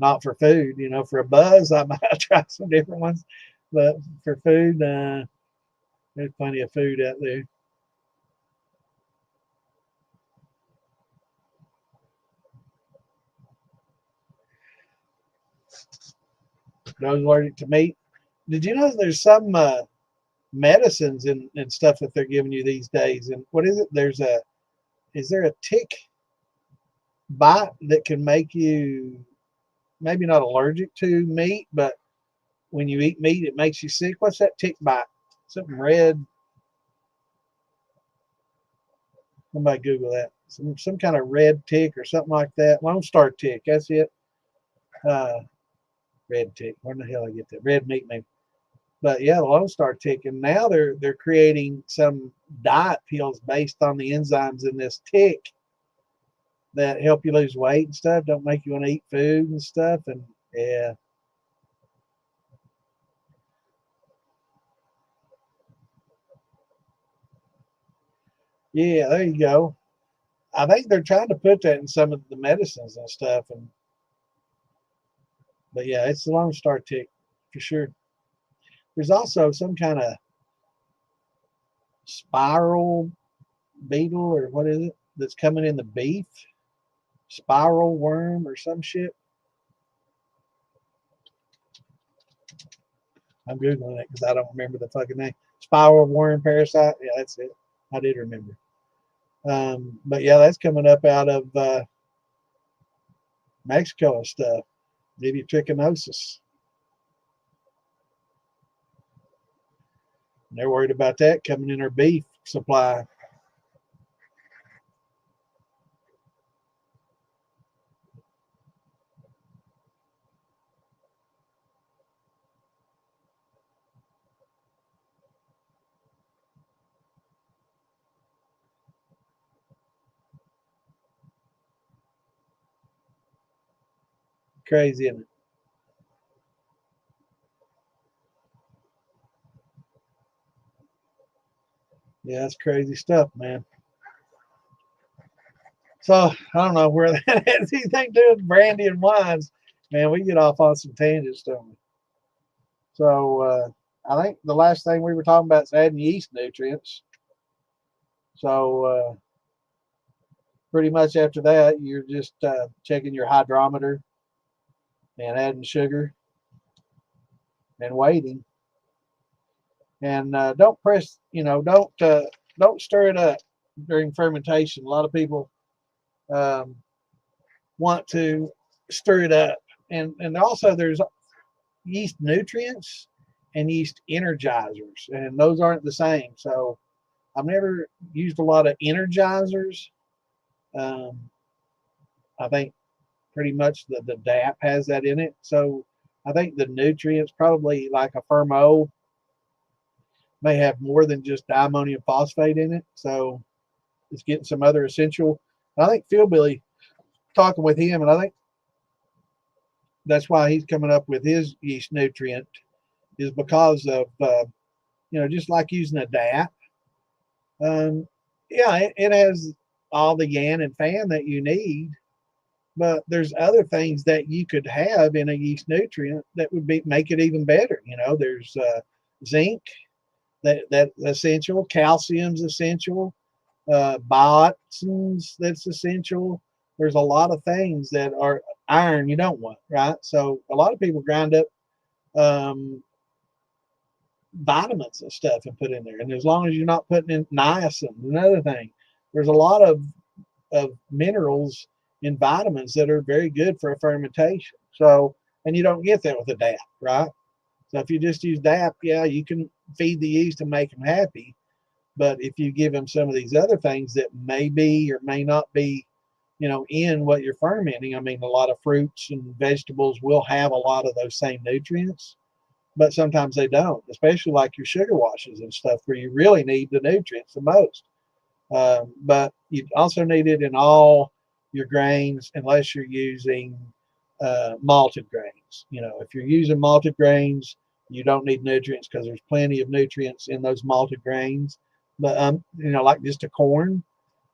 not for food. You know, for a buzz, I might try some different ones, but for food, there's plenty of food out there. Those allergic to meat. Did you know there's some? medicines and stuff that they're giving you these days. And what is it? Is there a tick bite that can make you maybe not allergic to meat, but when you eat meat, it makes you sick? What's that tick bite? Something red. Somebody Google that. Some kind of red tick or something like that. Lone Star tick. That's it. Uh, red tick. Where the hell I get that? Red meat maybe. But yeah, the Lone Star tick. And now they're creating some diet pills based on the enzymes in this tick that help you lose weight and stuff. Don't make you want to eat food and stuff. And yeah. Yeah, there you go. I think they're trying to put that in some of the medicines and stuff. And but yeah, it's the Lone Star tick for sure. There's also some kind of spiral beetle or what is it that's coming in the beef? Spiral worm or some shit. I'm googling it because I don't remember the fucking name. Spiral worm parasite. Yeah, that's it. I did remember. But yeah, that's coming up out of Mexico and stuff. Maybe trichinosis. And they're worried about that coming in our beef supply. Crazy, isn't it? Yeah, that's crazy stuff, man. So I don't know where that has anything to do with brandy and wines. Man, we get off on some tangents, don't we? So I think the last thing we were talking about is adding yeast nutrients. So pretty much after that, you're just checking your hydrometer and adding sugar and waiting. And don't press, don't stir it up during fermentation. A lot of people um, want to stir it up, and also there's yeast nutrients and yeast energizers, and those aren't the same. So I've never used a lot of energizers. Um, I think pretty much the DAP has that in it. So I think the nutrients, probably like a Fermo, may have more than just diammonium phosphate in it. So it's getting some other essential. I think Phil Billy, talking with him, and I think that's why he's coming up with his yeast nutrient, is because of just like using a DAP. Yeah, it has all the yan and fan that you need, but there's other things that you could have in a yeast nutrient that would make it even better. There's zinc, that's essential. Calcium's essential. Biotin's, that's essential. There's a lot of things that are iron you don't want, right? So a lot of people grind up um, vitamins and stuff and put in there. And as long as you're not putting in niacin, another thing, there's a lot of minerals in vitamins that are very good for a fermentation. So, and you don't get that with a DAP, right? So if you just use DAP, yeah, you can feed the yeast and make them happy. But if you give them some of these other things that may be or may not be, in what you're fermenting, I mean, a lot of fruits and vegetables will have a lot of those same nutrients, but sometimes they don't, especially like your sugar washes and stuff where you really need the nutrients the most. But you also need it in all your grains unless you're using malted grains. If you're using malted grains, you don't need nutrients because there's plenty of nutrients in those malted grains. But like just a corn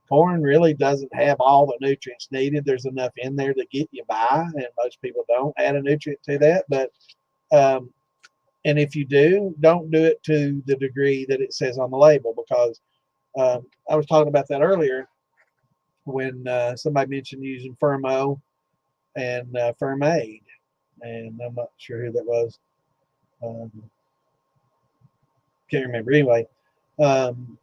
really doesn't have all the nutrients needed. There's enough in there to get you by, and most people don't add a nutrient to that. But um, and if you do, don't do it to the degree that it says on the label, because I was talking about that earlier when somebody mentioned using Fermo and Fermaid, and I'm not sure who that was. Um, Can't remember. Anyway, um,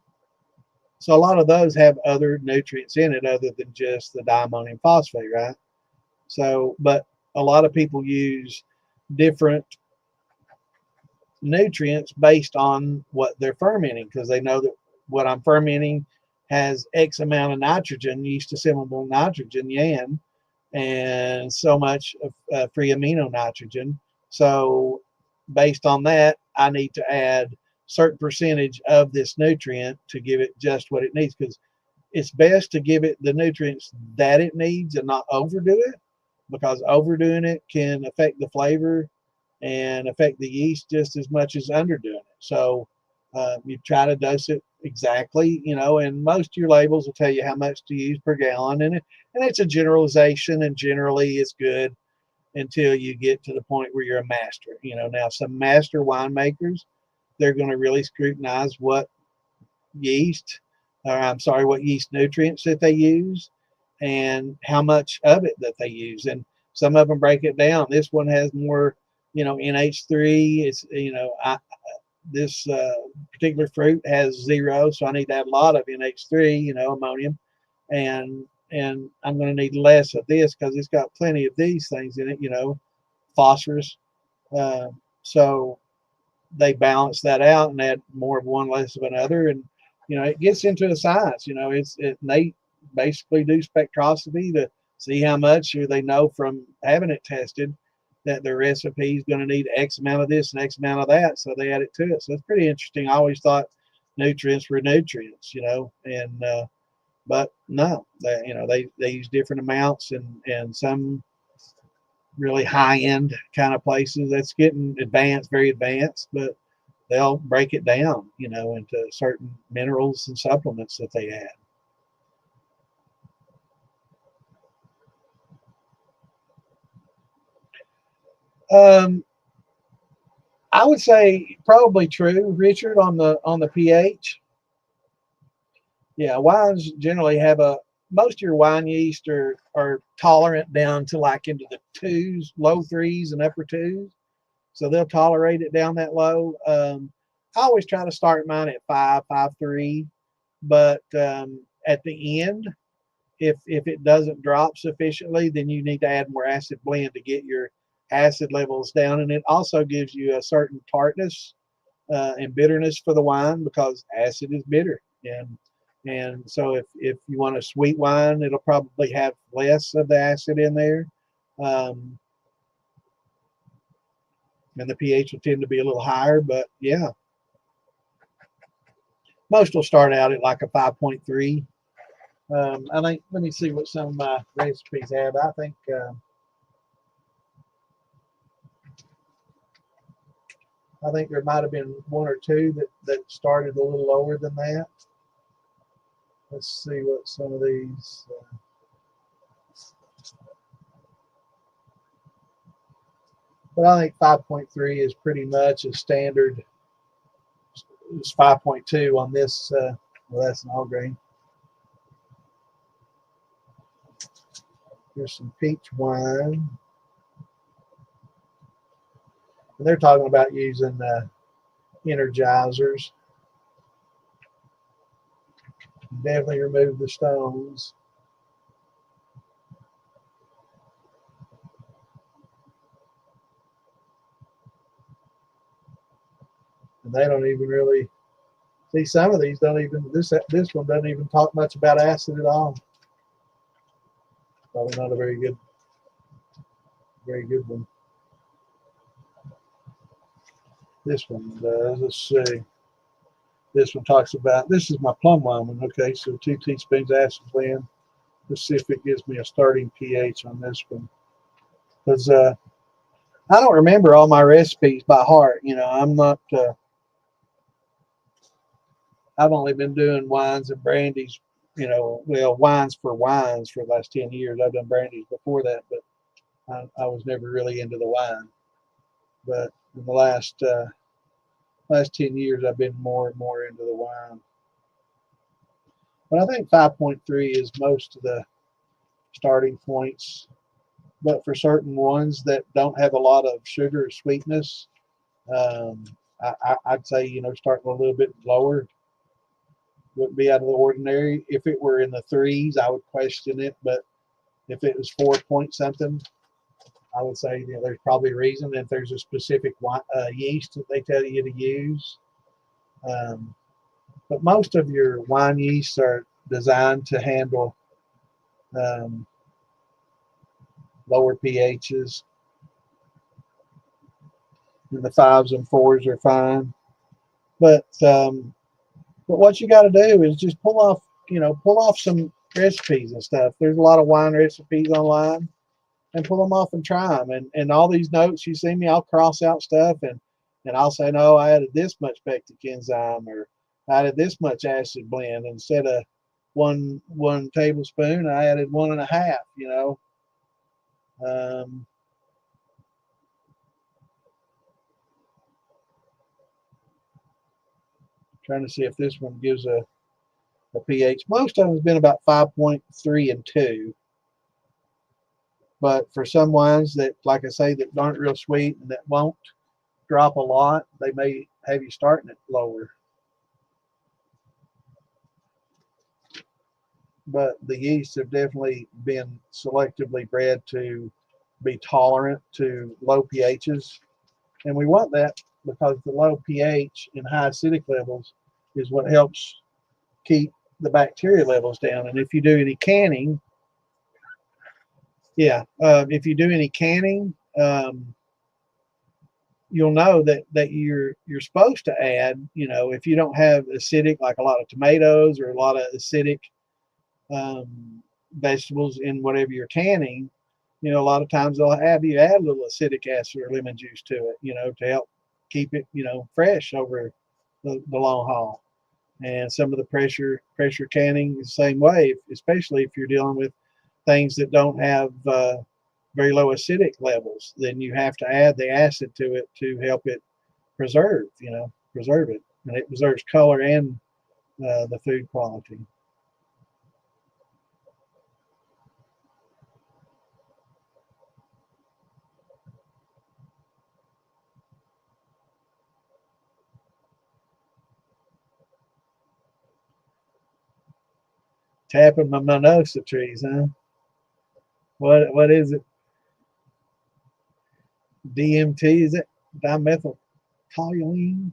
so a lot of those have other nutrients in it other than just the diammonium phosphate, right? So, but a lot of people use different nutrients based on what they're fermenting because they know that what I'm fermenting has X amount of nitrogen, yeast assimilable nitrogen, yan, and so much of free amino nitrogen. So based on that, I need to add certain percentage of this nutrient to give it just what it needs, because it's best to give it the nutrients that it needs and not overdo it, because overdoing it can affect the flavor and affect the yeast just as much as underdoing it. So you try to dose it exactly, and most of your labels will tell you how much to use per gallon, and it's a generalization, and generally it's good until you get to the point where you're a master. Now some master winemakers, they're going to really scrutinize what yeast, or I'm sorry, what yeast nutrients that they use and how much of it that they use. And some of them break it down. This one has more, NH3. It's, this particular fruit has 0, so I need to add a lot of NH3, ammonium, and I'm going to need less of this because it's got plenty of these things in it, phosphorus. Uh, so they balance that out and add more of one, less of another, and it gets into a science. They basically do spectroscopy to see how much, or they know from having it tested that their recipe is going to need X amount of this and X amount of that, so they add it to it. So it's pretty interesting. I always thought nutrients were nutrients, and but no, they use different amounts, and some really high end kind of places that's getting advanced, very advanced, but they'll break it down, into certain minerals and supplements that they add. Um, I would say probably true, Richard, on the pH. Yeah, wines generally have most of your wine yeast are tolerant down to like into the twos, low threes and upper twos. So they'll tolerate it down that low. I always try to start mine at 5.3, but at the end, if it doesn't drop sufficiently, then you need to add more acid blend to get your acid levels down. And it also gives you a certain tartness and bitterness for the wine, because acid is bitter. And so if you want a sweet wine, it'll probably have less of the acid in there. Um, and the pH will tend to be a little higher, but yeah, most will start out at like a 5.3. I think, let me see what some of my recipes have. I think there might have been one or two that started a little lower than that. Let's see what some of these. But I think 5.3 is pretty much a standard. It's 5.2 on this. Well, that's an all grain. Here's some peach wine. And they're talking about using energizers. Definitely remove the stones. And they don't even really see, some of these don't even, this one doesn't even talk much about acid at all. Probably not a very good one. This one does. Let's see. This one talks about, this is my plum wine one. Okay, so 2 teaspoons acid blend. Let's see if it gives me a starting pH on this one. Because I don't remember all my recipes by heart. I'm not, I've only been doing wines and brandies, wines for the last 10 years. I've done brandies before that, but I was never really into the wine. But in the last 10 years, I've been more and more into the wine. But I think 5.3 is most of the starting points. But for certain ones that don't have a lot of sugar or sweetness, I'd say, you know, starting a little bit lower wouldn't be out of the ordinary. If it were in the threes, I would question it, but if it was 4 point something, I would say, you know, there's probably a reason. If there's a specific yeast that they tell you to use, but most of your wine yeasts are designed to handle um, lower pHs, and the fives and fours are fine. But what you got to do is just pull off some recipes and stuff. There's a lot of wine recipes online, and pull them off and try them. And all these notes you see me, I'll cross out stuff, and I'll say, no, I added this much pectic enzyme, or I added this much acid blend instead of one tablespoon. I added 1.5. You know, trying to see if this one gives a pH. Most of them has been about 5.3 and 2. But for some wines that, like I say, that aren't real sweet and that won't drop a lot, they may have you starting it lower. But the yeasts have definitely been selectively bred to be tolerant to low pHs. And we want that because the low pH and high acidic levels is what helps keep the bacteria levels down. And if you do any canning, if you do any canning, you'll know that you're supposed to add, you know, if you don't have acidic, like a lot of tomatoes or a lot of acidic vegetables in whatever you're canning, you know, a lot of times they'll have you add a little acidic acid or lemon juice to it, you know, to help keep it, you know, fresh over the long haul. And some of the pressure canning is the same way, especially if you're dealing with things that don't have very low acidic levels. Then you have to add the acid to it to help it preserve it, and it preserves color and the food quality. Tapping my mimosa trees, huh? What is it? DMT, is it? Dimethyltoluene?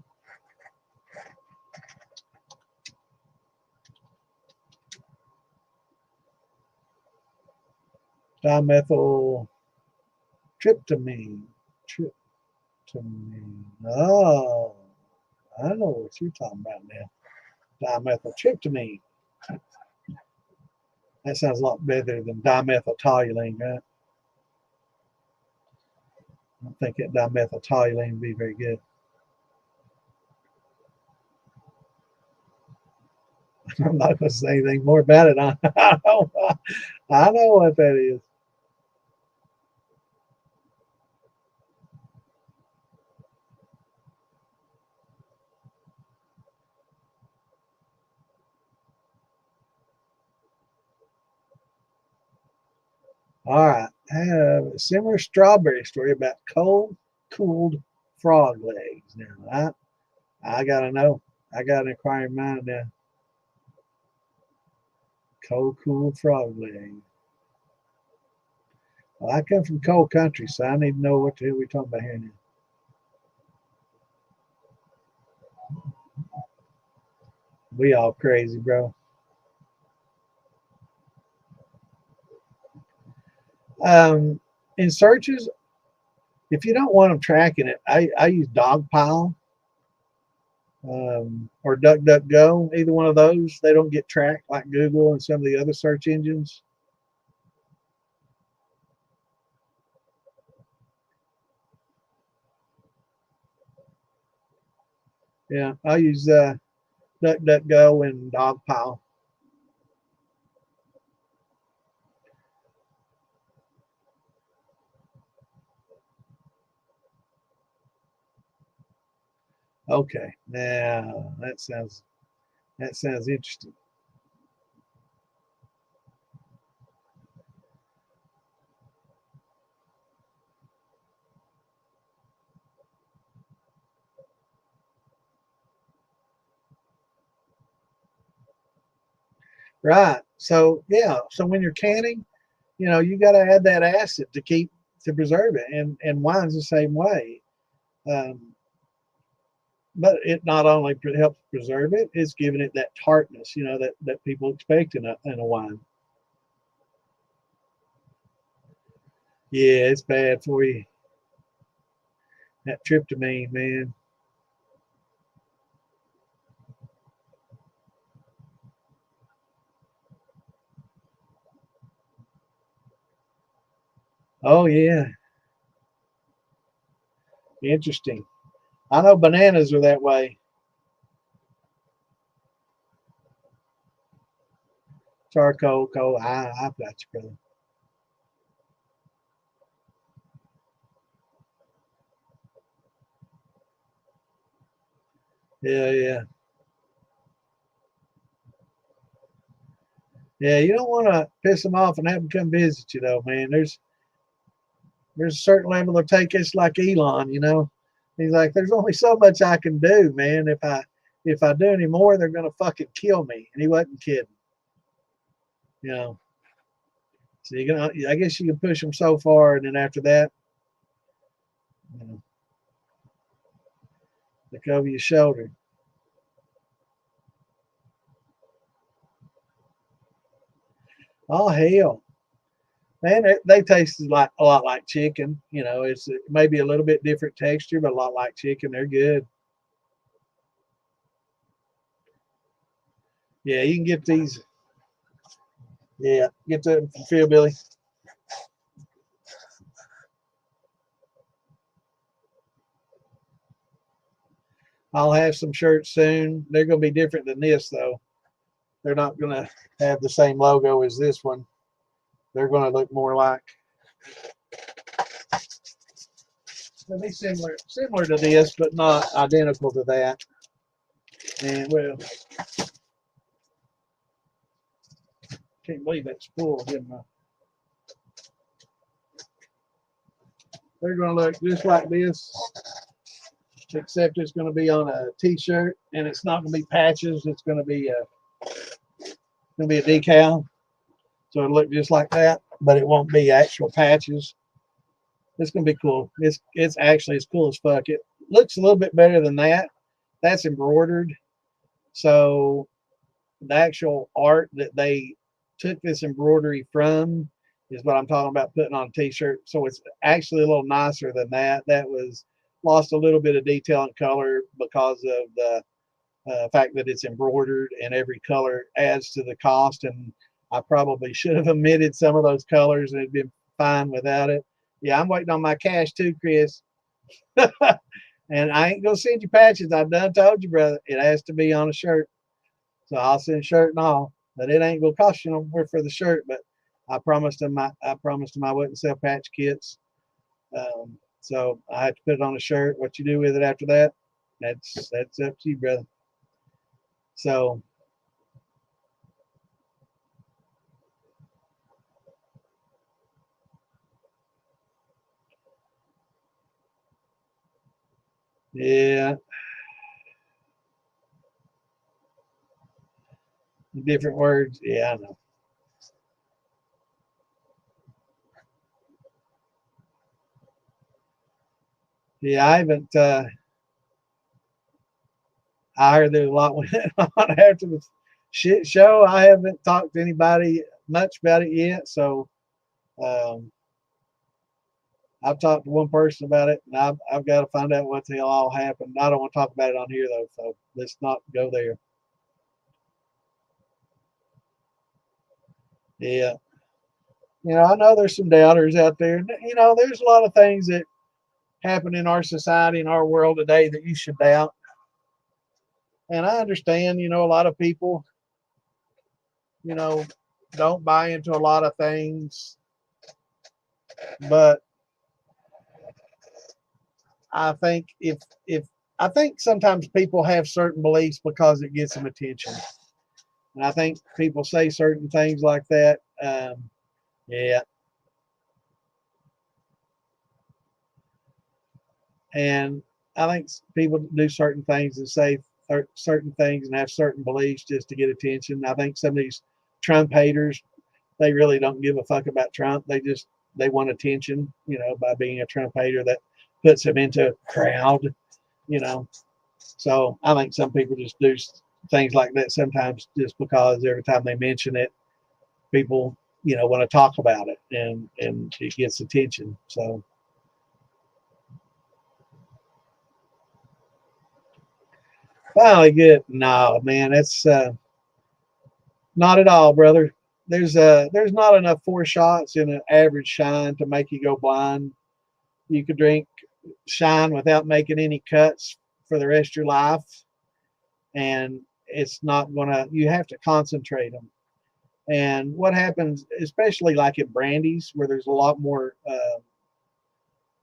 Dimethyltryptamine. Tryptamine. Oh, I know what you're talking about now. Dimethyltryptamine. That sounds a lot better than dimethyltoluene, right? I don't think that dimethyltoluene would be very good. I'm not going to say anything more about it. I know what that is. All right. I have a similar strawberry story about cooled frog legs. Now, I got to know. I got an inquiring mind now. Cooled frog legs. Well, I come from cold country, so I need to know what the hell we're talking about here now. We all crazy, bro. In searches, if you don't want them tracking it, I use Dogpile or DuckDuckGo. Either one of those, they don't get tracked like Google and some of the other search engines. Yeah, I use DuckDuckGo and Dogpile. Okay, now that sounds interesting. Right. So yeah. So when you're canning, you got to add that acid to preserve it, and wine's the same way. Um, but it not only helps preserve it, it's giving it that tartness, that people expect in a wine. Yeah, it's bad for you. That tryptamine, man. Oh yeah, interesting. I know bananas are that way. Charcoal, coal. I've got you, brother. Yeah, yeah, yeah. You don't want to piss them off and have them come visit you, though, man. There's a certain level of take. It's like Elon. He's like, there's only so much I can do, man. If I do any more, they're gonna fucking kill me. And he wasn't kidding. You know. So I guess you can push them so far, and then after that, you know, look over your shoulder. Oh hell, man, they taste like a lot like chicken. It's maybe a little bit different texture, but a lot like chicken. They're good. Yeah, you can get these. Yeah, get them from Phil Billy. I'll have some shirts soon. They're going to be different than this, though. They're not going to have the same logo as this one. They're going to look more like. They'll be similar to this, but not identical to that. And well, can't believe that's full. They're going to look just like this, except it's going to be on a T-shirt, and it's not going to be patches. It's going to be a decal, so it'll look just like that, but it won't be actual patches. It's going to be cool. It's actually as cool as fuck. It looks a little bit better than that. That's embroidered, so the actual art that they took this embroidery from is what I'm talking about putting on a t-shirt. So it's actually a little nicer than that. That was lost a little bit of detail and color because of the fact that it's embroidered, and every color adds to the cost. And I probably should have omitted some of those colors and it'd been fine without it. Yeah, I'm waiting on my cash too, Chris. And I ain't gonna send you patches. I've done told you, brother. It has to be on a shirt. So I'll send shirt and all. But it ain't gonna cost you no more for the shirt. But I promised him I wouldn't sell patch kits. So I had to put it on a shirt. What you do with it after that, that's up to you, brother. So yeah, different words. Yeah, I know. Yeah, I haven't. I heard there's a lot went on after the shit show. I haven't talked to anybody much about it yet. So um, I've talked to one person about it, and I've got to find out what the hell all happened. I don't want to talk about it on here though, so let's not go there. Yeah, I know there's some doubters out there. There's a lot of things that happen in our society, in our world today, that you should doubt. And I understand, a lot of people, you know, don't buy into a lot of things, but I think if I think sometimes people have certain beliefs because it gets them attention. And I think people say certain things like that. Yeah, and I think people do certain things and say certain things and have certain beliefs just to get attention. I think some of these Trump haters, they really don't give a fuck about Trump. They want attention, by being a Trump hater. That puts them into a crowd, you know. So I think some people just do things like that sometimes just because every time they mention it, people, want to talk about it, and it gets attention. So finally good. No, man, it's not at all, brother. There's not enough 4 shots in an average shine to make you go blind. You could drink shine without making any cuts for the rest of your life, and it's not gonna. You have to concentrate them. And what happens, especially like in brandies, where there's a lot more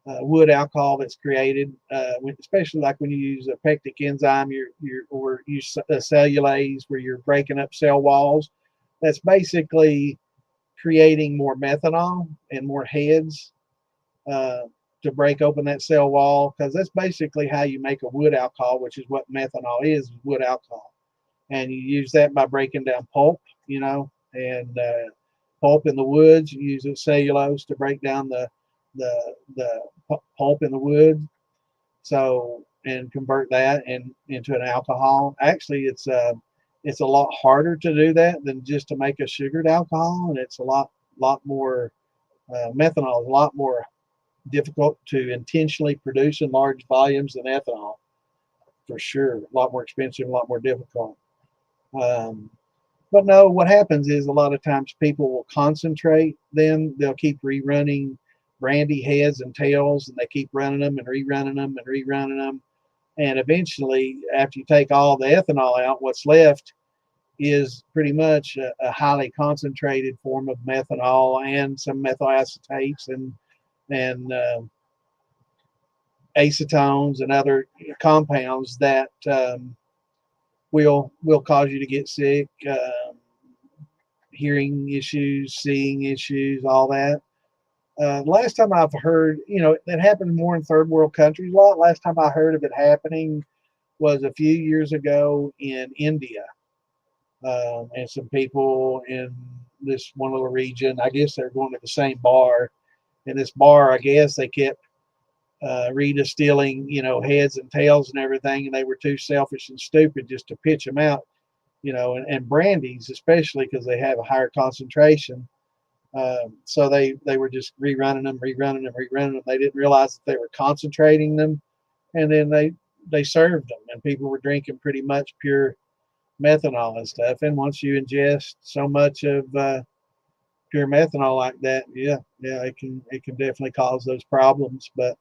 wood alcohol that's created, especially like when you use a pectic enzyme, or use cellulase, where you're breaking up cell walls. That's basically creating more methanol and more heads uh, to break open that cell wall, because that's basically how you make a wood alcohol, which is what methanol is wood alcohol. And you use that by breaking down pulp, and pulp in the woods. You use cellulose to break down the pulp in the wood. So, and convert that into an alcohol. Actually, it's a lot harder to do that than just to make a sugared alcohol, and it's a lot more methanol is a lot more difficult to intentionally produce in large volumes than ethanol, for sure. A lot more expensive, a lot more difficult. Um, but no, what happens is a lot of times people will concentrate them. They'll keep rerunning brandy heads and tails, and they keep running them and rerunning them and rerunning them. And eventually, after you take all the ethanol out, what's left is pretty much a highly concentrated form of methanol and some methyl acetates and acetones and other compounds that will cause you to get sick, hearing issues, seeing issues, all that. Last time I've heard, that happens more in third world countries a lot. Last time I heard of it happening was a few years ago in India. And some people in this one little region, I guess they're going to the same bar. In this bar, I guess they kept redistilling, heads and tails and everything, and they were too selfish and stupid just to pitch them out, and brandies especially, because they have a higher concentration. So they were just rerunning them, rerunning them, rerunning them. They didn't realize that they were concentrating them, and then they served them, and people were drinking pretty much pure methanol and stuff. And once you ingest so much of pure methanol like that, yeah, it can definitely cause those problems. But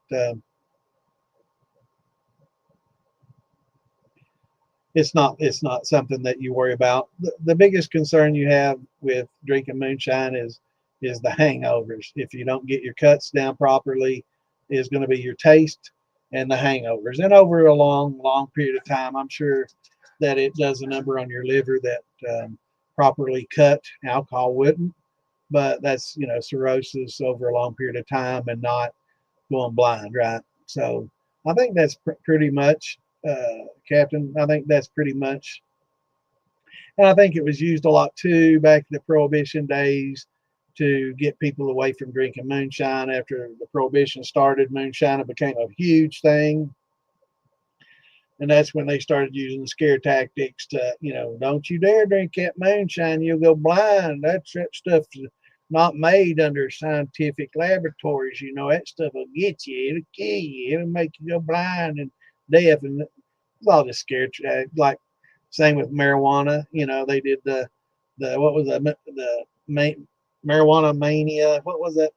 it's not something that you worry about. The biggest concern you have with drinking moonshine is the hangovers. If you don't get your cuts down properly, is going to be your taste and the hangovers. And over a long period of time, I'm sure that it does a number on your liver that properly cut alcohol wouldn't. But that's cirrhosis over a long period of time and not going blind, right? So I think that's pretty much, Captain. I think that's pretty much, and I think it was used a lot too back in the Prohibition days to get people away from drinking moonshine. After the Prohibition started, moonshine became a huge thing, and that's when they started using the scare tactics to, don't you dare drink that moonshine, you'll go blind. That stuff's not made under scientific laboratories. That stuff will get you. It'll kill you. It'll make you go blind and deaf. And it's all just scare tactics. Like same with marijuana. They did the what was the marijuana mania? What was that?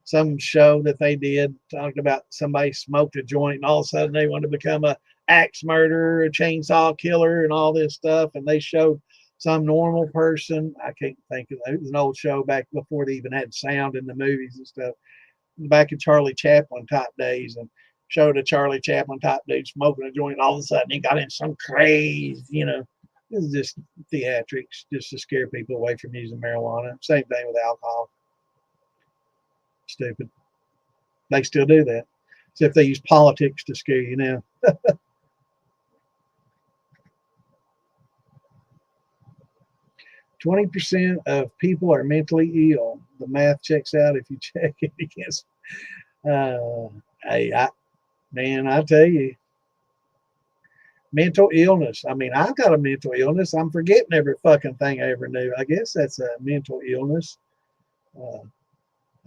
Some show that they did talking about somebody smoked a joint and all of a sudden they wanted to become a axe murderer, a chainsaw killer, and all this stuff. And they showed some normal person. I can't think of it. It was an old show back before they even had sound in the movies and stuff. Back in Charlie Chaplin type days, and showed a Charlie Chaplin type dude smoking a joint. And all of a sudden he got in some craze. This is just theatrics, just to scare people away from using marijuana. Same thing with alcohol. Stupid. They still do that. So if they use politics to scare you now. 20% of people are mentally ill. The math checks out if you check it against. Hey, man, I tell you, mental illness. I mean, I've got a mental illness. I'm forgetting every fucking thing I ever knew. I guess that's a mental illness.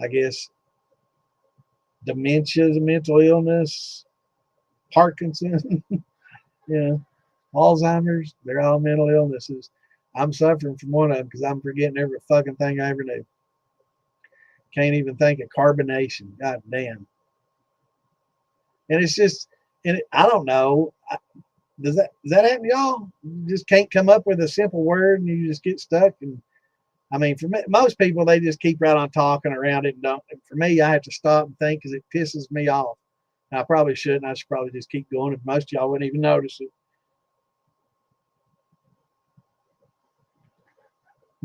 I guess dementia is a mental illness. Parkinson's, yeah, Alzheimer's, they're all mental illnesses. I'm suffering from one of them because I'm forgetting every fucking thing I ever knew. Can't even think of carbonation. God damn. And it's just, and I don't know. Does that happen to y'all? You just can't come up with a simple word and you just get stuck. And I mean, for me, most people, they just keep right on talking around it and don't. And for me, I have to stop and think because it pisses me off. And I probably shouldn't. I should probably just keep going. If most of y'all wouldn't even notice it.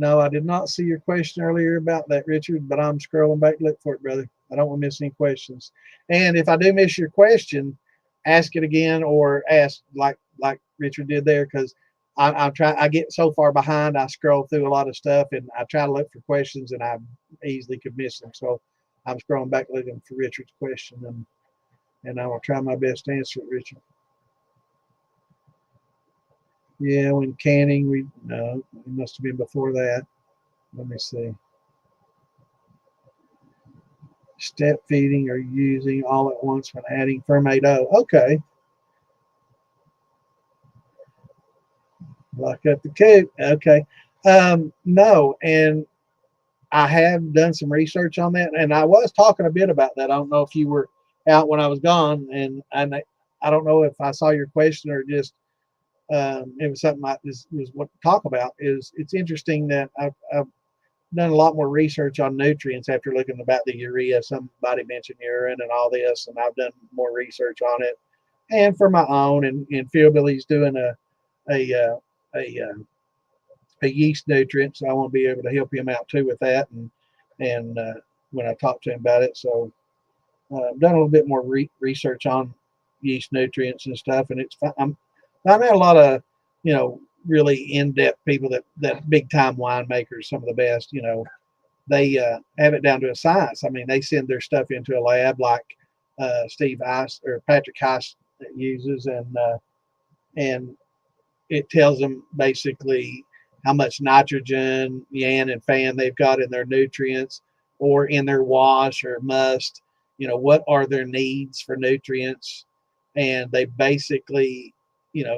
No, I did not see your question earlier about that, Richard, but I'm scrolling back to look for it, brother. I don't want to miss any questions. And if I do miss your question, ask it again or ask like Richard did there, because I'm trying. I get so far behind. I scroll through a lot of stuff and I try to look for questions and I easily could miss them. So I'm scrolling back looking for Richard's question and I will try my best to answer it, Richard. Yeah, when canning, no, it must have been before that. Let me see. Step feeding or using all at once when adding fermented dough. Okay. Lock up the coop. Okay. No, and I have done some research on that, and I was talking a bit about that. I don't know if you were out when I was gone, and I don't know if I saw your question or just it was something I was what to talk about. Is it's interesting that I've done a lot more research on nutrients after looking about the urea. Somebody mentioned urine and all this, and I've done more research on it, and for my own. And Phil Billy's doing a yeast nutrient, so I want to be able to help him out too with that. And when I talk to him about it, so I've done a little bit more research on yeast nutrients and stuff, and I've had a lot of, really in-depth people that big time winemakers, some of the best, they have it down to a science. I mean, they send their stuff into a lab like Steve Ice or Patrick Heiss uses, and it tells them basically how much nitrogen, yan, and fan they've got in their nutrients or in their wash or must. What are their needs for nutrients? And they basically,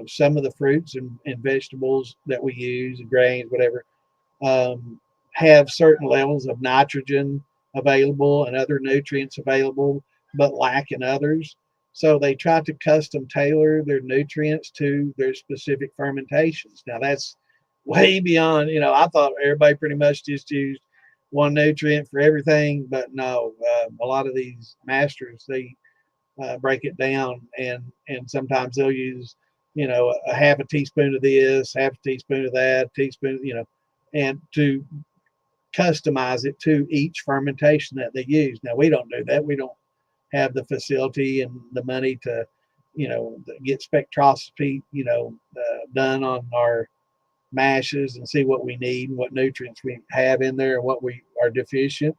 some of the fruits and vegetables that we use, grains, whatever, have certain levels of nitrogen available and other nutrients available, but lack in others. So they try to custom tailor their nutrients to their specific fermentations. Now that's way beyond, I thought everybody pretty much just used one nutrient for everything, but no, a lot of these masters, they break it down, and sometimes they'll use, a half a teaspoon of this, half a teaspoon of that, teaspoon, and to customize it to each fermentation that they use. Now we don't do that. We don't have the facility and the money to, get spectroscopy, done on our mashes and see what we need and what nutrients we have in there and what we are deficient.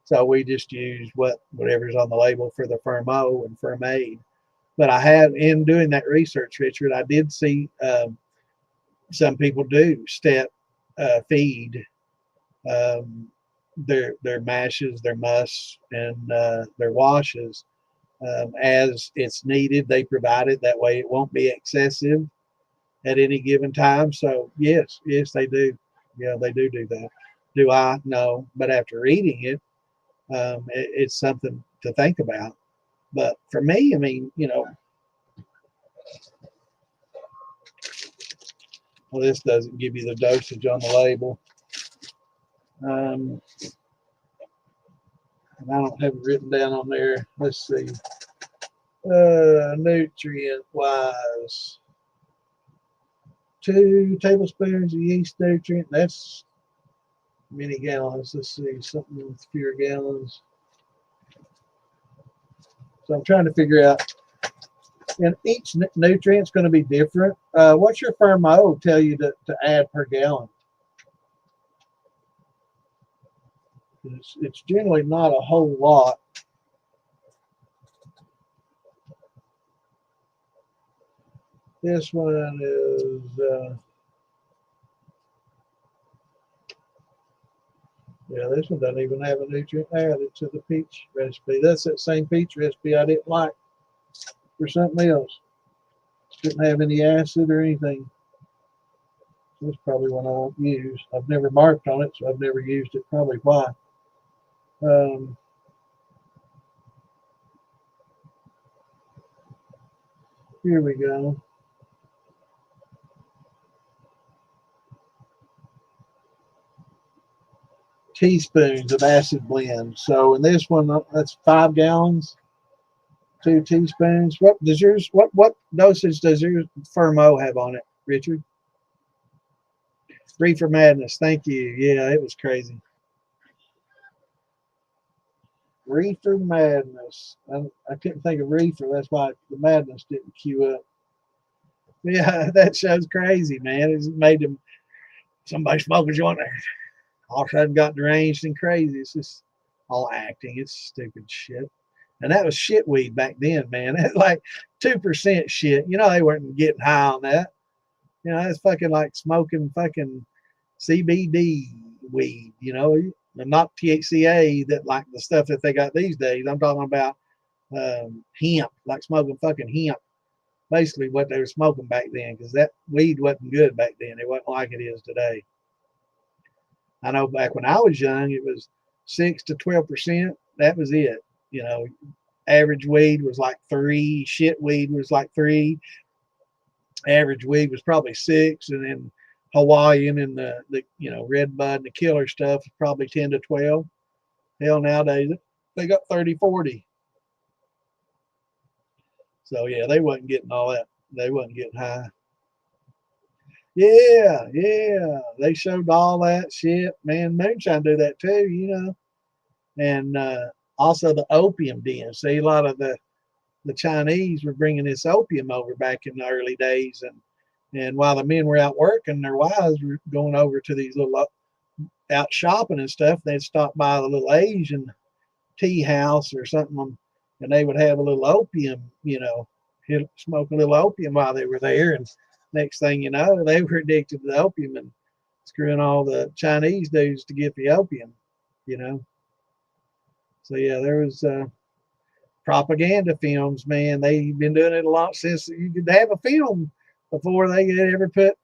So we just use whatever's on the label for the Fermo and Fermade. But I have, in doing that research, Richard, I did see some people do step feed their mashes, their musts, and their washes as it's needed. They provide it that way; it won't be excessive at any given time. So yes, they do. Yeah, they do that. Do I? No, but after reading it, it's something to think about. But for me, I mean, well, this doesn't give you the dosage on the label. And I don't have it written down on there. Let's see. Nutrient wise, 2 tablespoons of yeast nutrient. That's many gallons. Let's see, something with fewer gallons. So I'm trying to figure out, and each nutrient's going to be different. What's your Fermo tell you to add per gallon? It's generally not a whole lot. This one is, yeah, this one doesn't even have a nutrient added to the peach recipe. That's that same peach recipe I didn't like for something else. Didn't have any acid or anything. That's probably one I won't use. I've never marked on it, so I've never used it. Probably why. Um, Here we go. Teaspoons of acid blend. So in this one, that's 5 gallons, 2 teaspoons. What does yours? What dosage does your Fermo have on it, Richard? Reefer Madness. Thank you. Yeah, it was crazy. Reefer Madness. I couldn't think of reefer. That's why the madness didn't queue up. Yeah, that show's crazy, man. It made them somebody smoking joint there. All of a sudden got deranged and crazy. It's just all acting. It's stupid shit. And that was shit weed back then, man. It's like 2% shit. You know, they weren't getting high on that. You know, it's fucking like smoking fucking CBD weed, you know, and not THCA, that like the stuff that they got these days. I'm talking about hemp, like smoking fucking hemp. Basically, what they were smoking back then, because that weed wasn't good back then. It wasn't like it is today. I know back when I was young, it was 6 to 12%. That was it. You know, average weed was like 3. Shit weed was like 3. Average weed was probably 6, and then Hawaiian and the red bud and the killer stuff was probably 10 to 12. Hell, nowadays they got 30, 40. So yeah, they wasn't getting all that. They wasn't getting high. Yeah, yeah. They showed all that shit. Man, moonshine do that too, you know. And also the opium den. See, a lot of the Chinese were bringing this opium over back in the early days, and while the men were out working, their wives were going over to these little out shopping and stuff. They'd stop by the little Asian tea house or something, and they would have a little opium, you know, smoke a little opium while they were there. And next thing you know, they were addicted to the opium and screwing all the Chinese dudes to get the opium, you know. So yeah, there was propaganda films, man. They've been doing it a lot since you could have a film before they could ever put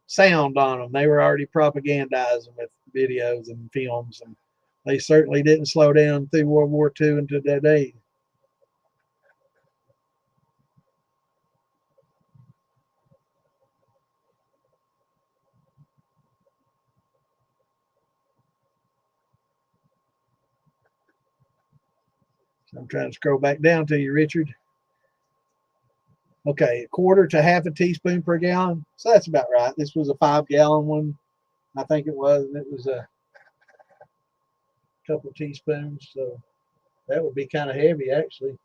sound on them. They were already propagandizing with videos and films, and they certainly didn't slow down through World War II into today. So I'm trying to scroll back down to you, Richard. Okay, 1/4 to 1/2 a teaspoon per gallon. So that's about right. This was a 5-gallon one, I think it was, and it was a couple of teaspoons. So that would be kind of heavy, actually.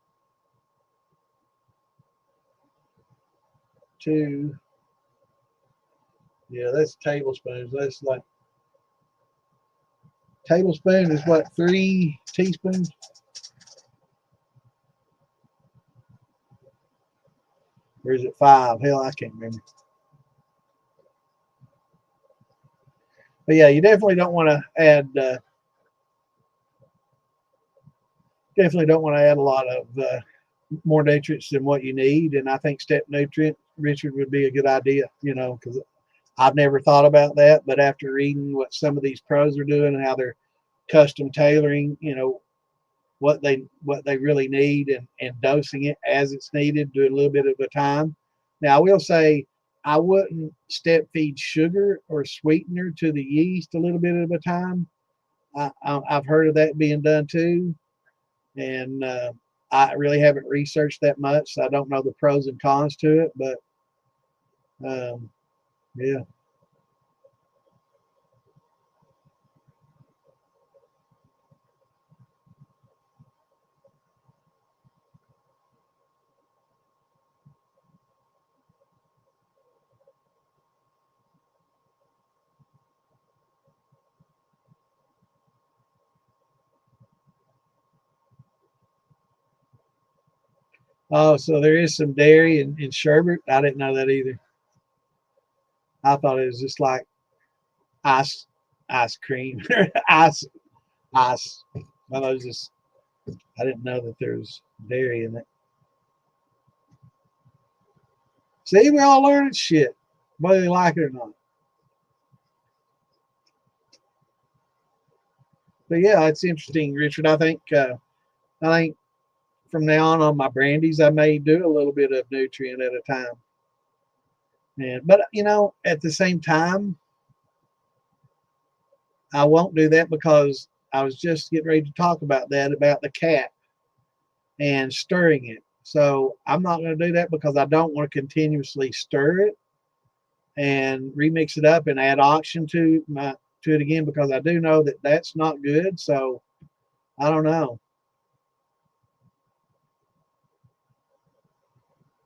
2, yeah, that's tablespoons. That's like tablespoon is what, 3 teaspoons? Or is it 5? Hell, I can't remember. But yeah, you definitely don't want to add. Definitely don't want to add a lot of more nutrients than what you need. And I think step nutrient, Richard, would be a good idea. You know, because I've never thought about that, but after reading what some of these pros are doing and how they're custom tailoring, you know, what they really need, and dosing it as it's needed, do a little bit of a time. Now I will say I wouldn't step feed sugar or sweetener to the yeast a little bit at a time. I've heard of that being done too, and I really haven't researched that much, so I don't know the pros and cons to it. But yeah, Oh, so there is some dairy in sherbet. I didn't know that either. I thought it was just like ice ice cream, ice ice. I was just I didn't know that there's dairy in it. See, we all learning shit, whether you like it or not. But yeah, it's interesting, Richard. I think from now on my brandies, I may do a little bit of nutrient at a time. And but at the same time, I won't do that because I was just getting ready to talk about that about the cap and stirring it. So I'm not going to do that because I don't want to continuously stir it and remix it up and add oxygen to it again because I do know that that's not good. So I don't know.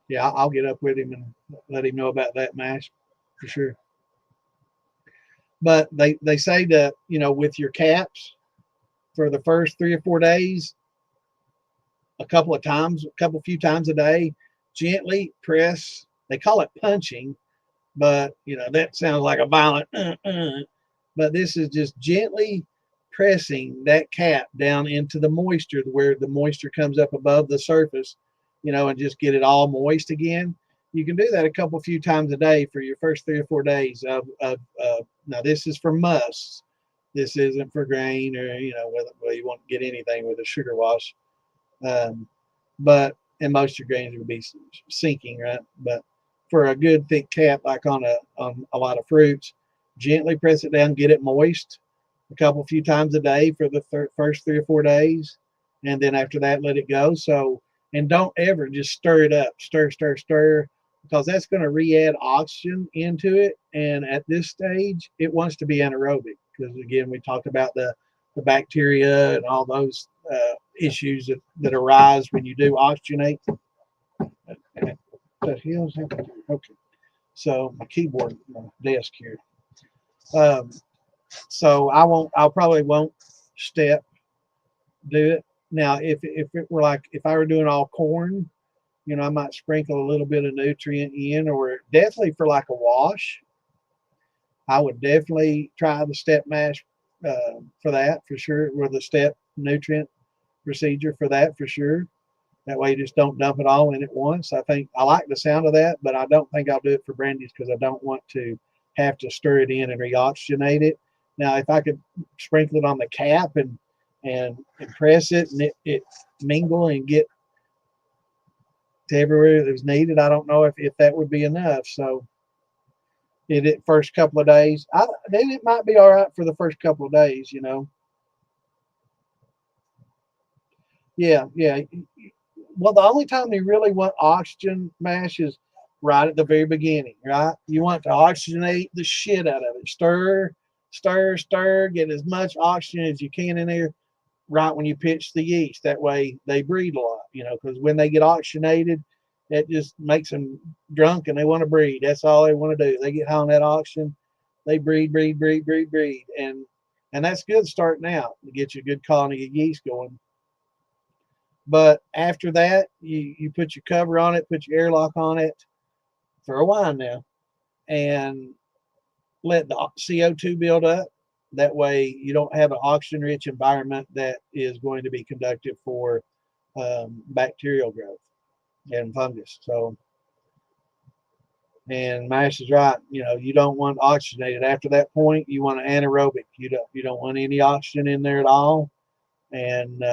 Yeah, I'll get up with him and let him know about that mash for sure. But they say that with your caps for the first 3 or 4 days, a few times a day, gently press. They call it punching, but that sounds like a violent. But this is just gently pressing that cap down into the moisture, where the moisture comes up above the surface, and just get it all moist again. You can do that a few times a day for your first 3 or 4 days now this is for musts. This isn't for grain or whether you want to get anything with a sugar wash. um, but and most of your grains will be sinking, right? But for a good thick cap, like on a lot of fruits, gently press it down, get it moist few times a day for the first 3 or 4 days, and then after that, let it go. So, and don't ever just stir it up, stir, because that's going to re-add oxygen into it. And at this stage, it wants to be anaerobic because again, we talked about the bacteria and all those issues that arise when you do oxygenate. The hell's happening? Okay, so my keyboard, my desk here. Um, so I probably won't step do it. Now, if it were like if I were doing all corn, I might sprinkle a little bit of nutrient in, or definitely for like a wash. I would definitely try the step mash for that for sure, or the step nutrient procedure for that for sure. That way, you just don't dump it all in at once. I think I like the sound of that, but I don't think I'll do it for brandies because I don't want to have to stir it in and reoxygenate it. Now, if I could sprinkle it on the cap and press it and it mingle and get to everywhere that was needed, I don't know if that would be enough. So, it first couple of days, then it might be all right for the first couple of days. Yeah. Well, the only time you really want oxygen mash is right at the very beginning, right? You want to oxygenate the shit out of it. Stir, get as much oxygen as you can in there right when you pitch the yeast. That way they breed a lot, because when they get oxygenated, that just makes them drunk and they want to breed. That's all they want to do. They get high on that oxygen, they breed. And that's good starting out to get you a good colony of yeast going. But after that, you put your cover on it, put your airlock on it for a while now, and let the CO2 build up. That way, you don't have an oxygen-rich environment that is going to be conducive for bacterial growth and fungus. So, and Mash is right. You don't want oxygenated. After that point, you want anaerobic. You don't want any oxygen in there at all. And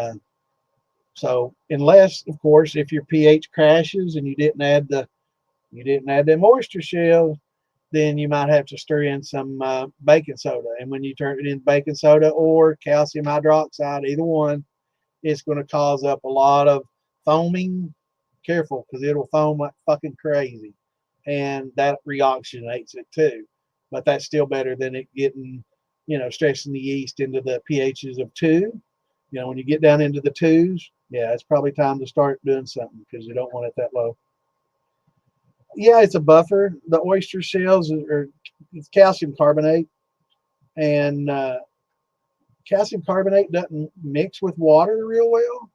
so, unless, of course, if your pH crashes and you didn't add the moisture shell, then you might have to stir in some baking soda. And when you turn it in baking soda or calcium hydroxide, either one, it's going to cause up a lot of foaming. Careful, because it'll foam like fucking crazy, and that reoxygenates it too. But that's still better than it getting, stressing the yeast into the pHs of 2. When you get down into the 2s, yeah, it's probably time to start doing something because you don't want it that low. Yeah, it's a buffer. The oyster shells are it's calcium carbonate, and calcium carbonate doesn't mix with water real well.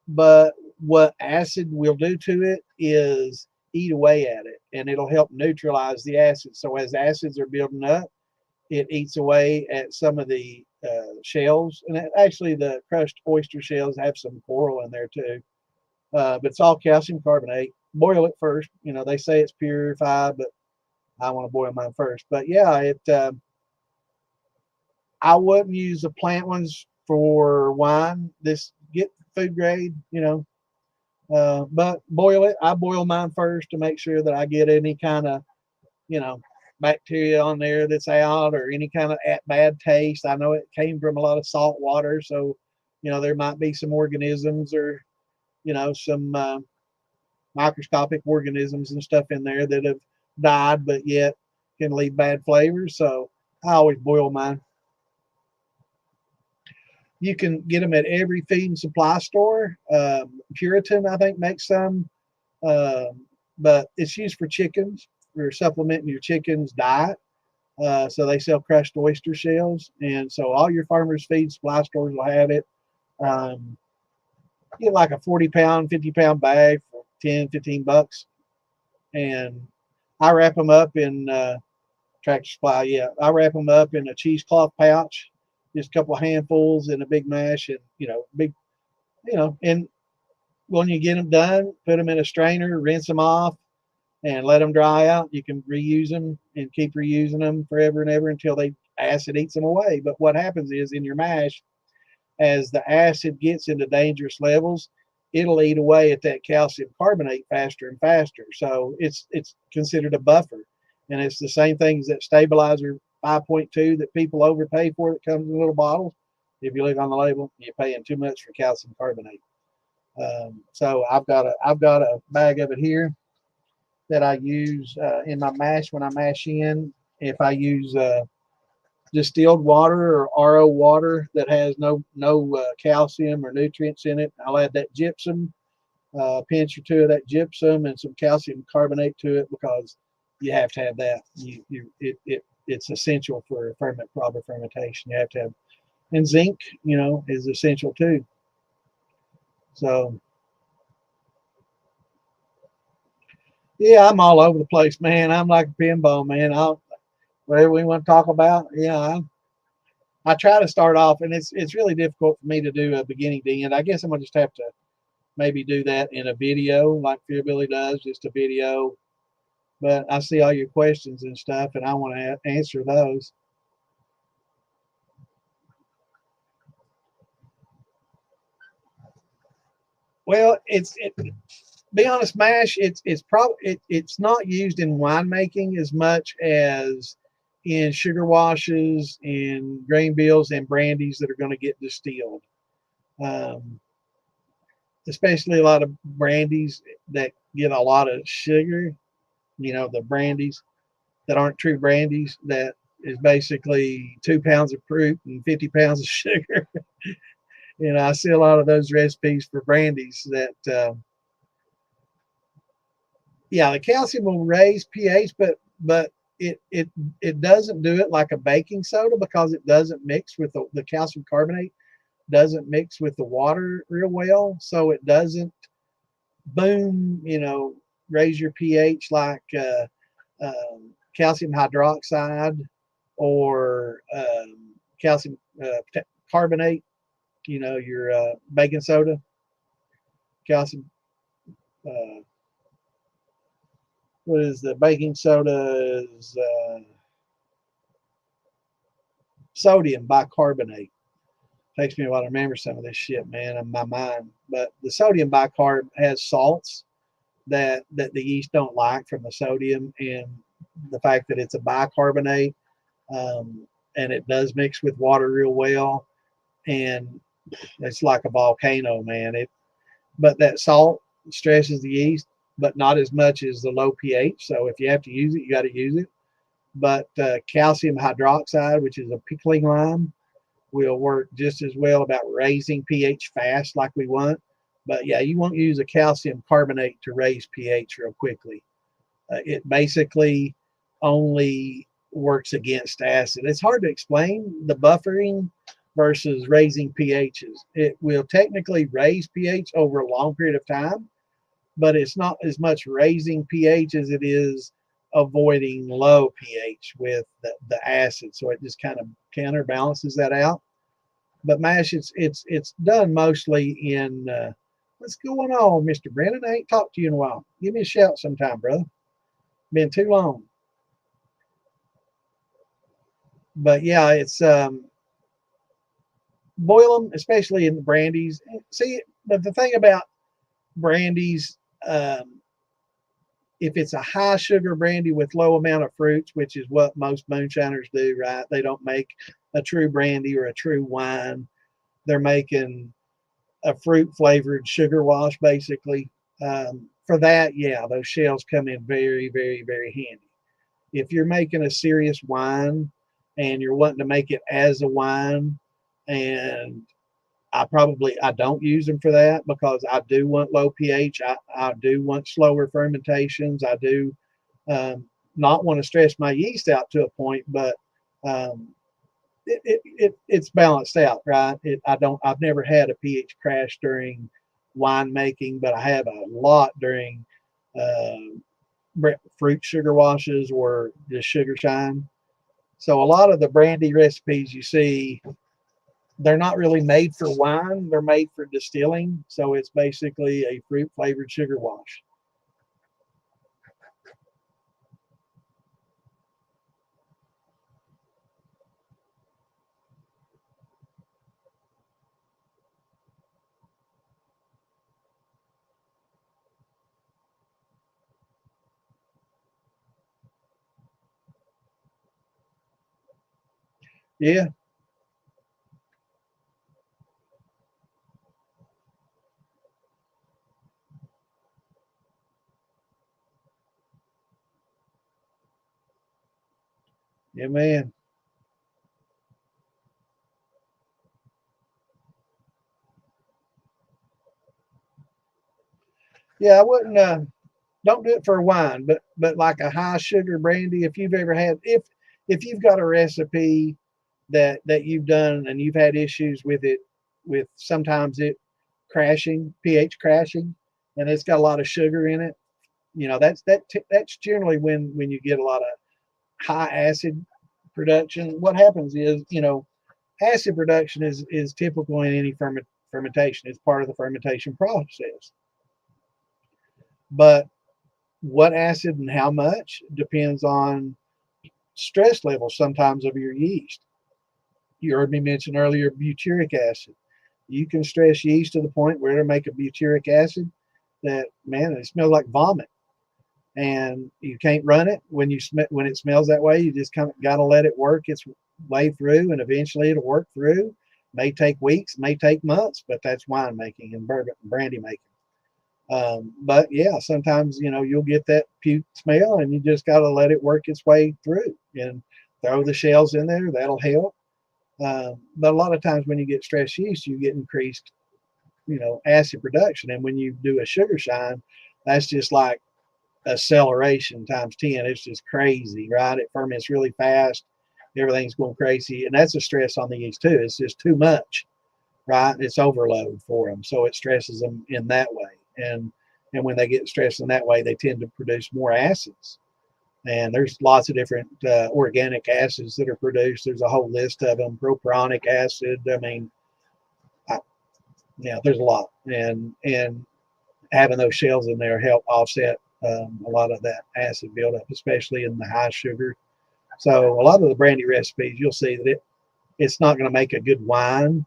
But what acid will do to it is eat away at it, and it'll help neutralize the acid. So as acids are building up, it eats away at some of the shells. And actually, the crushed oyster shells have some coral in there too. But it's all calcium carbonate. Boil it first. You know, they say it's purified, but I want to boil mine first. But yeah, I wouldn't use the plant ones for wine. This get food grade, you know. But boil it. I boil mine first to make sure that I get any kind of, you know, bacteria on there that's out, or any kind of bad taste. I know it came from a lot of salt water, so you know there might be some organisms, or you know, some microscopic organisms and stuff in there that have died, but yet can leave bad flavors. So I always boil mine. You can get them at every feed and supply store. Puritan, I think, makes some, but it's used for chickens. For supplementing your chicken's diet. So they sell crushed oyster shells, and so all your farmers feed supply stores will have it. Um, get like a 40-pound, 50-pound bag for 10, $15, and I wrap them up in Tractor Supply. Yeah, I wrap them up in a cheesecloth pouch, just a couple of handfuls in a big mash, and you know, and when you get them done, put them in a strainer, rinse them off, and let them dry out. You can reuse them and keep reusing them forever and ever until the acid eats them away. But what happens is, in your mash, as the acid gets into dangerous levels, it'll eat away at that calcium carbonate faster and faster. So it's considered a buffer. And it's the same thing as that stabilizer 5.2 that people overpay for, that comes in little bottles. If you look on the label, you're paying too much for calcium carbonate. So I've got a bag of it here that I use in my mash when I mash in. If I use distilled water or RO water that has no calcium or nutrients in it, I'll add that gypsum, pinch or two of that gypsum, and some calcium carbonate to it, because you have to have that. It's essential for proper fermentation. You have to have, and zinc, you know, is essential too. So yeah, I'm all over the place, man. I'm like a pinball, man. Whatever we want to talk about, yeah. I try to start off, and it's really difficult for me to do a beginning to end. I guess I'm gonna just have to maybe do that in a video, like Fear Billy does, just a video. But I see all your questions and stuff, and I want to answer those. Well, be honest, mash. It's not used in winemaking as much as in sugar washes, in grain bills, and brandies that are going to get distilled. Um, Especially a lot of brandies that get a lot of sugar. You know, the brandies that aren't true brandies, that is basically 2 pounds of fruit and 50 pounds of sugar. You know, I see a lot of those recipes for brandies that yeah, the calcium will raise pH, but it doesn't do it like a baking soda, because it doesn't mix with the calcium carbonate, doesn't mix with the water real well, so it doesn't boom, you know, raise your pH like calcium hydroxide or calcium carbonate. You know, your baking soda, calcium. Uh, what is the baking soda? Is sodium bicarbonate. Takes me a while to remember some of this shit, man, in my mind. But the sodium bicarb has salts that the yeast don't like from the sodium, and the fact that it's a bicarbonate, and it does mix with water real well, and it's like a volcano, man. But that salt stresses the yeast, but not as much as the low pH. So if you have to use it, you got to use it. But calcium hydroxide, which is a pickling lime, will work just as well about raising pH fast like we want. But yeah, you won't use a calcium carbonate to raise pH real quickly. It basically only works against acid. It's hard to explain the buffering versus raising pHs. It will technically raise pH over a long period of time, but it's not as much raising pH as it is avoiding low pH with the acid. So it just kind of counterbalances that out. But mash, it's done mostly in. What's going on, Mr. Brennan? I ain't talked to you in a while. Give me a shout sometime, brother. Been too long. But yeah, it's boil them, especially in the brandies. See, but the thing about brandies, if it's a high sugar brandy with low amount of fruits, which is what most moonshiners do, right? They don't make a true brandy or a true wine. They're making a fruit flavored sugar wash, basically. For that, yeah, those shells come in very, very, very handy. If you're making a serious wine and you're wanting to make it as a wine, and I don't use them for that because I do want low pH. I do want slower fermentations. I do not want to stress my yeast out to a point, but um, it's balanced out, right? I've never had a pH crash during wine making, but I have a lot during fruit sugar washes or just sugar shine. So a lot of the brandy recipes you see, they're not really made for wine. They're made for distilling. So it's basically a fruit flavored sugar wash. Yeah, yeah, man. Yeah, I wouldn't. Don't do it for a wine, but like a high sugar brandy. If you've ever had, if you've got a recipe that you've done and you've had issues with it, with sometimes it crashing, pH crashing, and it's got a lot of sugar in it. That's generally when you get a lot of high acid production. What happens is, acid production is typical in any fermentation. It's part of the fermentation process. But what acid and how much depends on stress levels sometimes of your yeast. You heard me mention earlier butyric acid. You can stress yeast to the point where it'll make a butyric acid that, man, it smells like vomit, and you can't run it when it smells that way. You just kind of got to let it work its way through, and eventually it'll work through. May take weeks, may take months, but that's wine making and bourbon and brandy making. But yeah, sometimes you'll get that puke smell, and you just got to let it work its way through and throw the shells in there. That'll help. But a lot of times when you get stress yeast, you get increased, acid production, and when you do a sugar shine, that's just like acceleration times 10. It's just crazy, right? It ferments really fast. Everything's going crazy, and that's a stress on the yeast too. It's just too much, right? It's overload for them, so it stresses them in that way. And when they get stressed in that way, they tend to produce more acids. And there's lots of different organic acids that are produced. There's a whole list of them. Propionic acid. I mean, there's a lot, and having those shells in there help offset a lot of that acid buildup, especially in the high sugar. So a lot of the brandy recipes, you'll see that it's not going to make a good wine,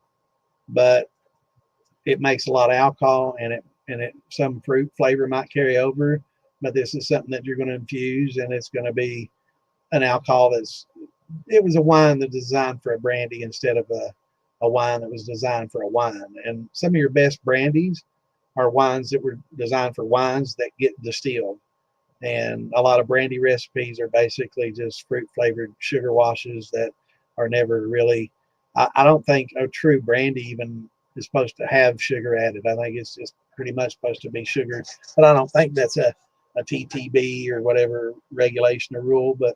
but it makes a lot of alcohol, and some fruit flavor might carry over. But this is something that you're going to infuse, and it's going to be an alcohol it was a wine that's designed for a brandy instead of a wine that was designed for a wine. And some of your best brandies are wines that were designed for wines that get distilled. And a lot of brandy recipes are basically just fruit flavored sugar washes that are never really, I don't think a true brandy even is supposed to have sugar added. I think it's just pretty much supposed to be sugar, but I don't think that's a TTB or whatever regulation or rule. But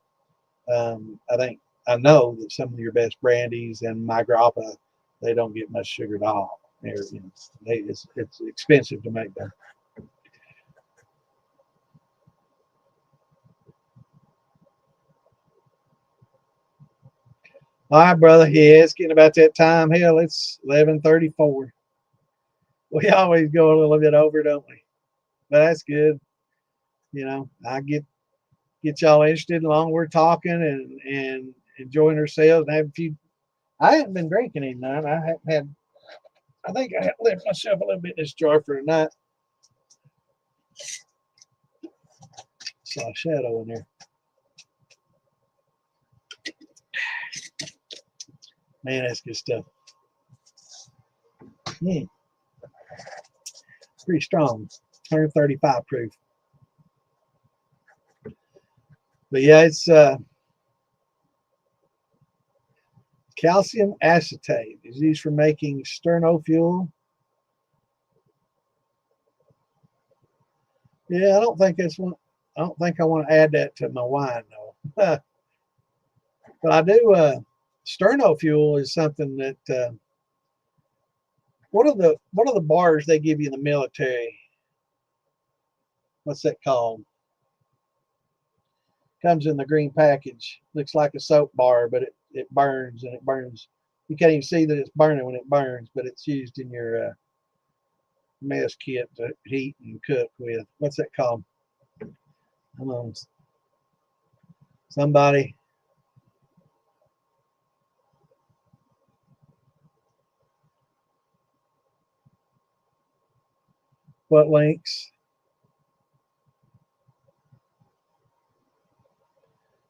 I know that some of your best brandies, and my grappa they don't get much sugar at all. It's expensive to make them. All right, brother. Yeah, it's getting about that time. Hell, it's 11:34. We always go a little bit over, don't we? But that's good. I get y'all interested along we're talking and enjoying ourselves and have a few. I haven't been drinking any night. I haven't had. I think I left myself a little bit in this jar for tonight. Saw a shadow in there. Man, that's good stuff. Pretty strong. 135 proof. But yeah, it's calcium acetate is used for making sterno fuel. Yeah, I don't think that's one. I don't think I want to add that to my wine though. But I do. Sterno fuel is something that. What are the bars they give you in the military? What's that called? Comes in the green package. Looks like a soap bar, but it burns and it burns. You can't even see that it's burning when it burns, but it's used in your mess kit to heat and cook with. What's that called? Come on, somebody. What links?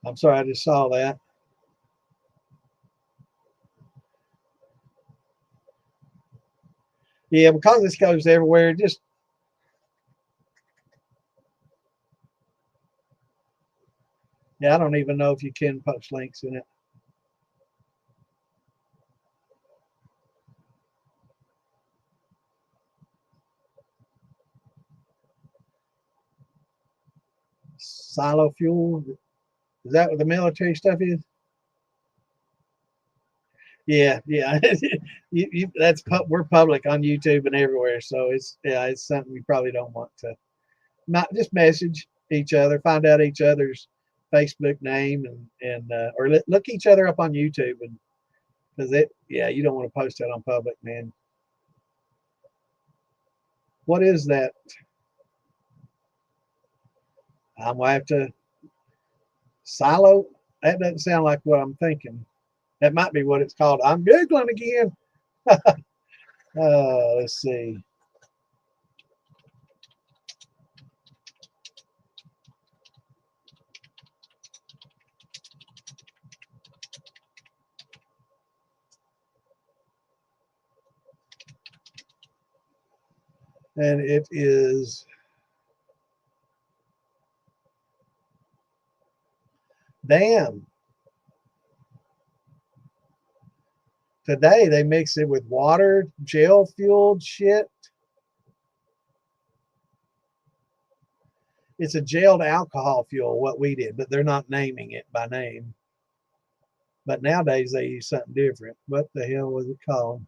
I'm sorry, I just saw that. Yeah, because this goes everywhere, just yeah, I don't even know if you can post links in it. Silo fuel. Is that what the military stuff is? Yeah, yeah. We're public on YouTube and everywhere, so it's something we probably don't want to. Not just message each other, find out each other's Facebook name and or look each other up on YouTube and because you don't want to post that on public, man. What is that? I'm gonna have to silo. That doesn't sound like what I'm thinking. That might be what it's called. I'm googling again. Let's see. And it is damn. Today they mix it with water, gel fueled shit. It's a gelled alcohol fuel, what we did, but they're not naming it by name. But nowadays they use something different. What the hell was it called?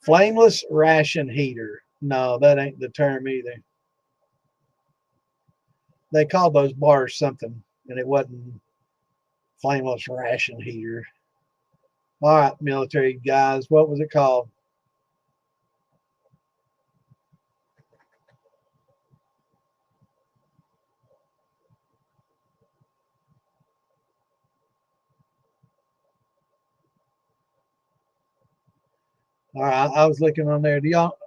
Flameless ration heater. No, that ain't the term either. They called those bars something, and it wasn't flameless ration heater. All right, military guys, what was it called? All right, I was looking on there. Do y'all?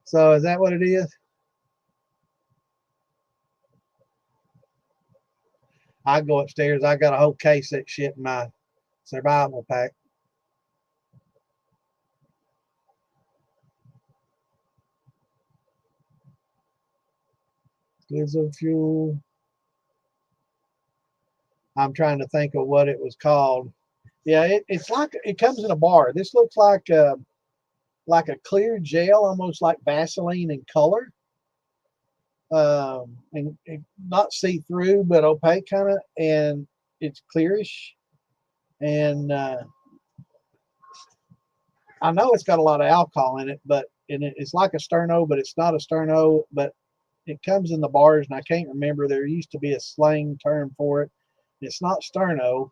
So is that what it is? I go upstairs. I got a whole case of that shit in my survival pack. Diesel fuel. I'm trying to think of what it was called. Yeah, it's like it comes in a bar. This looks like like a clear gel, almost like Vaseline in color, and not see-through, but opaque kind of, and it's clearish. And I know it's got a lot of alcohol in it, but it's like a sterno, but it's not a sterno. But it comes in the bars, and I can't remember. There used to be a slang term for it. It's not sterno.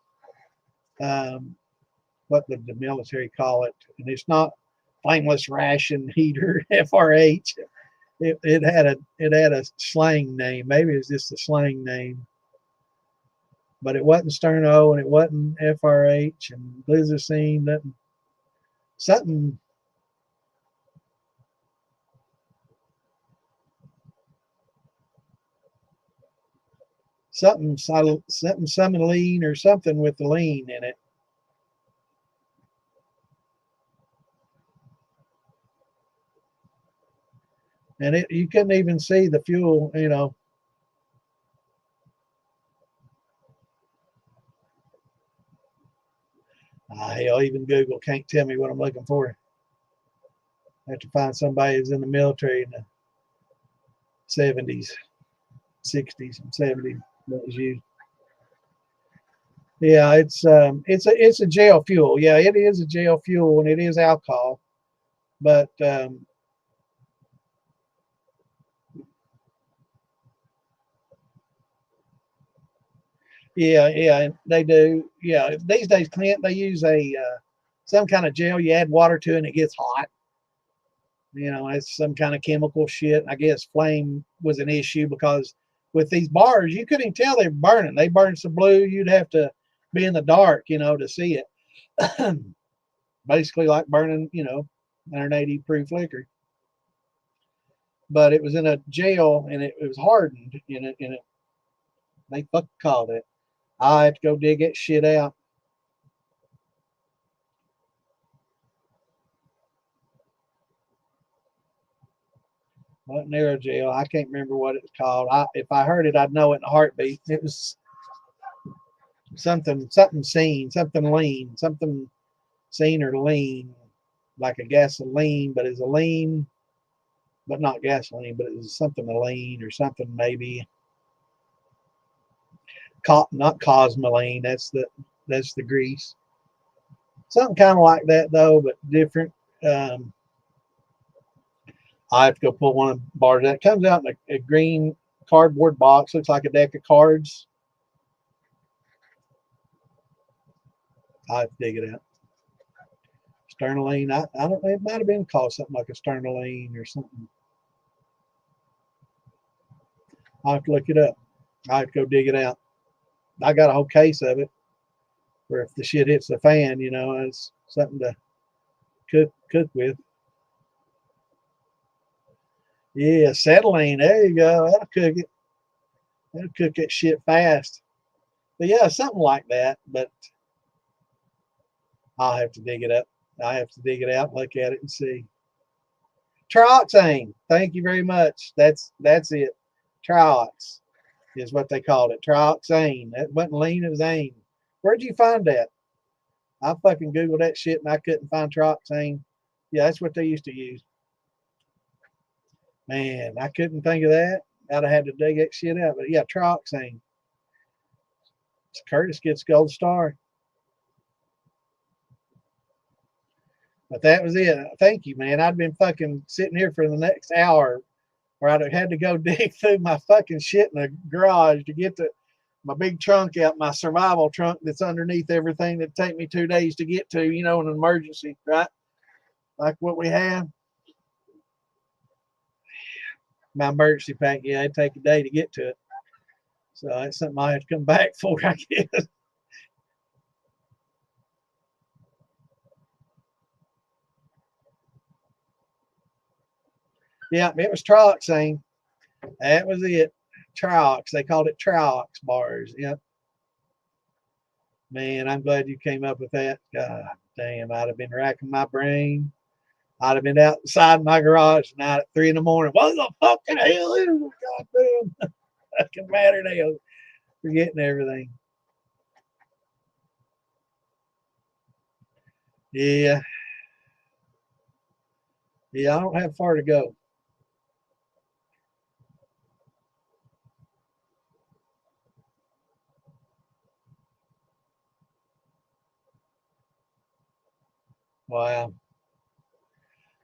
What did the military call it? And it's not flameless ration heater FRH. It had a slang name. Maybe it's just a slang name, but it wasn't sterno and it wasn't FRH and glycine. Something something lean or something with the lean in it. And you couldn't even see the fuel, hell, even Google can't tell me what I'm looking for. I have to find somebody who's in the military in the 70s, 60s, and 70s. That was used. Yeah, it's a gel fuel. Yeah, it is a gel fuel and it is alcohol, but yeah, they do. Yeah, these days, Clint, they use a some kind of gel. You add water to it and it gets hot. It's some kind of chemical shit. I guess flame was an issue because with these bars, you couldn't tell they were burning. They burned some blue. You'd have to be in the dark, to see it. Basically, like burning, 180 proof liquor. But it was in a gel and it was hardened in it. They fucking called it. I had to go dig that shit out. Wasn't aerogel. I can't remember what it's called. If I heard it, I'd know it in a heartbeat. It was something seen, something lean, something seen or lean, like a gasoline, but it's a lean, but not gasoline, but it's something a lean or something maybe. Not cosmoline. That's the grease. Something kind of like that though, but different. Um, I have to go pull one of the bars that comes out in a green cardboard box. Looks like a deck of cards. I have to dig it out. Sternoline. I don't know. It might have been called something like a sternoline or something. I have to look it up. I have to go dig it out. I got a whole case of it. Where if the shit hits the fan, it's something to cook with. Yeah, acetylene. There you go. That'll cook it. That'll cook that shit fast. But yeah, something like that. But I'll have to dig it up. I have to dig it out, look at it, and see. Trioxane. Thank you very much. That's it. Triox is what they called it. Trioxane. That wasn't lean, it was ain. Where'd you find that? I fucking Googled that shit and I couldn't find trioxane. Yeah, that's what they used to use. Man, I couldn't think of that. I'd have had to dig that shit out. But yeah, trioxane. Curtis gets gold star. But that was it. Thank you, man. I'd been fucking sitting here for the next hour where I'd have had to go dig through my fucking shit in the garage to get my big trunk out, my survival trunk that's underneath everything that'd take me 2 days to get to, in an emergency, right? Like what we have. My emergency pack, yeah, it'd take a day to get to it. So that's something I have to come back for, I guess. Yeah, it was trioxane. That was it. Triox. They called it Triox bars. Yep. Man, I'm glad you came up with that. God damn, I'd have been racking my brain. I'd have been outside my garage tonight at 3 a.m. What the fucking hell is it? Goddamn. Fucking matter now. Forgetting everything. Yeah. Yeah, I don't have far to go. Wow.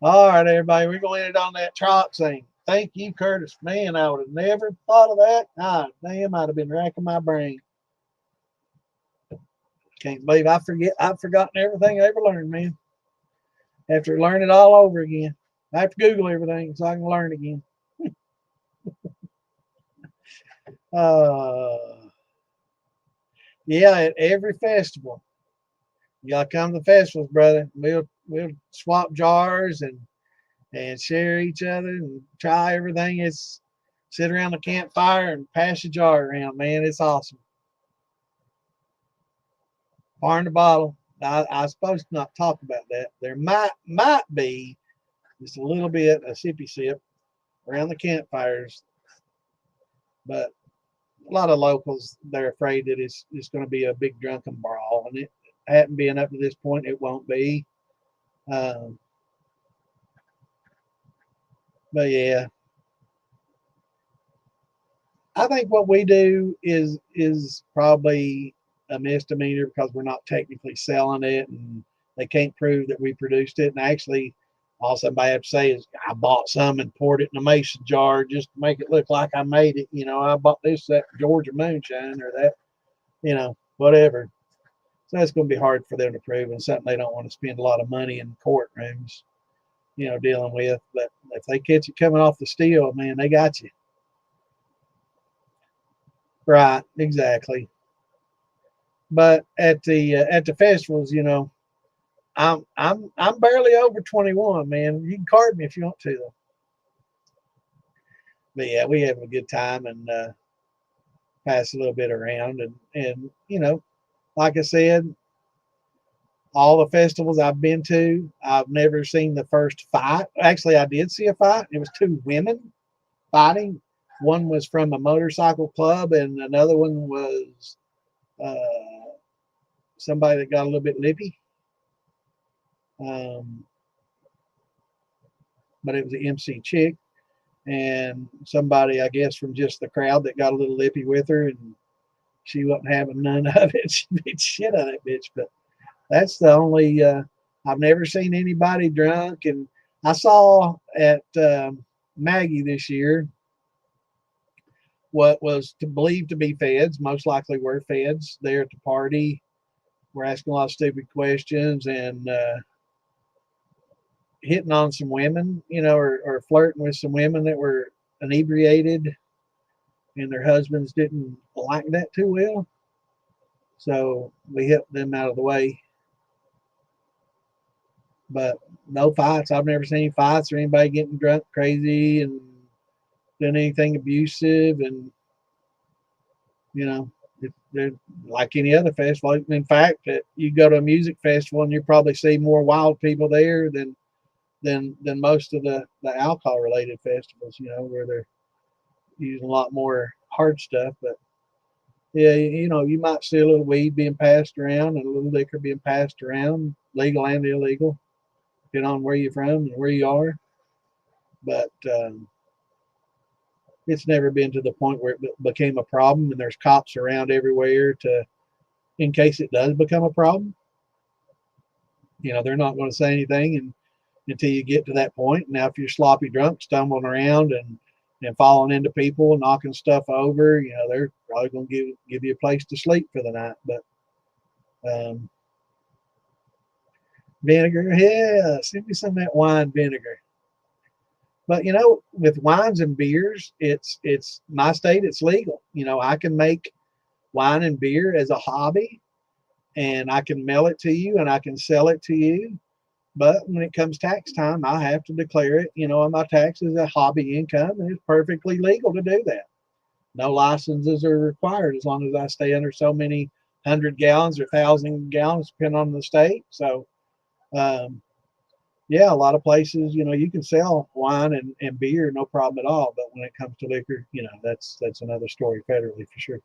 All right, everybody, we're going to end it on that truck thing. Thank you, Curtis. Man, I would have never thought of that. God damn, I'd have been racking my brain. Can't believe I've forgotten everything I ever learned, man. Have to learn it all over again. I have to Google everything so I can learn again. Uh, yeah, at every festival, you gotta come to the festivals, brother. We'll swap jars and share each other and try everything. It's sit around the campfire and pass the jar around, man. It's awesome. Bar in the bottle. I was supposed to not talk about that. There might be just a little bit a sippy sip around the campfires, but a lot of locals they're afraid that it's going to be a big drunken brawl, and it hadn't been up to this point. It won't be. Um, but yeah, I think what we do is probably a misdemeanor because we're not technically selling it, and they can't prove that we produced it. And actually, all somebody have to say is, "I bought some and poured it in a mason jar just to make it look like I made it." You know, I bought that Georgia moonshine or that, whatever. So that's going to be hard for them to prove, and something they don't want to spend a lot of money in courtrooms, dealing with. But if they catch it coming off the steel, man, they got you. Right, exactly. But at the festivals, I'm barely over 21, man. You can card me if you want to, though. But yeah, we have a good time and pass a little bit around, and like I said, all the festivals I've been to, I've never seen the first fight. Actually, I did see a fight. It was two women fighting. One was from a motorcycle club, and another one was uh, somebody that got a little bit lippy. Um, but it was an MC chick and somebody, I guess, from just the crowd that got a little lippy with her, and she wasn't having none of it. She beat shit out of that bitch. But that's the only. I've never seen anybody drunk, and I saw at Maggie this year what was to believe to be feds, most likely were feds there at the party. We're asking a lot of stupid questions and hitting on some women, or flirting with some women that were inebriated and their husbands didn't like that too well. So we helped them out of the way. But no fights. I've never seen any fights or anybody getting drunk crazy and doing anything abusive. And, you know, they're like any other festival. In fact, that you go to a music festival and you probably see more wild people there than most of the alcohol related festivals, where they're using a lot more hard stuff. But yeah, you might see a little weed being passed around and a little liquor being passed around, legal and illegal, depending on where you're from and where you are. But it's never been to the point where it became a problem, and there's cops around everywhere in case it does become a problem. They're not going to say anything until you get to that point. Now, if you're sloppy drunk, stumbling around and falling into people and knocking stuff over, they're probably going to give you a place to sleep for the night. But um, vinegar, yeah, send me some of that wine vinegar. But with wines and beers, it's my state. It's legal. I can make wine and beer as a hobby, and I can mail it to you, and I can sell it to you. But when it comes tax time, I have to declare it, on my taxes as a hobby income, and it's perfectly legal to do that. No licenses are required as long as I stay under so many 100 gallons or 1,000 gallons, depending on the state. So, um, yeah, a lot of places, you can sell wine and beer, no problem at all. But when it comes to liquor, that's another story federally for sure.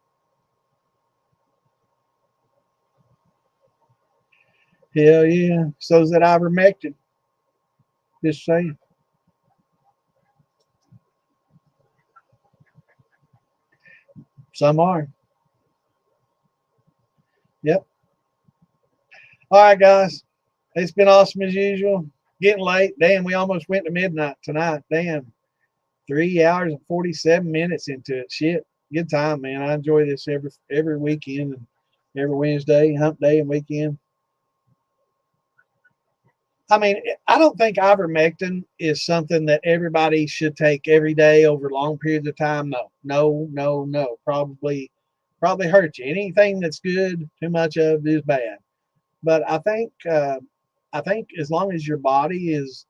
Hell yeah. So is that ivermectin. Just saying. Some are. Yep. All right, guys. It's been awesome as usual. Getting late. Damn, we almost went to midnight tonight. Damn. 3 hours and 47 minutes into it. Shit. Good time, man. I enjoy this every weekend and every Wednesday, hump day and weekend. I mean, I don't think ivermectin is something that everybody should take every day over long periods of time. No, no, no, no. Probably hurt you. Anything that's good, too much of is bad. But I think as long as your body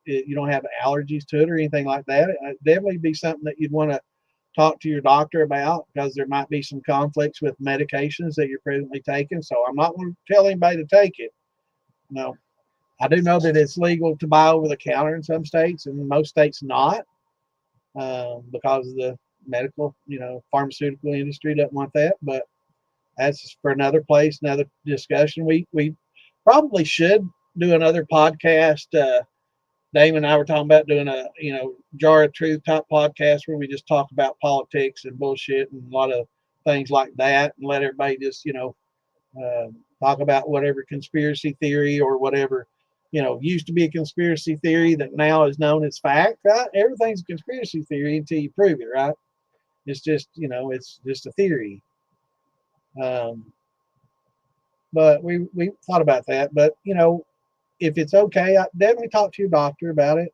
you don't have allergies to it or anything like that, it'd definitely be something that you'd want to talk to your doctor about, because there might be some conflicts with medications that you're presently taking. So I'm not going to tell anybody to take it. No, I do know that it's legal to buy over the counter in some states, and most states not, because of the medical, pharmaceutical industry doesn't want that. But that's for another place, another discussion. We probably should do another podcast. Dave and I were talking about doing a jar of truth type podcast where we just talk about politics and bullshit and a lot of things like that, and let everybody just talk about whatever conspiracy theory or whatever used to be a conspiracy theory that now is known as fact. Right? Everything's a conspiracy theory until you prove it. Right? It's just it's just a theory. Um, but we thought about that. But if it's okay, I definitely talk to your doctor about it.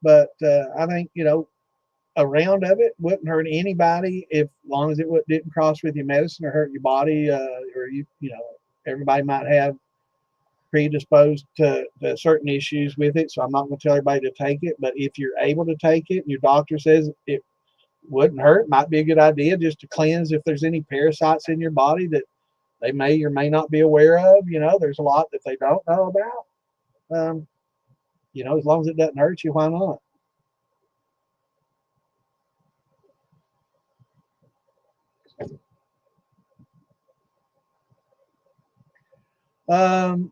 But I think a round of it wouldn't hurt anybody, if long as it didn't cross with your medicine or hurt your body, or everybody might have predisposed to certain issues with it. So I'm not going to tell everybody to take it, but if you're able to take it and your doctor says it wouldn't hurt, might be a good idea just to cleanse if there's any parasites in your body that they may or may not be aware of. There's a lot that they don't know about. As long as it doesn't hurt you, why not?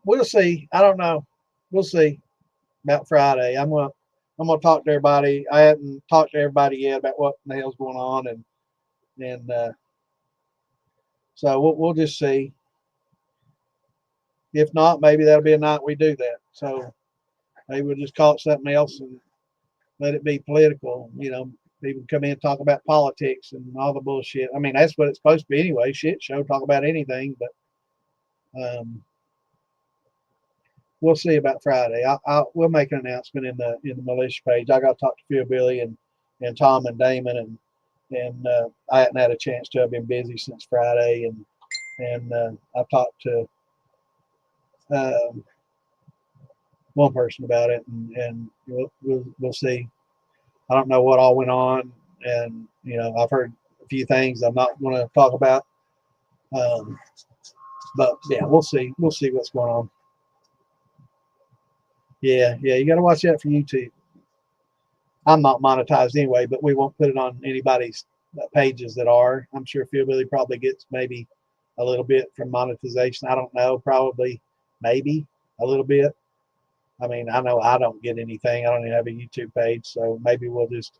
We'll see. I don't know. We'll see about Friday. I'm gonna talk to everybody. I haven't talked to everybody yet about what the hell's going on, and so we'll just see. If not, maybe that'll be a night we do that. So maybe we'll just call it something else and let it be political. People come in and talk about politics and all the bullshit. I mean, that's what it's supposed to be anyway. Shit show, talk about anything. But we'll see about Friday. We'll make an announcement in the militia page. I got to talk to Phil, Billy, and Tom and Damon, and I hadn't had a chance to. I've been busy since Friday, and I've talked to um, one person about it, and we'll see. I don't know what all went on, and I've heard a few things I'm not going to talk about. Um, but yeah, we'll see. We'll see what's going on. Yeah, you got to watch out for YouTube. I'm not monetized anyway, but we won't put it on anybody's pages that are. I'm sure Phil Billy probably gets maybe a little bit from monetization. I don't know, probably, maybe a little bit. I mean, I know I don't get anything. I don't even have a YouTube page, so maybe we'll just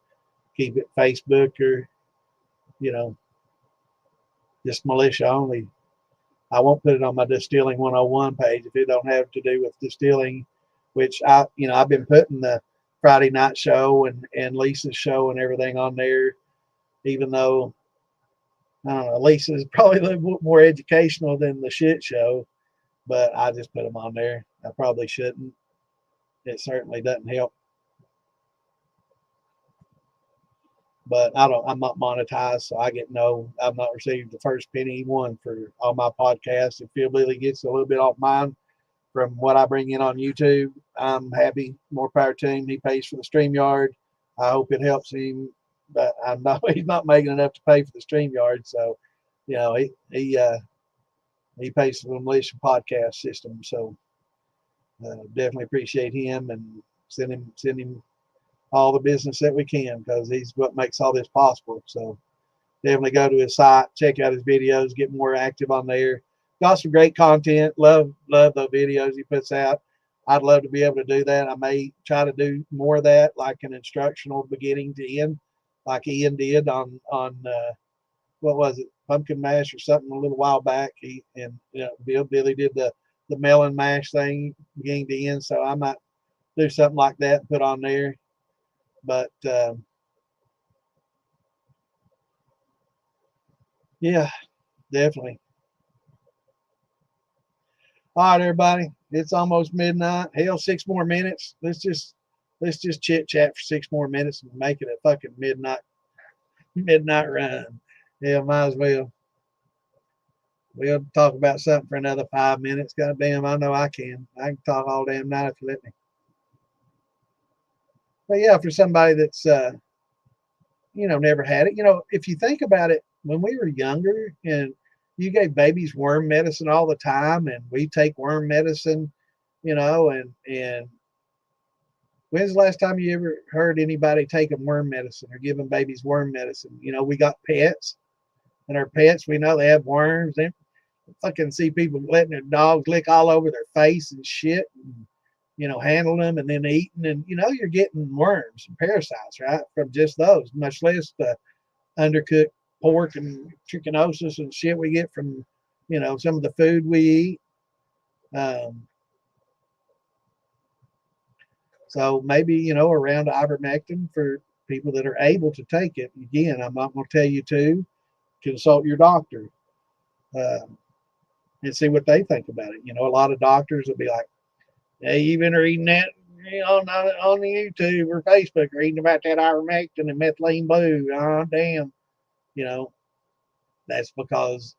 keep it Facebook or, you know, just militia only. I won't put it on my Distilling 101 page if it don't have to do with distilling, which I've been putting the Friday night show and Lisa's show and everything on there, even though I don't know, Lisa's probably a little more educational than the shit show, but I just put them on there. I probably shouldn't. It certainly doesn't help. But I'm not monetized, so I've not received the first penny one for all my podcasts. If Phil Billy gets a little bit off mine from what I bring in on YouTube, I'm happy. More power to him. He pays for the StreamYard. I hope it helps him, but he's not making enough to pay for the StreamYard. So, he pays for the militia podcast system. So definitely appreciate him and send him all the business that we can, because he's what makes all this possible. So definitely go to his site, check out his videos, get more active on there. Got some great content. Love the videos he puts out. I'd love to be able to do that. I may try to do more of that, like an instructional beginning to end, like Ian did on what was it? pumpkin mash or something a little while back. Billy did the melon mash thing beginning to end, so I might do something like that and put on there. But yeah, definitely. All right, everybody. It's almost midnight. Hell, 6 more minutes. Let's just chit chat for 6 more minutes and make it a fucking midnight run. Yeah, might as well. We'll talk about something for another 5 minutes. God damn, I know I can. I can talk all damn night if you let me. But yeah, for somebody that's never had it, if you think about it, when we were younger and you gave babies worm medicine all the time, and we take worm medicine, and when's the last time you ever heard anybody taking worm medicine or giving babies worm medicine? We got pets, and our pets, we know they have worms. They fucking see people letting their dogs lick all over their face and shit, and, handling them and then eating, and you're getting worms and parasites, right, from just those, much less the undercooked pork and trichinosis and shit we get from, some of the food we eat. So maybe, around ivermectin for people that are able to take it. Again, I'm not going to tell you to consult your doctor and see what they think about it. A lot of doctors will be like, hey, you've been reading that on the YouTube or Facebook, reading about that ivermectin and methylene blue. Oh, damn. That's because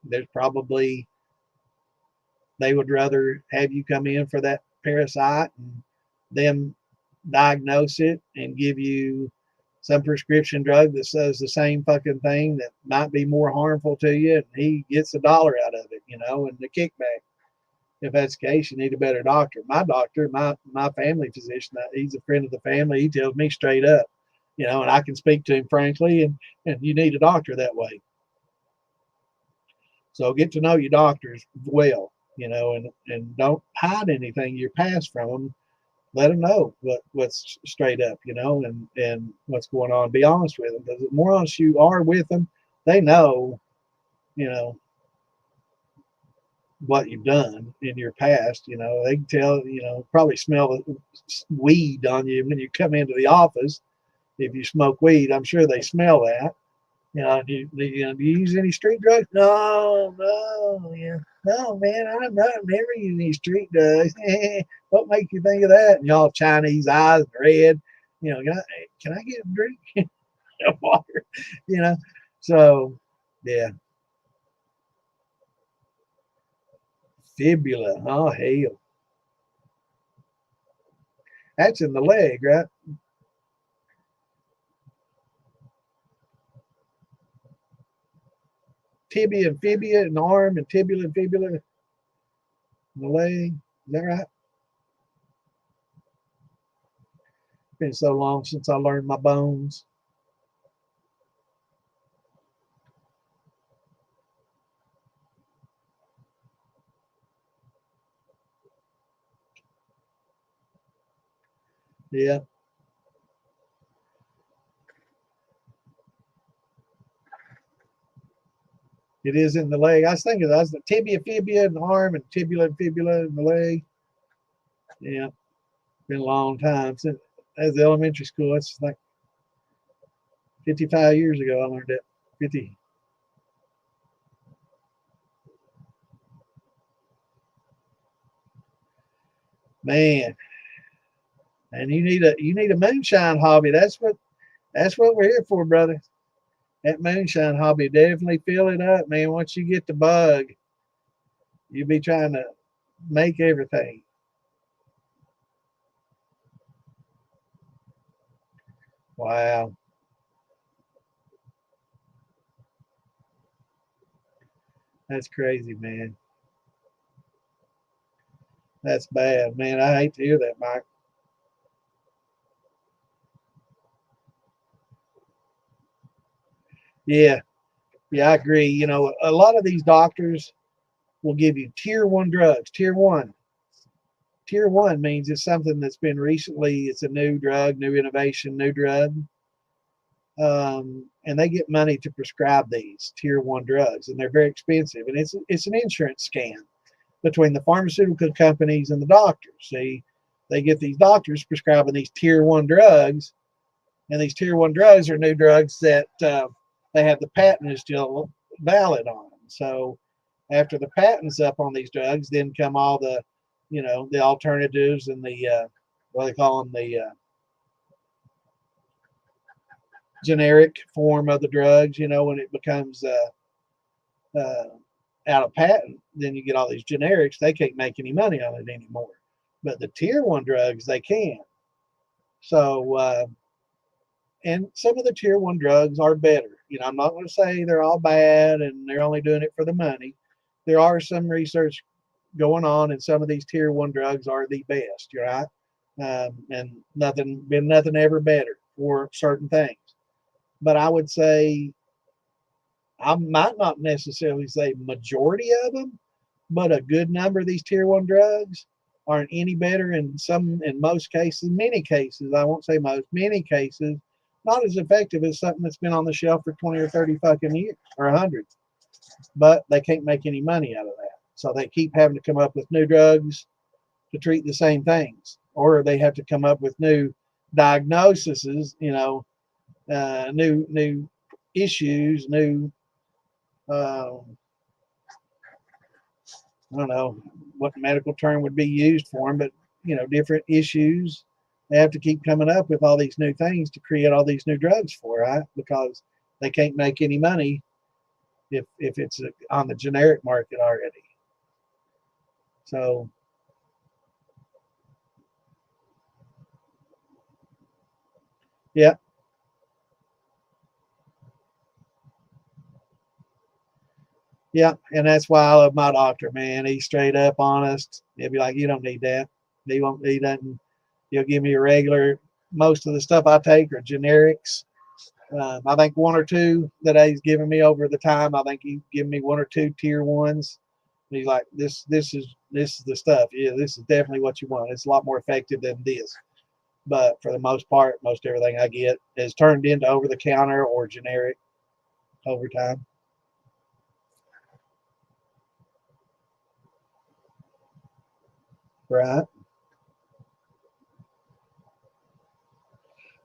there's probably, they would rather have you come in for that parasite and them diagnose it and give you some prescription drug that says the same fucking thing that might be more harmful to you, and he gets $1 out of it, and the kickback. If that's the case, you need a better doctor. My doctor, my family physician, he's a friend of the family. He tells me straight up, and I can speak to him frankly, and you need a doctor that way. So get to know your doctors well, and don't hide anything you're past from them. Let them know what's straight up, and what's going on. Be honest with them, because the more honest you are with them, they know, you know, what you've done in your past. They can tell, probably smell the weed on you when you come into the office. If you smoke weed, I'm sure they smell that. Do you use any street drugs? No, yeah. No, man, I'm never using any street drugs. What makes you think of that? And y'all Chinese eyes and red. Can I get a drink? Water. So yeah. Fibula. Oh hell. That's in the leg, right? Tibia and fibia in the arm, and tibula and fibula in the leg. Is that right? It's been so long since I learned my bones. Yeah. It is in the leg. I was thinking that's the tibia, fibia in the arm, and tibula and fibula in the leg. Yeah, been a long time since as elementary school. It's like 55 years ago I learned that. 50. Man, and you need a moonshine hobby. That's what we're here for, brother. That moonshine hobby, definitely fill it up, man. Once you get the bug, you'll be trying to make everything. Wow, that's crazy, man. That's bad, man. I hate to hear that, Mike. Yeah, yeah, I agree. A lot of these doctors will give you tier one drugs. Tier one. Tier one means it's something that's been recently, it's a new drug, new innovation, new drug. and they get money to prescribe these tier one drugs, and they're very expensive. And it's an insurance scam between the pharmaceutical companies and the doctors. See, they get these doctors prescribing these tier one drugs, and these tier one drugs are new drugs that they have the patent is still valid on them. So after the patent's up on these drugs, then come all the, the alternatives and the what do they call them, the generic form of the drugs. When it becomes uh, out of patent, then you get all these generics. They can't make any money on it anymore. But the tier one drugs, they can. So, and some of the tier one drugs are better. I'm not going to say they're all bad and they're only doing it for the money. There are some research going on, and some of these tier one drugs are the best, right? And nothing ever better for certain things. But I would say, I might not necessarily say majority of them, but a good number of these tier one drugs aren't any better in most cases, many cases, I won't say most, many cases, not as effective as something that's been on the shelf for 20 or 30 fucking years or 100. But they can't make any money out of that. So they keep having to come up with new drugs to treat the same things, or they have to come up with new diagnoses, new issues, new I don't know what medical term would be used for them, but different issues. They have to keep coming up with all these new things to create all these new drugs for, right? Because they can't make any money if it's on the generic market already. So, yeah, yeah, and that's why I love my doctor, man. He's straight up honest. He'll be like, "You don't need that. He won't need that." And he'll give me a regular. Most of the stuff I take are generics. I think one or two that he's given me over the time. I think he's given me one or two tier ones. And he's like, this is the stuff. Yeah, this is definitely what you want. It's a lot more effective than this. But for the most part, most everything I get is turned into over the counter or generic over time. Right.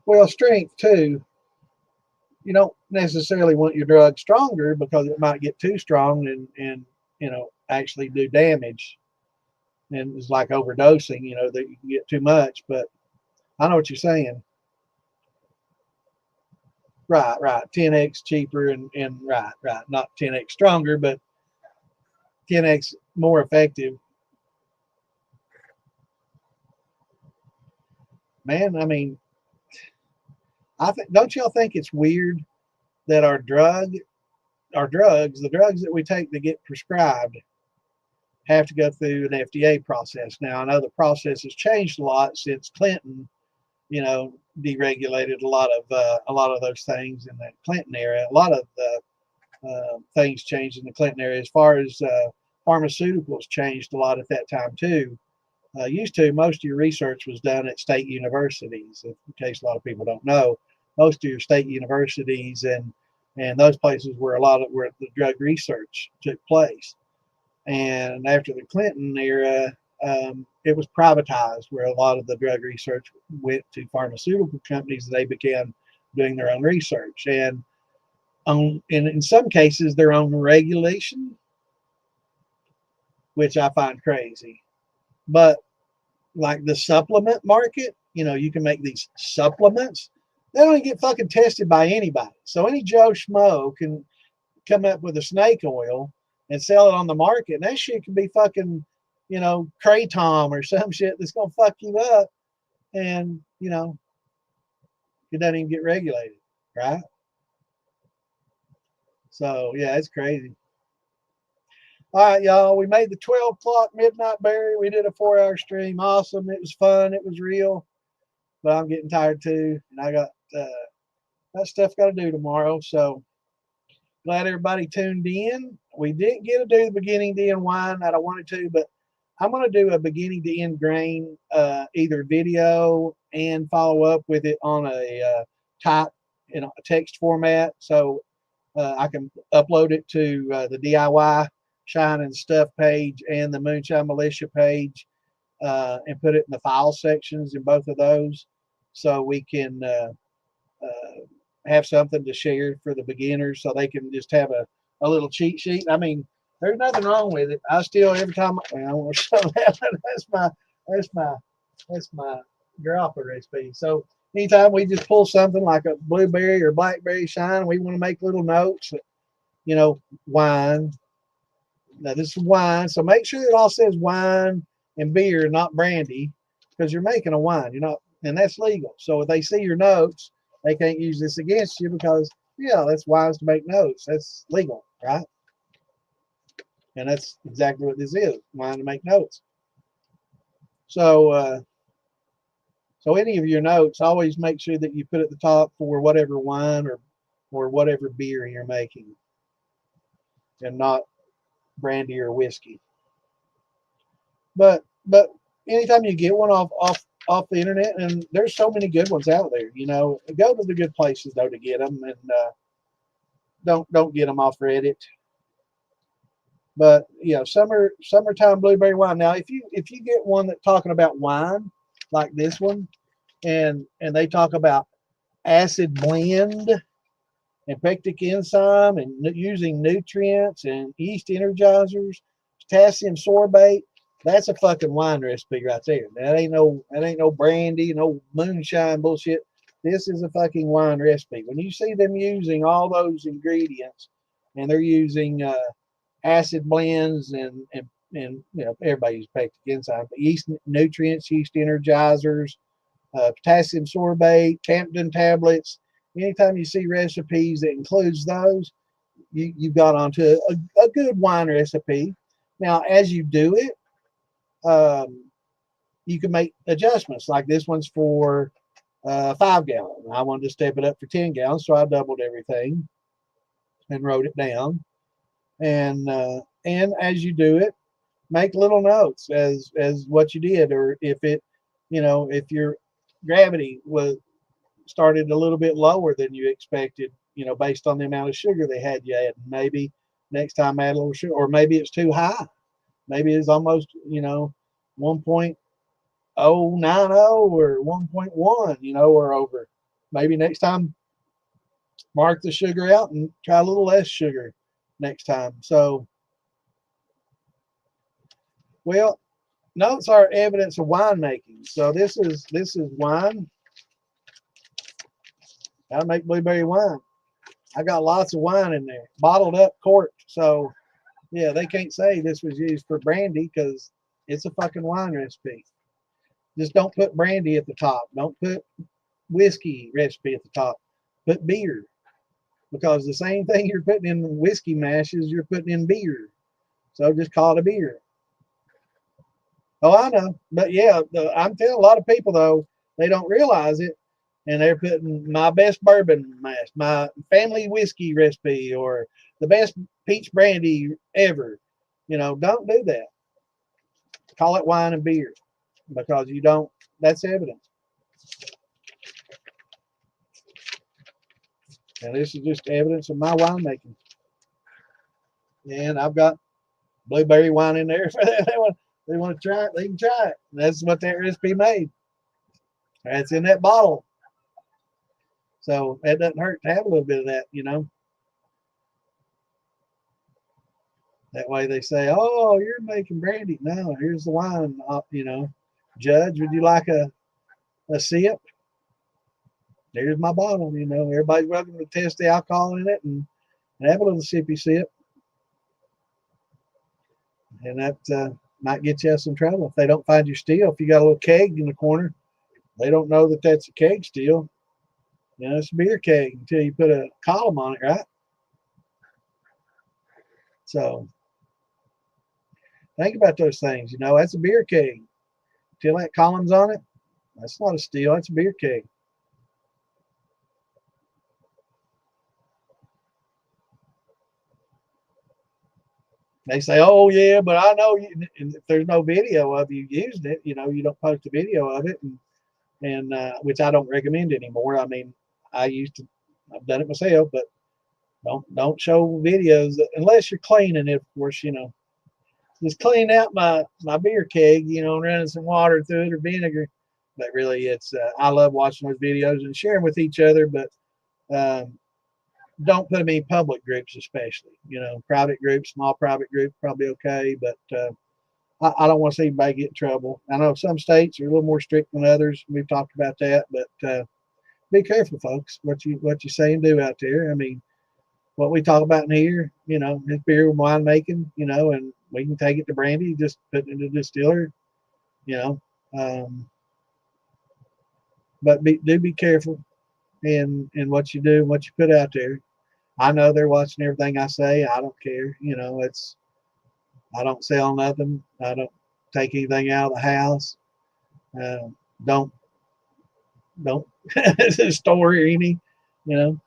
Well, strength too. You don't necessarily want your drug stronger because it might get too strong and actually do damage. And it's like overdosing, that you can get too much. But I know what you're saying. Right, right. 10x cheaper and right, right. Not 10x stronger, but 10x more effective. Man, I mean, I think, don't y'all think it's weird that the drugs that we take to get prescribed have to go through an FDA process. Now, I know the process has changed a lot since Clinton, deregulated a lot of those things in the Clinton era. A lot of the things changed in the Clinton era as far as pharmaceuticals changed a lot at that time too. Used to, most of your research was done at state universities. In case a lot of people don't know, most of your state universities and those places where where the drug research took place. And after the Clinton era, it was privatized, where a lot of the drug research went to pharmaceutical companies. They began doing their own research, and in some cases, their own regulation, which I find crazy. But like the supplement market, you can make these supplements. They don't get fucking tested by anybody. So any Joe Schmo can come up with a snake oil and sell it on the market. And that shit can be fucking, kratom or some shit that's gonna fuck you up. And it doesn't even get regulated, right? So yeah, it's crazy. All right, y'all. We made the 12 o'clock midnight berry. We did a 4-hour stream. Awesome. It was fun. It was real. But I'm getting tired too, and I got stuff got to do tomorrow. So glad everybody tuned in. We didn't get to do the beginning to end wine that I wanted to, but I'm going to do a beginning to end grain, either video and follow up with it on a type in a text format, so I can upload it to the DIY Shine and Stuff page and the Moonshine Militia page, and put it in the file sections in both of those, so we can have something to share for the beginners, so they can just have a little cheat sheet. I mean, there's nothing wrong with it. I still, every time I want to show that, that's my grappa recipe. So anytime we just pull something like a blueberry or blackberry shine, we want to make little notes. Wine. Now this is wine, so make sure it all says wine and beer, not brandy, because you're making a wine. And that's legal. So if they see your notes, they can't use this against you, because that's wise to make notes. That's legal, right? And that's exactly what this is, wine to make notes. So so any of your notes, always make sure that you put at the top for whatever wine or whatever beer you're making, and not brandy or whiskey. But anytime you get one off the internet, and there's so many good ones out there, go to the good places though to get them, and don't get them off Reddit. But summertime blueberry wine. Now, if you get one that's talking about wine, like this one, and they talk about acid blend and pectic enzyme and using nutrients and yeast energizers, potassium sorbate, that's a fucking wine recipe right there. That ain't no brandy, no moonshine bullshit. This is a fucking wine recipe. When you see them using all those ingredients, and they're using acid blends and everybody uses pectic enzyme, but yeast nutrients, yeast energizers, potassium sorbate, Campden tablets. Anytime you see recipes that includes those, you've got onto a good wine recipe. Now, as you do it, you can make adjustments. Like this one's for 5 gallon. I wanted to step it up for 10 gallons, so I doubled everything and wrote it down. And as you do it, make little notes as what you did, or if your gravity was started a little bit lower than you expected, based on the amount of sugar they had you add. Maybe next time add a little sugar, or maybe it's too high. Maybe it's almost 1.090 or 1.1, or over. Maybe next time mark the sugar out and try a little less sugar next time. So, well, notes are evidence of winemaking. So this is wine. How to make blueberry wine. I got lots of wine in there, bottled up, corked. So yeah, they can't say this was used for brandy, because it's a fucking wine recipe. Just don't put brandy at the top. Don't put whiskey recipe at the top. Put beer, because the same thing you're putting in whiskey mashes, you're putting in beer. So just call it a beer. Oh, I know. But yeah, I'm telling a lot of people, though, they don't realize it. And they're putting my best bourbon mash, my family whiskey recipe, or the best peach brandy ever. Don't do that. Call it wine and beer, because you don't. That's evidence. And this is just evidence of my winemaking. And I've got blueberry wine in there for that. They want to try it, they can try it. And that's what that recipe made. It's in that bottle. So it doesn't hurt to have a little bit of that, That way they say, oh, you're making brandy. No, here's the wine, Judge, would you like a sip? There's my bottle, Everybody's welcome to test the alcohol in it and have a little sippy sip. And that might get you out of some trouble if they don't find your still. If you got a little keg in the corner, they don't know that that's a keg still. It's a beer keg until you put a column on it, right? So think about those things. That's a beer keg. Until that column's on it, that's not a still. That's a beer keg. They say, oh, yeah, but I know if there's no video of you using it, you don't post a video of it, and which I don't recommend anymore. I mean, I used to I've done it myself, but don't show videos unless you're cleaning it, of course, just clean out my beer keg, and running some water through it or vinegar. But really, it's I love watching those videos and sharing with each other. But um, don't put them in public groups, especially. Private groups, small private groups, probably okay. But I don't want to see anybody get in trouble. I know some states are a little more strict than others. We've talked about that, but be careful, folks. What you say and do out there. I mean, what we talk about in here, is beer and wine making, and we can take it to brandy, just put it in the distiller, you know. Um, but do be careful in what you do and what you put out there. I know they're watching everything I say. I don't care. I don't sell nothing. I don't take anything out of the house. Uh, don't don't store any, you know.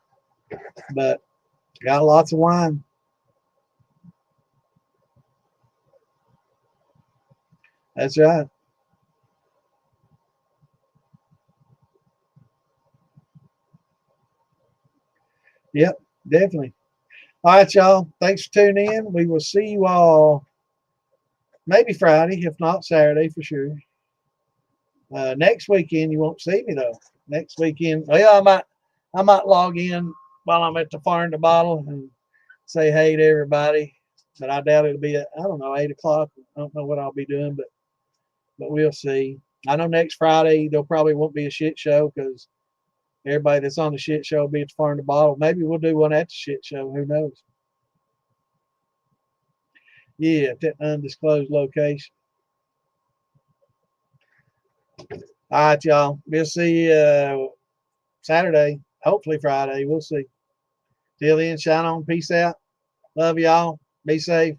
But got lots of wine. That's right. Yep, definitely. All right, y'all. Thanks for tuning in. We will see you all maybe Friday, if not Saturday for sure. Next weekend you won't see me though. Next weekend, well, I might log in while I'm at the farm to bottle and say hey to everybody. But I doubt it'll be at, I don't know, 8 o'clock. I don't know what I'll be doing, but we'll see. I know next Friday there probably won't be a shit show because everybody that's on the shit show will be at the farm to bottle. Maybe we'll do one at the shit show. Who knows? Yeah, at that undisclosed location. All right, y'all. We'll see you Saturday, hopefully Friday. We'll see. Till then, shine on. Peace out. Love y'all. Be safe.